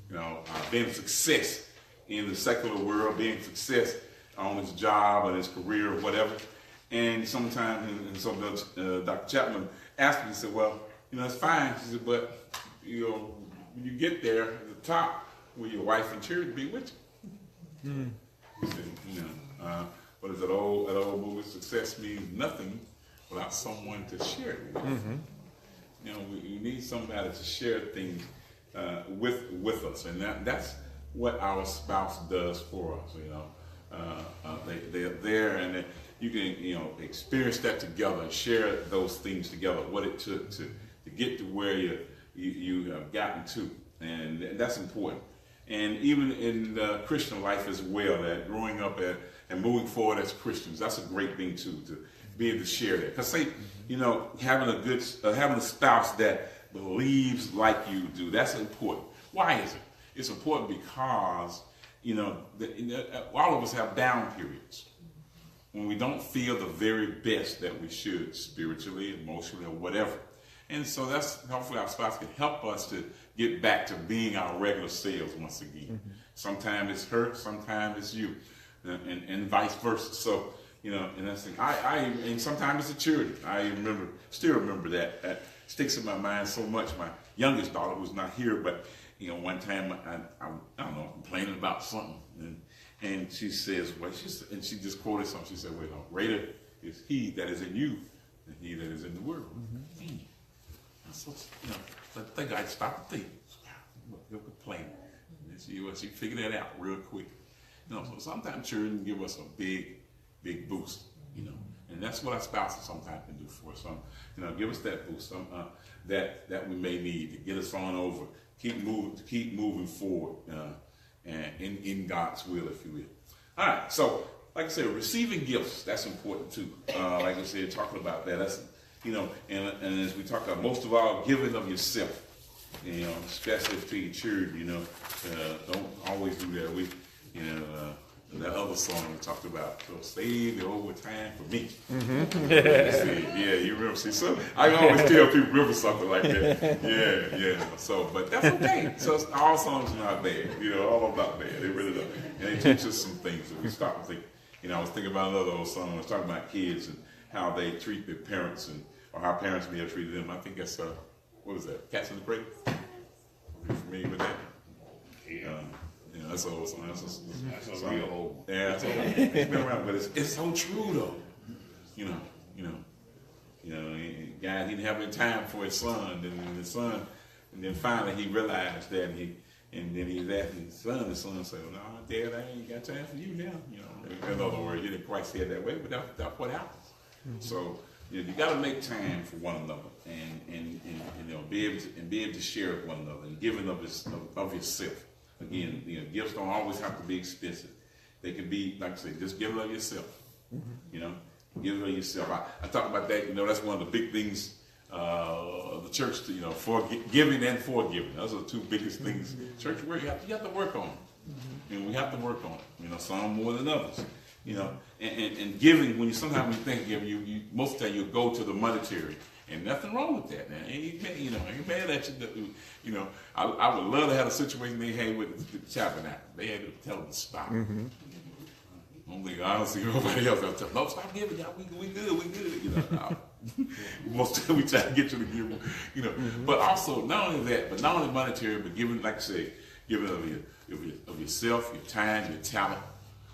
you know, being a success in the secular world, being a success on his job or his career or whatever. And sometimes, and so Dr. Chapman asked me, he said, well, you know, it's fine. She said, but, you know, when you get there at the top, will your wife and children be with you? Mm. He said, you know, what is that old movie? Success means nothing without someone to share it with. Mm-hmm. You know, we need somebody to share things with us, and that's what our spouse does for us. You know, they're there, and you can, you know, experience that together and share those things together. What it took to get to where you have gotten to, and that's important. And even in Christian life as well, that growing up and moving forward as Christians, that's a great thing too, be able to share that. Because say, you know, having a spouse that believes like you do, that's important. Why is it? It's important because, you know, all of us have down periods when we don't feel the very best that we should, spiritually, emotionally, or whatever. And so that's, hopefully our spouse can help us to get back to being our regular selves once again. Sometimes it's her, sometimes it's you, and vice versa. So, you know, and that's the thing. And sometimes it's the children. I still remember that. That sticks in my mind so much. My youngest daughter, who's not here, but, you know, one time I don't know, complaining about something, and she says, well, and she just quoted something. She said, well, no, greater is he that is in you than he that is in the world. So, you know, I think I'd stop and think. You're complaining. And she figured that out real quick. You know, so sometimes children give us a big boost, you know, and that's what our spouses sometimes can do for us. So, you know, give us that boost that we may need to get us on over, keep moving forward, and in God's will, if you will. All right, so like I said, receiving gifts, that's important too. Like I said, talking about that, that's, you know, and as we talk about, most of all, giving of yourself, you know, especially to your children, you know, don't always do that. We, you know, that other song we talked about, so save the overtime for me. Yeah, you remember? See, so I can always tell people remember something like that. Yeah. So, but that's okay. So all songs are not bad. You know, all of them not bad. They really don't. And they teach us some things that we stop and think. You know, I was thinking about another old song. I was talking about kids and how they treat their parents or how parents may have treated them. I think that's what was that? Cats in the Cradle. Are you familiar with that? Yeah. Yeah, that's old song. That's a real old. Yeah, that's old. It's been around, but it's so true though. You know, guy didn't have any time for his son, and then finally he realized that, and then he's asking his son. The son said, "No, Dad, I ain't got time for you now." You know, in other words, he didn't quite say it that way, but that's what happens. So you got to make time for one another, and you know, be able to share with one another, and giving of yourself. Again, you know, gifts don't always have to be expensive. They can be, like I say, just give of yourself. You know, give of yourself. I talk about that. You know, that's one of the big things of the church. You know, for giving and forgiving. Those are the two biggest things. Church work. You have to work on it. And we have to work on it. You know, some more than others. You know, and giving. Sometimes when you think of giving, you most of the time you go to the monetary. And nothing wrong with that, man. You know, ain't mad at you. You know, I would love to have a situation they had with the Chapman. They had to tell them to stop. I don't see nobody else. They'll tell them, no, stop giving, y'all. We good. You know, no. Most of the time we try to get you to give. You know, but also not only that, but not only monetary, but giving, like I say, giving of yourself, your time, your talent.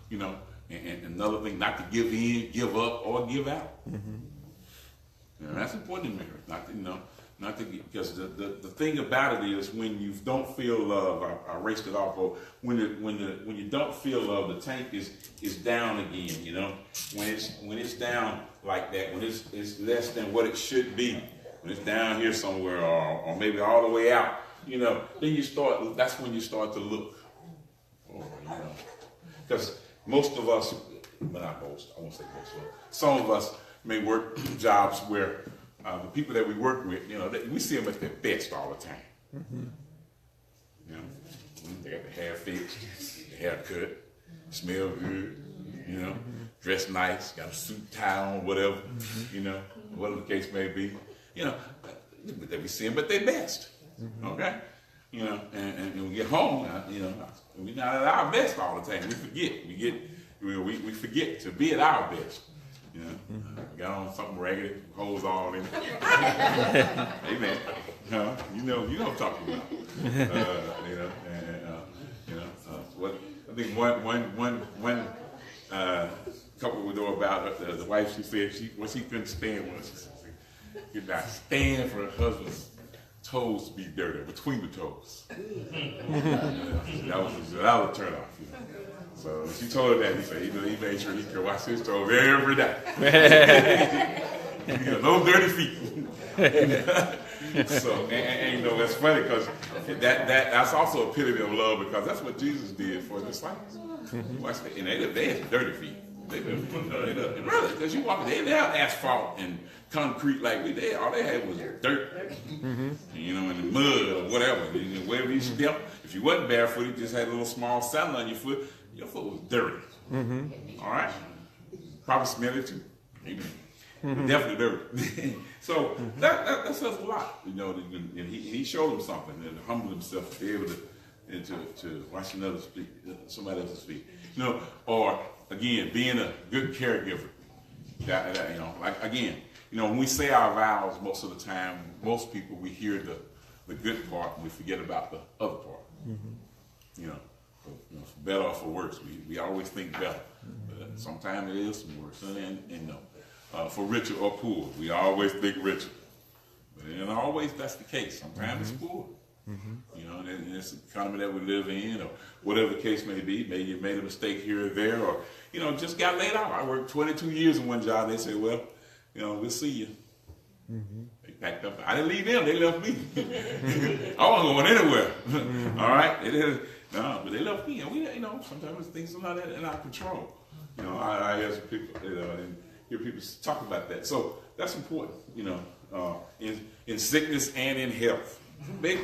You know, and another thing, not to give in, give up, or give out. You know, that's important in marriage, not to because the thing about it is when you don't feel love, I erased it off. Or when you don't feel love, the tank is down again. You know, when it's down like that, when it's less than what it should be, when it's down here somewhere, or maybe all the way out. You know, then that's when you start to look. Oh, you know, because most of us, but not most, I won't say most, some of us may work jobs where the people that we work with, you know, we see them at their best all the time. You know, they got the hair fixed, the haircut, smell good, you know, dress nice, got a suit, tie on, whatever, you know, whatever the case may be. You know, we see them at their best, okay? You know, and we get home, you know, we're not at our best all the time. We forget to be at our best. You know, got on something raggedy, hose all in. Amen. You know what I'm talking about. What I think one couple we know about the wife. She said what she couldn't stand was she could not stand for her husband's toes to be dirty between the toes. That was a turn off. You know? So she told her that, he said, he made sure he could wash his toes every day. You know, no dirty feet. So, and you know, that's funny because that's also a epitome of love because that's what Jesus did for the disciples. And they had dirty feet. Really, because you walk, they didn't have asphalt and concrete like we did. All they had was dirt, you know, and the mud or whatever. And wherever you step, if you wasn't barefoot, you just had a little small sand on your foot was dirty. All right? Probably smelly too. Definitely dirty. So that says a lot, you know, and he showed him something and humbled himself to be able to watch somebody else's feet. You know, or again, being a good caregiver. That you know, like again, you know, when we say our vows, most of the time, most people we hear the good part and we forget about the other part. You know, for better or for worse, we always think better. But sometimes it is some worse, and no. For richer or poor, we always think richer. But it ain't always that's the case. Sometimes it's poor. You know, and it's the economy that we live in, or whatever the case may be. Maybe you made a mistake here or there, or, you know, just got laid off. I worked 22 years in one job. They said, well, you know, we'll see you. They packed up. I didn't leave them. They left me. I wasn't going anywhere. All right? No, but they left me. And we, you know, sometimes things are not in our control. You know, I ask people, you know, and hear people talk about that. So that's important, you know, in sickness and in health. Big.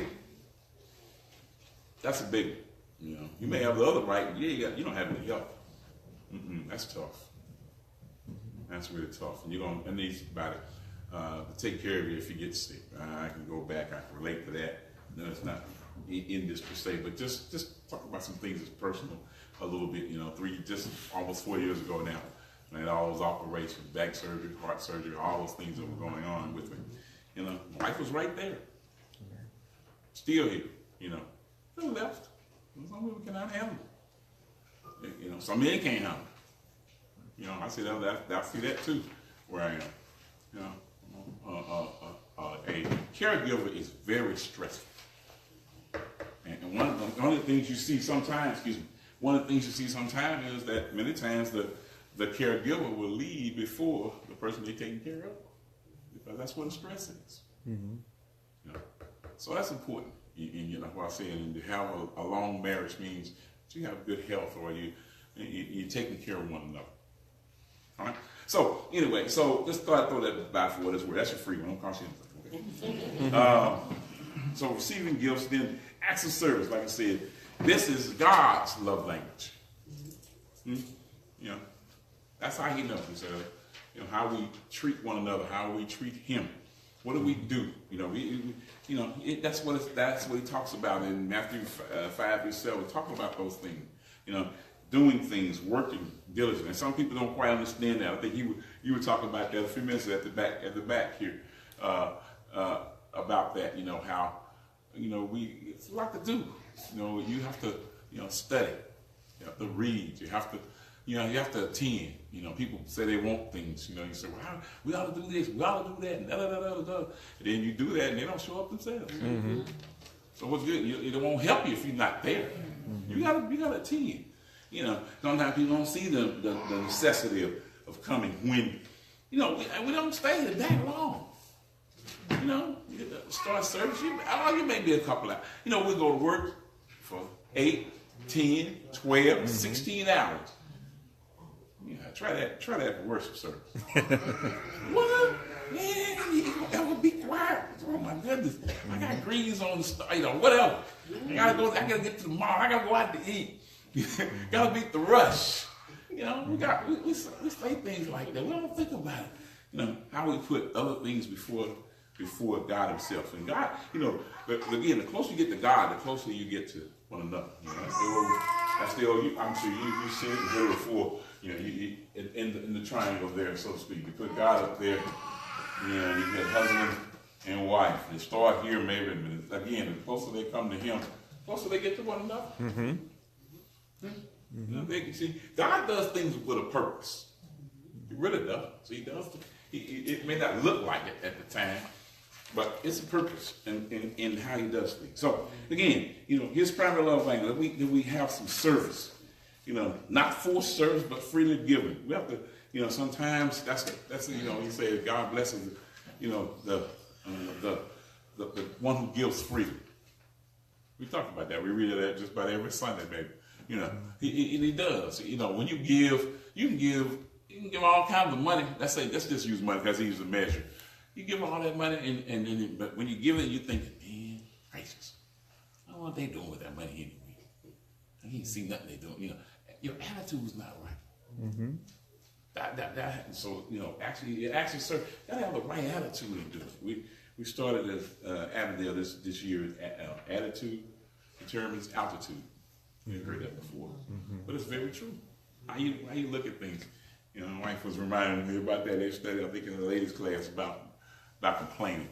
That's a big one. You know, you may have the other right, but you don't have any help. That's tough. That's really tough. And you're going to need somebody to take care of you if you get sick. I can go back. I can relate to that. No, it's not in this per se, but just talk about some things that's personal a little bit. You know, just almost 4 years ago now, I had all those operations, back surgery, heart surgery, all those things that were going on with me. You know, my wife was right there. Still here, you know. Still left. Some people cannot handle it. You know, some men can't handle it. You know, I see that too, where I am. You know, a caregiver is very stressful. And one of the things you see sometimes, is that many times the caregiver will leave before the person they're taking care of, because that's what the stress is. You know? So that's important. You know what I'm saying? To have a long marriage means that you have good health, or you're taking care of one another. All right. So anyway, let's throw that by for what it's worth. That's your free one. Don't cost you anything. So receiving gifts, then acts of service. Like I said, this is God's love language. You know, that's how He knows. You know, how we treat one another, how we treat Him. What do we do? You know, that's what He talks about in Matthew 5-7. Talking about those things. You know, doing things, working diligently. And some people don't quite understand that. I think you were talking about that a few minutes at the back here about that. You know how, you know, it's a lot to do. You know, you have to, you know, study. You have to read. You have to attend. You know, people say they want things. You know, you say, well, we ought to do this, we ought to do that, and And then you do that, and they don't show up themselves. So what's good? It won't help you if you're not there. You gotta attend. You know, sometimes people don't see the necessity of coming when, you know, we don't stay here that long. You know, start service. You may be a couple hours. You know, we go to work for 8, 10, 12, 16 hours. Yeah, try that for worship service. What? Man, you ever be quiet? Oh my goodness. I got greens on the you know, whatever. I gotta get to the mall. I gotta go out to eat. Gotta beat the rush. You know, we say things like that. We don't think about it. You know, how we put other things before God Himself. And God, you know, but again, the closer you get to God, the closer you get to one another. You know, that's the old, I'm sure you said it there before, you know, in the triangle there, so to speak. You put God up there, you know, you get husband and wife. They start here maybe, but again, the closer they come to Him, the closer they get to one another. You know, they can see God does things with a purpose. He really does. So He does. It may not look like it at the time, but it's a purpose in how He does things. So again, you know, His primary love language. We have some service. You know, not forced service, but freely given. We have to. You know, sometimes that's you know, He says God blesses. You know, the one who gives freely. We talk about that. We read that just about every Sunday, maybe. You know, he does. You know, when you give, you can give all kinds of money. Let's just use money because he's a measure. You give all that money, and then but when you give it, you think, man, gracious, I don't know what they doing with that money anyway. I can't see nothing they doing. You know, your attitude is not right. Mm-hmm. So you know, actually, sir, gotta have the right attitude to do it. We started as Avondale this year. Attitude determines altitude. You've heard that before, but it's very true. How you look at things. You know, my wife was reminding me about that. They studied, I think, in the ladies' class about complaining.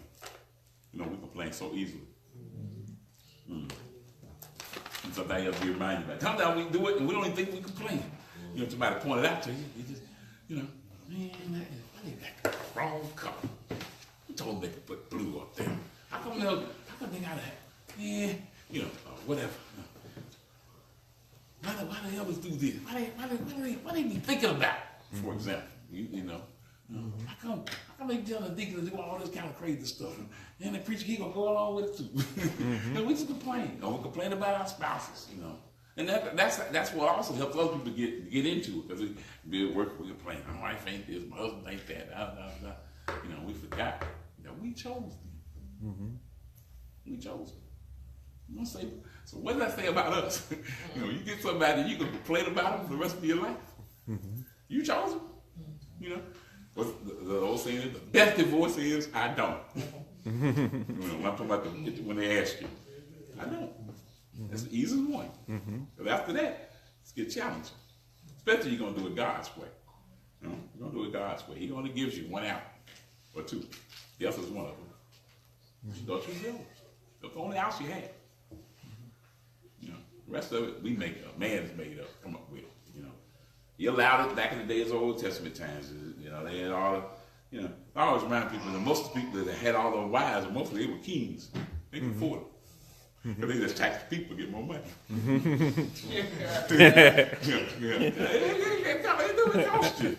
You know, we complain so easily. And sometimes you have to be reminded about it. Sometimes we do it and we don't even think we complain. You know, somebody pointed out to you, you just, you know, man, I think that's the wrong color. Who told them they could put blue up there? How come they gotta have, yeah, you know, whatever. Why the hell do this? Why they be thinking about it, for example? You know. How come they tell the deacon to do all this kind of crazy stuff? And the preacher, he gonna go along with it too. And we just complain. We complain about our spouses, you know. And that's what also helps other people get into it, because we be at work, we complain. My wife ain't this, my husband ain't that. You know, we forgot that we chose them. We chose them. You know, so what does that say about us? You know, you get somebody you can complain about them for the rest of your life. You chose them. You know, the old saying is, the best divorce is I don't. You know, I'm talking about when they ask you, I don't. That's the easiest one. But after that, it's get challenging. Especially you're gonna do it God's way. You know, you're gonna do it God's way. He only gives you one out or two. Death is one of them. Don't choose yours. That's the only house you have. You know, the rest of it we make up. Man's made up. Come up with it. You know, you allowed it back in the days of Old Testament times. You know, they had all the. You know, I always remind people that most of the people that had all the wives, mostly they were kings. They could afford it. Because they just tax people to get more money. It costs you.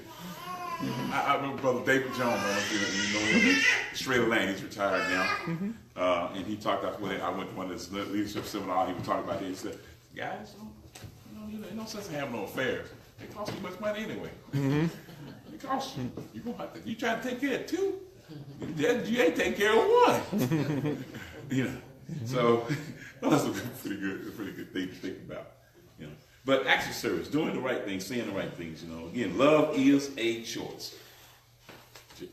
I remember Brother David Jones, you know him, straight lane, he's retired now. And he talked about when I went to one of his leadership seminars, he was talking about it. He said, guys, you know, no sense in having no affairs. They cost too much money anyway. It costs you. You're gonna have to, you try to take care of two, you ain't taking care of one. You know. So that's a pretty good thing to think about, you know. But active service, doing the right things, saying the right things, you know. Again, love is a choice.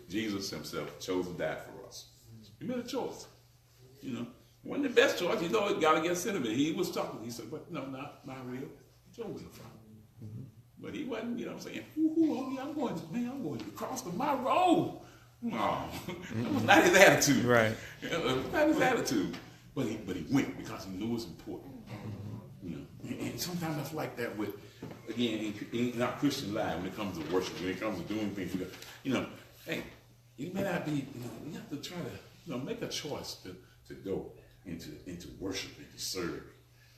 Jesus himself chose to die for us. He made a choice, you know. It wasn't the best choice, you know. It got against sentiment. He was talking. He said, "But no, not real. Chosen from." But he wasn't, you know. What I'm saying, I'm going to the cross of my road. No, that was not his attitude. Right. Not his attitude. But he went because he knew it was important. You know, and sometimes it's like that with, again, in our Christian life, when it comes to worship, when it comes to doing things, you know, hey, you may not be, you know, you have to try to, you know, make a choice to go into worship and to serve.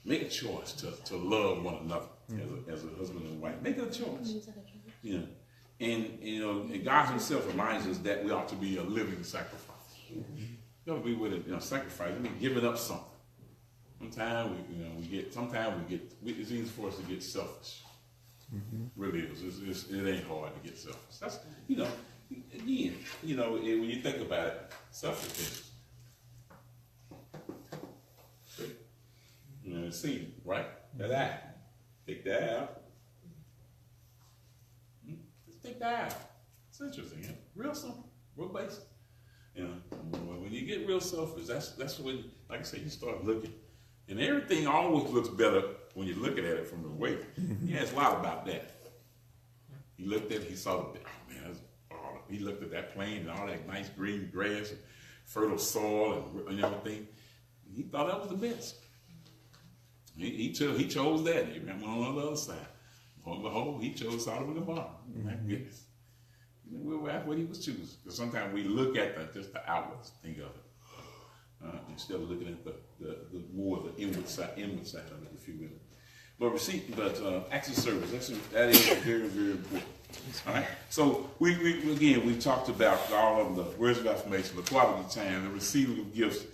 Make a choice to love one another as a husband and wife. Make a choice. You know, and you know, and God himself reminds us that we ought to be a living sacrifice. You know, be with it, you know, sacrifice. I mean, giving up something. Sometimes it's easy for us to get selfish. Really is. It ain't hard to get selfish. That's, you know, again, you know, when you think about it, selfishness. You know, it's seen, right? That take that out. Just take that out. It's interesting, yeah? Real simple, real basic. You know, when you get real selfish, that's when, like I said, you start looking. And everything always looks better when you're looking at it from the way. He has a lot about that. He looked at it, he saw he looked at that plain and all that nice green grass and fertile soil and everything. He thought that was the best. He chose that. He went on the other side. On the whole, he chose Sodom and Gomorrah. My goodness. That's what he was choosing. Because sometimes we look at just the outward thing of it, instead of looking at the more the inward side of it, if you will. But active service, that is very, very important. All right. So we talked about all of the words of affirmation, the quality time, the receiving of gifts,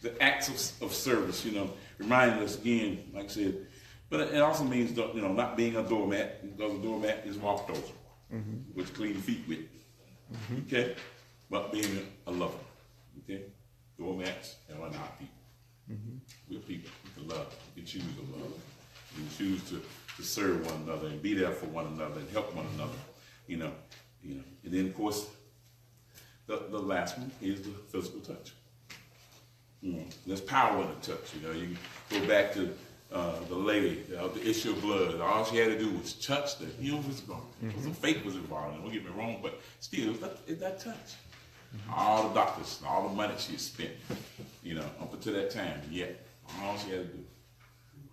the acts of service. You know, reminding us again, like I said, But it also means, not being a doormat, because a doormat is walked over, which clean feet with. Okay? But being a lover. Okay? Doormats are not people. We're people. We can love. We can choose to love. We can choose to serve one another and be there for one another and help one another. And then of course the last one is the physical touch. There's power in the touch. You go back to the lady, the issue of blood. All she had to do was touch the hem of his garment. So faith was involved. Don't get me wrong, but still, it's that touch. All the doctors, all the money she spent, up until that time, yet all she had to do.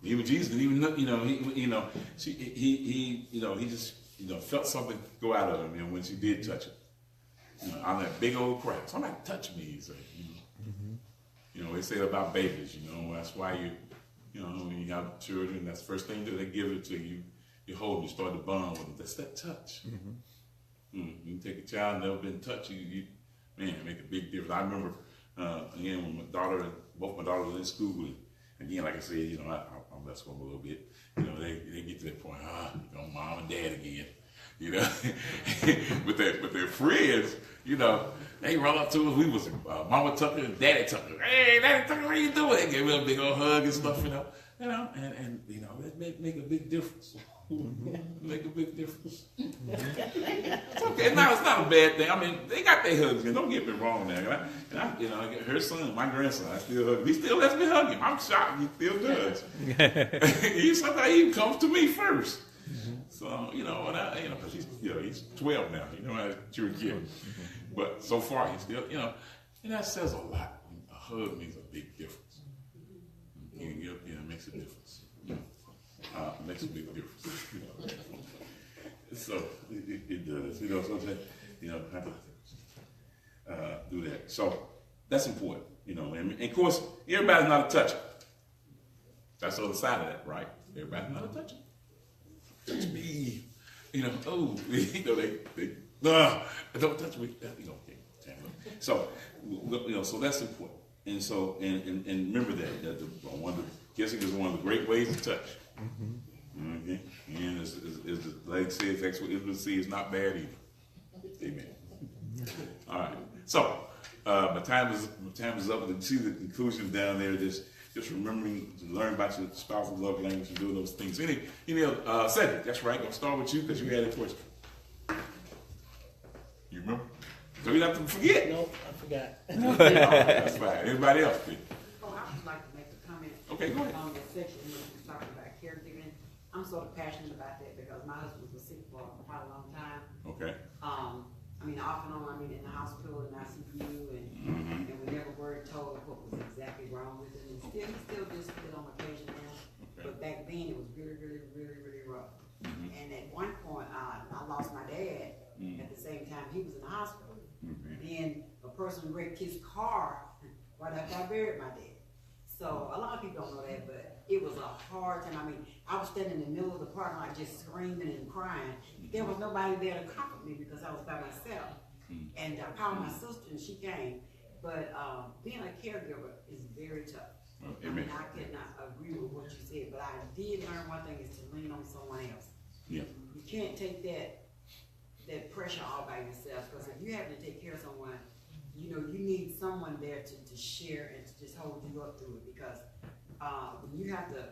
Even Jesus didn't even know, he just felt something go out of him, when she did touch him. On that big old crowd, somebody touch me, he said. They say about babies, that's why when you have children, that's the first thing that they give it to you. You hold them, you start to bond with them. That's that touch. You can take a child never been touched, man, make a big difference. I remember, again, when both my daughters were in school, and again, like I said, I'll mess with them a little bit. They get to that point, mom and dad again. with their friends, they run up to us. We was Mama Tucker and Daddy Tucker. Hey, Daddy Tucker, what are you doing? They gave me a big old hug and stuff, and that make a big difference. Make a big difference. It's okay. Now it's not a bad thing. I mean, they got their hugs. And don't get me wrong now. Her son, my grandson, I still hug him. He still lets me hug him. I'm shocked he still does. Sometimes he comes to me first. So because he's 12 now. How to kid. But so far he's still, and that says a lot. A hug makes a big difference. It makes a difference. Makes a big difference. So it does. Sometimes have to do that. So that's important. And of course everybody's not a toucher. That's the other side of that, right? Everybody's not a toucher. Touch me, they don't touch me. So, so that's important. And so, and remember that kissing is one of the great ways to touch. Okay, and as the lady says, sexual intimacy is not bad either. Amen. All right. So, my time is up. You see the conclusion down there. Just remembering to learn about your spouse's love language and doing those things. Cedric, that's right. I'll start with you because you had a question. You remember? So you don't have to forget. No, I forgot. That's fine. Everybody else, please. I would like to make a comment. Okay, go ahead. On the section where you're talking about caregiving. I'm sort of passionate about that because my husband was sick for quite a long time. Okay. Off and on, in the hospital and ICU, and we never were told what was exactly wrong with him. And he still just spit on occasion now. Okay. But back then, it was really, really, really, really rough. And at one point, I lost my dad at the same time he was in the hospital. Then a person wrecked his car right after I buried my dad. So a lot of people don't know that, but it was a hard time. I was standing in the middle of the parking lot just screaming and crying. There was nobody there to comfort me because I was by myself. And I called my sister and she came. But being a caregiver is very tough. I cannot agree with what you said, but I did learn one thing is to lean on someone else. Yeah. You can't take that pressure all by yourself, because if you have to take care of someone, you need someone there to share and to just hold you up through it, because when you have to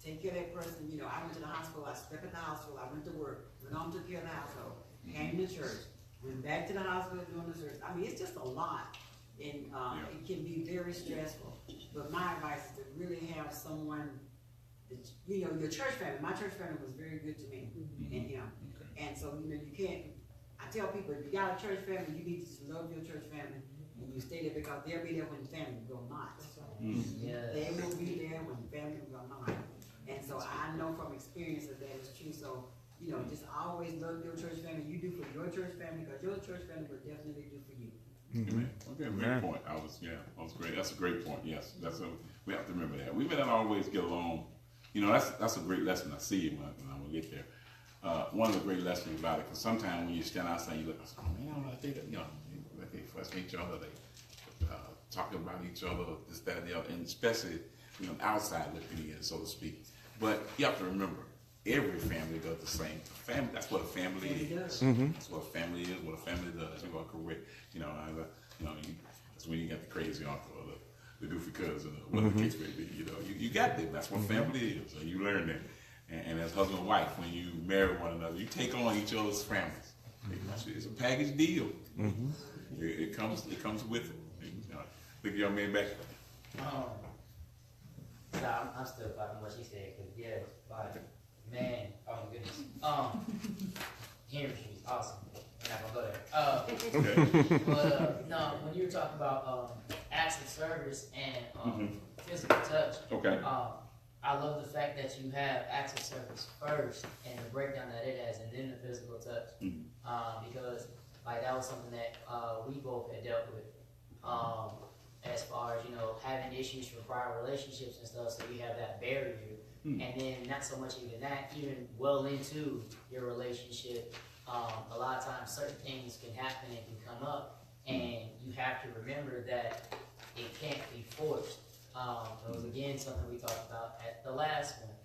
take care of that person, I went to the hospital, I slept at the hospital, I went to work, went on, took care of the household, came to church, went back to the hospital doing the church. It's just a lot, and it can be very stressful. But my advice is to really have someone that, your church family. My church family was very good to me and him. And so, you can't, I tell people, if you got a church family, you need to just love your church family and you stay there, because they'll be there when family will not. They will be there when family will not. And so I know from experience that is true. So, just always love your church family. You do for your church family, because your church family will definitely do for you. Okay, great point. That was great. That's a great point. Yes, we have to remember that. We may not always get along. That's a great lesson. I see it when I'm gonna get there. One of the great lessons about it, because sometimes when you stand outside, you look, oh man, I think that they fuss each other, they talking about each other, this, that, and the other, and especially outside looking in, so to speak. But you have to remember, every family does the same. Family, that's what a family is. That's what a family is. What a family does. You are correct. That's when you got the crazy uncle or the goofy cousin or whatever the case may be. You got that. That's what family is. So you learn that. And as husband and wife, when you marry one another, you take on each other's families. It's a package deal. It comes with it. Look at your man back. I'm still following what she said, because yeah, like, man, oh my goodness. Henry is awesome. I'm not gonna go there. But no, when you were talking about acts of service and physical touch, I love the fact that you have acts of service first and the breakdown that it has, and then the physical touch, because like that was something that we both had dealt with. As far as, having issues from prior relationships and stuff, so you have that barrier. And then not so much even that, even well into your relationship, a lot of times certain things can happen and can come up, and you have to remember that it can't be forced. It was again something we talked about at the last one.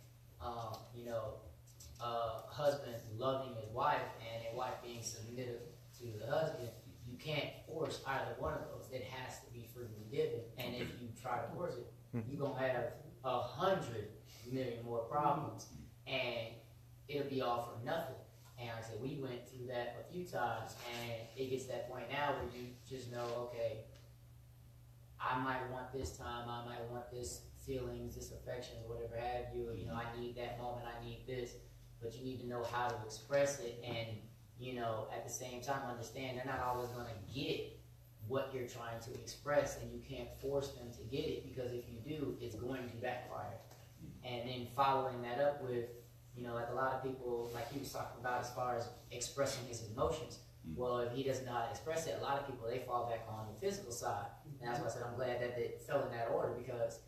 Husband loving his wife and a wife being submissive to the husband. You can't force either one of those. It has to be freely given. And if you try to force it, you're going to have 100 million more problems, and it'll be all for nothing. And like I said, we went through that a few times, and it gets to that point now where you just know, okay, I might want this time, I might want this feelings, this affection, or whatever have you. I need that moment, I need this. But you need to know how to express it, and at the same time, understand they're not always going to get what you're trying to express, and you can't force them to get it, because if you do, it's going to backfire. And then following that up with, like a lot of people, like he was talking about as far as expressing his emotions. Well, if he doesn't know how to express it, a lot of people, they fall back on the physical side. And that's why I said I'm glad that it fell in that order, because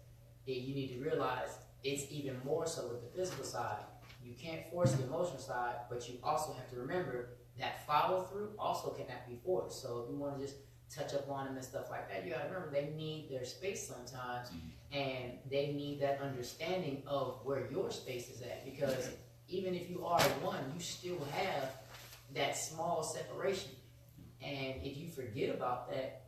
you need to realize it's even more so with the physical side. You can't force the emotional side, but you also have to remember that follow-through also cannot be forced. So if you want to just touch up on them and stuff like that, you got to remember they need their space sometimes, and they need that understanding of where your space is at, because even if you are one, you still have that small separation. And if you forget about that,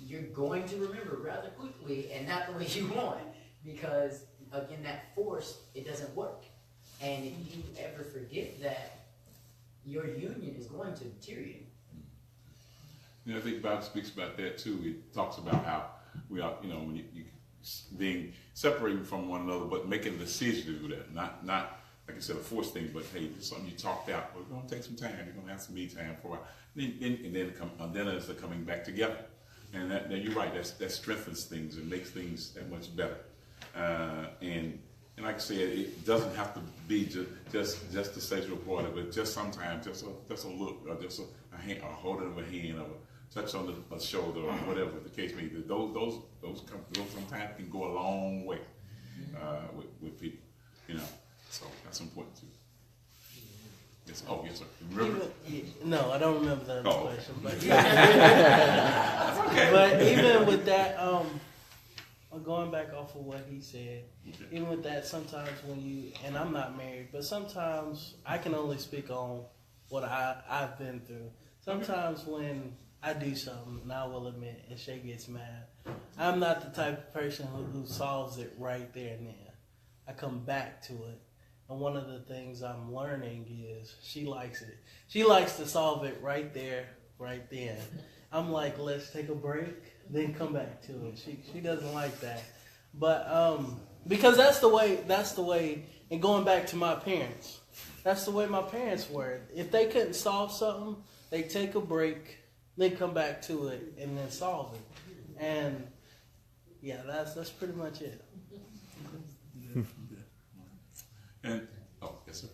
you're going to remember rather quickly, and not the way you want, because again, that force, it doesn't work. And if you ever forget that, your union is going to deteriorate. I think the Bible speaks about that too. It talks about how we are, when you being separating from one another, but making a decision to do that. Not like I said, a forced thing, but hey, this is something you talked out. We're going to take some time. You're going to have some me time for a while. And then it's the coming back together. And that you're right. That strengthens things and makes things that much better. And like I said, it doesn't have to be just the sexual part of it. Just sometimes, just a look, or just a hand, or holding of a hand, or a touch on the shoulder, or whatever the case may be. Those sometimes can go a long way with people. So that's important too. Yes. Oh, yes, sir. Remember? No, I don't remember the other question. Okay. But okay. But even with that, going back off of what he said, even with that, sometimes when you, and I'm not married, but sometimes I can only speak on what I've been through. Sometimes when I do something, and I will admit, and Shay gets mad, I'm not the type of person who solves it right there and then. I come back to it. And one of the things I'm learning is she likes it. She likes to solve it right there, right then. I'm like, let's take a break, then come back to it. She doesn't like that. But because that's the way, and going back to my parents, that's the way my parents were. If they couldn't solve something, they take a break, then come back to it, and then solve it. And yeah, that's pretty much it. And yes, sir.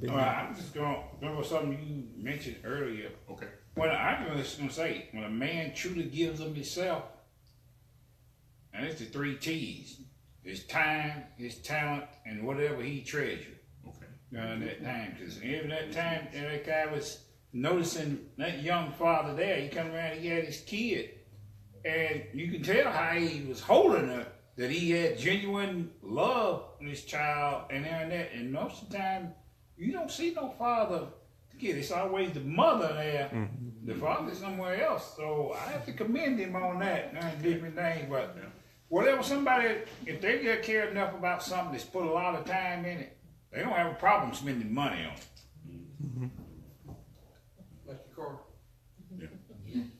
I'm just going to remember something you mentioned earlier. Okay. Well, I'm just going to say, when a man truly gives of himself, and it's the 3 T's: his time, his talent, and whatever he treasured. Okay. During that time, because every that time, that guy was noticing that young father there. He come around, he had his kid, and you can tell how he was holding her that he had genuine love in his child and that. And most of the time, you don't see no father to get. It's always the mother there. Mm-hmm. The father's somewhere else. So I have to commend him on that. I ain't different things, but whatever somebody, if they get cared enough about something that's put a lot of time in it, they don't have a problem spending money on it. Mm-hmm. Like your car.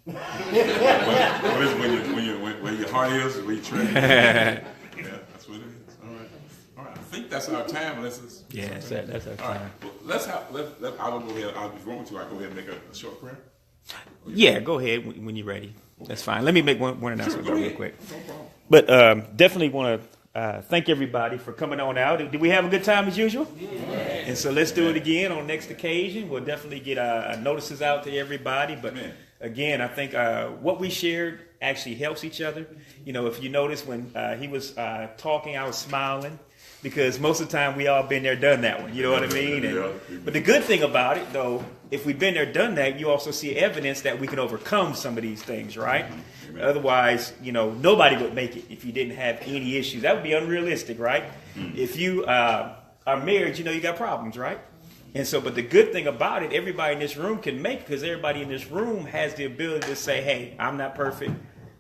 What is when your heart is, where you train? Yeah, that's what it is. All right. I think that's our time. Unless it's that's our time. All right. Well, I will go ahead. If you want to, I go ahead and make a short prayer. Yeah, go ahead when you're ready. That's fine. Let me make one announcement real quick. No problem. But definitely want to thank everybody for coming on out. Did we have a good time as usual? Yeah. And so let's do it again on next occasion. We'll definitely get notices out to everybody. But again, I think what we shared actually helps each other. You know, if you notice when he was talking, I was smiling. Because most of the time we all been there, done that one. You know what I mean? But the good thing about it, though, if we've been there, done that, you also see evidence that we can overcome some of these things, right? Amen. Otherwise, you know, nobody would make it if you didn't have any issues. That would be unrealistic, right? If you are married, you know you got problems, right? And so, but the good thing about it, everybody in this room can make it because everybody in this room has the ability to say, hey, I'm not perfect.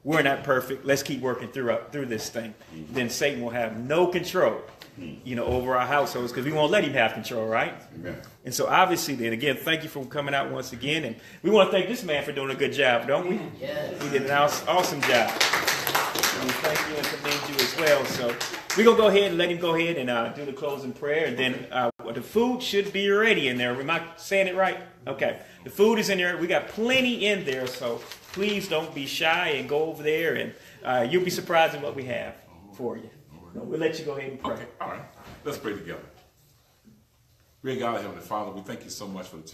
We're not perfect. Let's keep working through this thing. Then Satan will have no control, you know, over our households because we won't let him have control, right? Amen. And so obviously then, again, thank you for coming out once again. And we want to thank this man for doing a good job, don't we? Yes. He did an awesome job. And we thank you and commend you as well. So we're going to go ahead and let him go ahead and do the closing prayer. And then the food should be ready in there. Am I saying it right? Okay. The food is in there. We got plenty in there. So please don't be shy and go over there. And you'll be surprised at what we have for you. We'll let you go ahead and pray. Okay, all right. Let's pray together. Dear God, Heavenly Father, we thank you so much for the time.